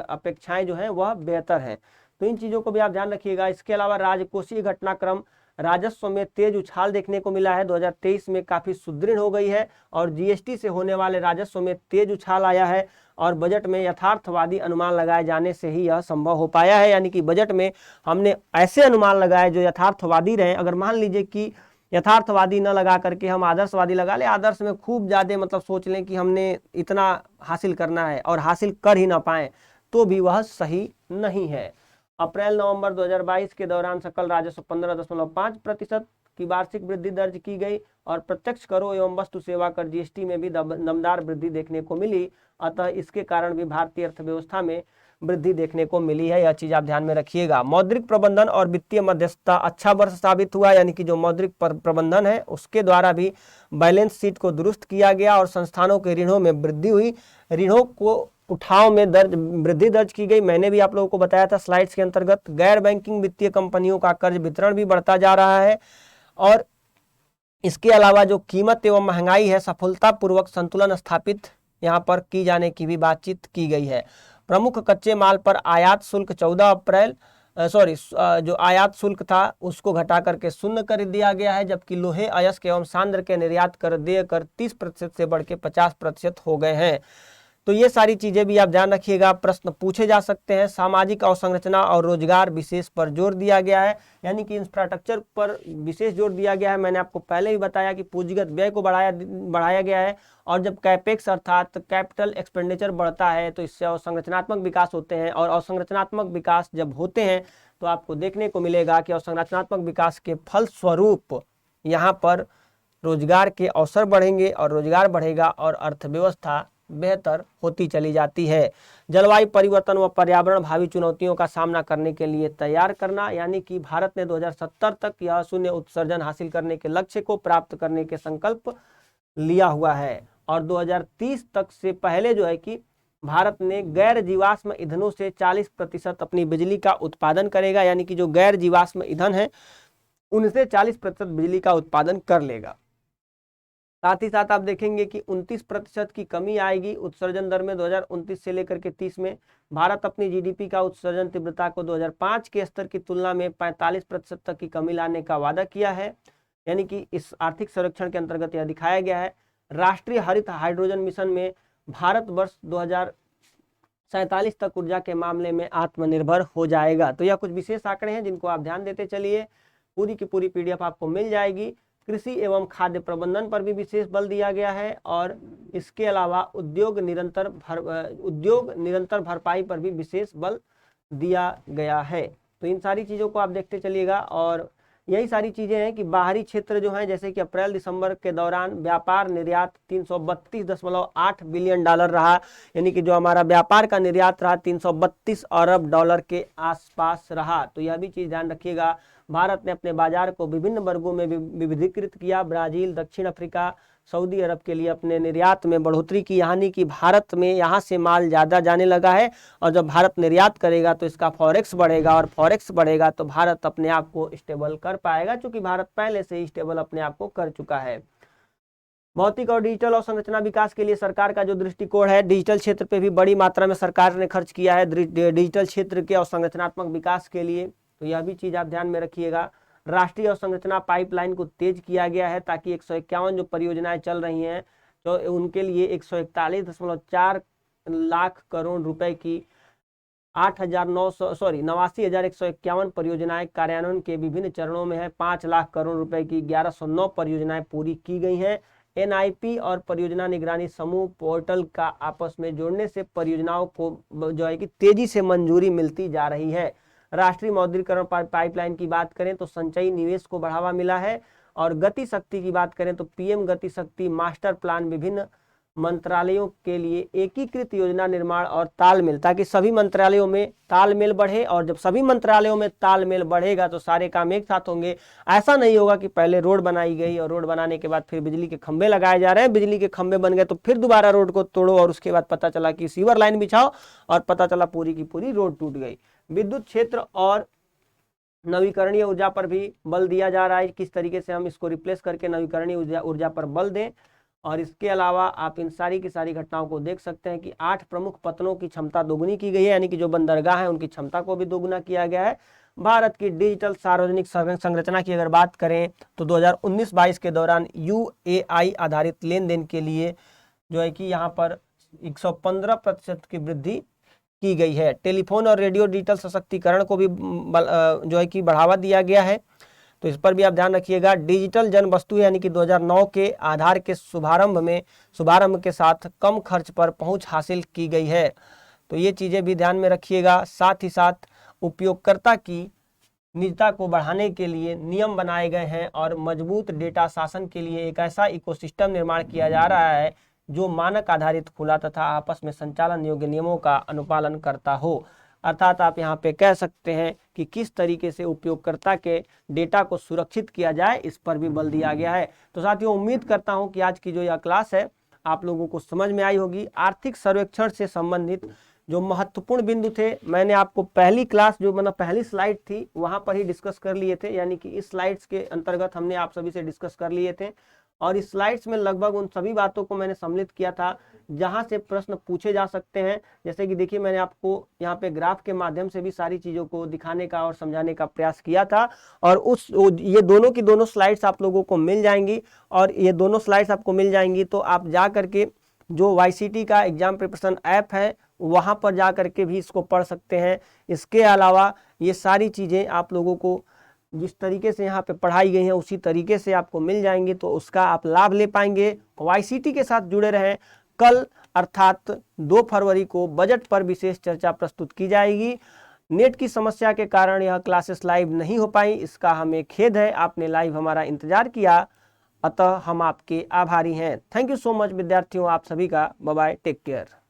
अपेक्षाएं जो है वह बेहतर है। तो इन चीजों को भी आप ध्यान रखिएगा। इसके अलावा राजकोषीय घटनाक्रम, राजस्व में तेज उछाल देखने को मिला है, 2023 में काफी सुदृढ़ हो गई है, और जीएसटी से होने वाले राजस्व में तेज उछाल आया है, और बजट में यथार्थवादी अनुमान लगाए जाने से ही यह संभव हो पाया है। यानी कि बजट में हमने ऐसे अनुमान लगाए जो यथार्थवादी रहे। अगर मान लीजिए कि यथार्थवादी न लगा करके हम आदर्शवादी लगा ले, आदर्श में खूब ज्यादा मतलब सोच लें कि हमने इतना हासिल करना है और हासिल कर ही ना पाए, तो भी वह सही नहीं है। अप्रैल नवंबर 2022 के दौरान सकल राजस्व 15.5% की वार्षिक वृद्धि दर्ज की गई, और प्रत्यक्ष करों एवं वस्तु सेवा कर जीएसटी में भी दमदार वृद्धि देखने को मिली। अतः इसके कारण भी भारतीय अर्थव्यवस्था में वृद्धि देखने को मिली है। यह चीज आप ध्यान में रखिएगा। मौद्रिक प्रबंधन और वित्तीय मध्यस्थता अच्छा वर्ष साबित हुआ, यानी कि जो मौद्रिक प्रबंधन है उसके द्वारा भी बैलेंस शीट को दुरुस्त किया गया, और संस्थानों के ऋणों में वृद्धि हुई, ऋणों को उठाव में वृद्धि दर्ज की गई। मैंने भी आप लोगों को बताया था स्लाइड्स के अंतर्गत। गैर बैंकिंग वित्तीय कंपनियों का कर्ज वितरण भी बढ़ता जा रहा है, और इसके अलावा जो कीमत एवं महंगाई है सफलतापूर्वक संतुलन स्थापित यहाँ पर की जाने की भी बातचीत की गई है। प्रमुख कच्चे माल पर आयात शुल्क 14 अप्रैल जो आयात शुल्क था उसको घटा करके शून्य कर दिया गया है, जबकि लोहे, अयस्क एवं सांद्र के निर्यात कर देय कर 30% से बढ़ के 50% हो गए हैं। तो ये सारी चीजें भी आप ध्यान रखिएगा, प्रश्न पूछे जा सकते हैं। सामाजिक अवसंरचना और रोजगार विशेष पर जोर दिया गया है, यानी कि इंफ्रास्ट्रक्चर पर विशेष जोर दिया गया है। मैंने आपको पहले ही बताया कि पूंजीगत व्यय को बढ़ाया गया है, और जब कैपेक्स अर्थात कैपिटल एक्सपेंडिचर बढ़ता है तो इससे अवसंरचनात्मक विकास होते हैं, और अवसंरचनात्मक विकास जब होते हैं तो आपको देखने को मिलेगा कि अवसंरचनात्मक विकास के फलस्वरूप यहाँ पर रोजगार के अवसर बढ़ेंगे, और रोजगार बढ़ेगा और अर्थव्यवस्था बेहतर होती चली जाती है। जलवायु परिवर्तन व पर्यावरण भावी चुनौतियों का सामना करने के लिए तैयार करना, यानी कि भारत ने 2070 तक यह शून्य उत्सर्जन हासिल करने के लक्ष्य को प्राप्त करने के संकल्प लिया हुआ है, और 2030 तक से पहले जो है कि भारत ने गैर जीवाश्म ईंधनों से 40% अपनी बिजली का उत्पादन करेगा, यानी कि जो गैर जीवाश्म ईंधन है उनसे 40% बिजली का उत्पादन कर लेगा। साथ ही साथ आप देखेंगे कि 29% की कमी आएगी उत्सर्जन दर में 2029 से लेकर के 30 में। भारत अपनी जीडीपी का उत्सर्जन तीव्रता को 2005 के स्तर की तुलना में 45% तक की कमी लाने का वादा किया है। यानी कि इस आर्थिक सर्वेक्षण के अंतर्गत यह दिखाया गया है। राष्ट्रीय हरित हाइड्रोजन मिशन में भारत वर्ष 2047 तक ऊर्जा के मामले में आत्मनिर्भर हो जाएगा। तो यह कुछ विशेष आंकड़े हैं जिनको आप ध्यान देते चलिए। पूरी की पूरी पीडीएफ आपको मिल जाएगी। कृषि एवं खाद्य प्रबंधन पर भी विशेष बल दिया गया है और इसके अलावा उद्योग निरंतर भरपाई पर भी विशेष बल दिया गया है। तो इन सारी चीज़ों को आप देखते चलिएगा। और यही सारी चीज़ें हैं कि बाहरी क्षेत्र जो हैं, जैसे कि अप्रैल दिसंबर के दौरान व्यापार निर्यात 332.8 बिलियन डॉलर रहा, यानी कि जो हमारा व्यापार का निर्यात रहा 332 अरब डॉलर के आसपास रहा। तो यह भी चीज़ ध्यान रखिएगा। भारत ने अपने बाजार को विभिन्न वर्गों में विविधीकृत किया। ब्राजील, दक्षिण अफ्रीका, सऊदी अरब के लिए अपने निर्यात में बढ़ोतरी की, यानी कि भारत में यहाँ से माल ज़्यादा जाने लगा है। और जब भारत निर्यात करेगा तो इसका फॉरेक्स बढ़ेगा, और फॉरेक्स बढ़ेगा तो भारत अपने आप को स्टेबल कर पाएगा, क्योंकि भारत पहले से ही स्टेबल अपने आप को कर चुका है। भौतिक और डिजिटल अवसंरचना विकास के लिए सरकार का जो दृष्टिकोण है, डिजिटल क्षेत्र पे भी बड़ी मात्रा में सरकार ने खर्च किया है डिजिटल क्षेत्र के अवसंरचनात्मक विकास के लिए। तो यह भी चीज़ आप ध्यान में रखिएगा। राष्ट्रीय अवसंरचना पाइपलाइन को तेज किया गया है ताकि 151 जो परियोजनाएं चल रही हैं तो उनके लिए 141.4 लाख करोड़ रुपए की 89,151 परियोजनाएं कार्यान्वयन के विभिन्न चरणों में है। 5 लाख करोड़ रुपए की 1109 परियोजनाएं पूरी की गई हैं। एनआईपी और परियोजना निगरानी समूह पोर्टल का आपस में जोड़ने से परियोजनाओं को जो है कि तेजी से मंजूरी मिलती जा रही है। राष्ट्रीय मौद्रीकरण पाइपलाइन की बात करें तो संचयी निवेश को बढ़ावा मिला है। और गति शक्ति की बात करें तो पीएम गति शक्ति मास्टर प्लान विभिन्न मंत्रालयों के लिए एकीकृत योजना निर्माण और तालमेल, ताकि सभी मंत्रालयों में तालमेल बढ़े। और जब सभी मंत्रालयों में तालमेल बढ़ेगा तो सारे काम एक साथ होंगे। ऐसा नहीं होगा कि पहले रोड बनाई गई और रोड बनाने के बाद फिर बिजली के खंभे लगाए जा रहे हैं, बिजली के खंभे बन गए तो फिर दोबारा रोड को तोड़ो और उसके बाद पता चला कि सीवर लाइन बिछाओ और पता चला पूरी की पूरी रोड टूट गई। विद्युत क्षेत्र और नवीकरणीय ऊर्जा पर भी बल दिया जा रहा है, किस तरीके से हम इसको रिप्लेस करके नवीकरणीय ऊर्जा पर बल दें। और इसके अलावा आप इन सारी की सारी घटनाओं को देख सकते हैं कि 8 प्रमुख पत्तनों की क्षमता दोगुनी की गई है, यानी कि जो बंदरगाह है उनकी क्षमता को भी दोगुना किया गया है। भारत की डिजिटल सार्वजनिक संरचना की अगर बात करें तो 2019-22 के दौरान UAI आधारित लेन देन के लिए जो है कि यहाँ पर 115% की वृद्धि की गई है। टेलीफोन और रेडियो डिजिटल सशक्तिकरण को भी जो है कि बढ़ावा दिया गया है, तो इस पर भी आप ध्यान रखिएगा। डिजिटल जन वस्तु यानी कि 2009 के आधार के शुभारंभ के साथ कम खर्च पर पहुंच हासिल की गई है। तो ये चीज़ें भी ध्यान में रखिएगा। साथ ही साथ उपयोगकर्ता की निजता को बढ़ाने के लिए नियम बनाए गए हैं और मजबूत डेटा शासन के लिए एक ऐसा इकोसिस्टम निर्माण किया जा रहा है जो मानक आधारित, खुला तथा आपस में संचालन योग्य नियमों का अनुपालन करता हो। अर्थात आप यहाँ पे कह सकते हैं कि किस तरीके से उपयोगकर्ता के डेटा को सुरक्षित किया जाए, इस पर भी बल दिया गया है। तो साथियों, उम्मीद करता हूँ कि आज की जो यह क्लास है आप लोगों को समझ में आई होगी। आर्थिक सर्वेक्षण से संबंधित जो महत्वपूर्ण बिंदु थे मैंने आपको पहली क्लास जो मतलब पहली स्लाइड थी वहाँ पर ही डिस्कस कर लिए थे, यानी कि इस स्लाइड्स के अंतर्गत हमने आप सभी से डिस्कस कर लिए थे। और इस स्लाइड्स में लगभग उन सभी बातों को मैंने सम्मिलित किया था जहां से प्रश्न पूछे जा सकते हैं। जैसे कि देखिए, मैंने आपको यहाँ पे ग्राफ के माध्यम से भी सारी चीज़ों को दिखाने का और समझाने का प्रयास किया था। और ये दोनों की दोनों स्लाइड्स आप लोगों को मिल जाएंगी, और ये दोनों स्लाइड्स आपको मिल जाएंगी तो आप जा करके जो YCT का एग्जाम प्रिपरेशन ऐप है वहाँ पर जा करके भी इसको पढ़ सकते हैं। इसके अलावा ये सारी चीज़ें आप लोगों को जिस तरीके से यहाँ पे पढ़ाई गई है उसी तरीके से आपको मिल जाएंगे, तो उसका आप लाभ ले पाएंगे। YCT के साथ जुड़े रहें। कल अर्थात 2 फरवरी को बजट पर विशेष चर्चा प्रस्तुत की जाएगी। नेट की समस्या के कारण यह क्लासेस लाइव नहीं हो पाई, इसका हमें खेद है। आपने लाइव हमारा इंतजार किया, अतः हम आपके आभारी हैं। थैंक यू सो मच विद्यार्थियों, आप सभी का। Bye bye, take care.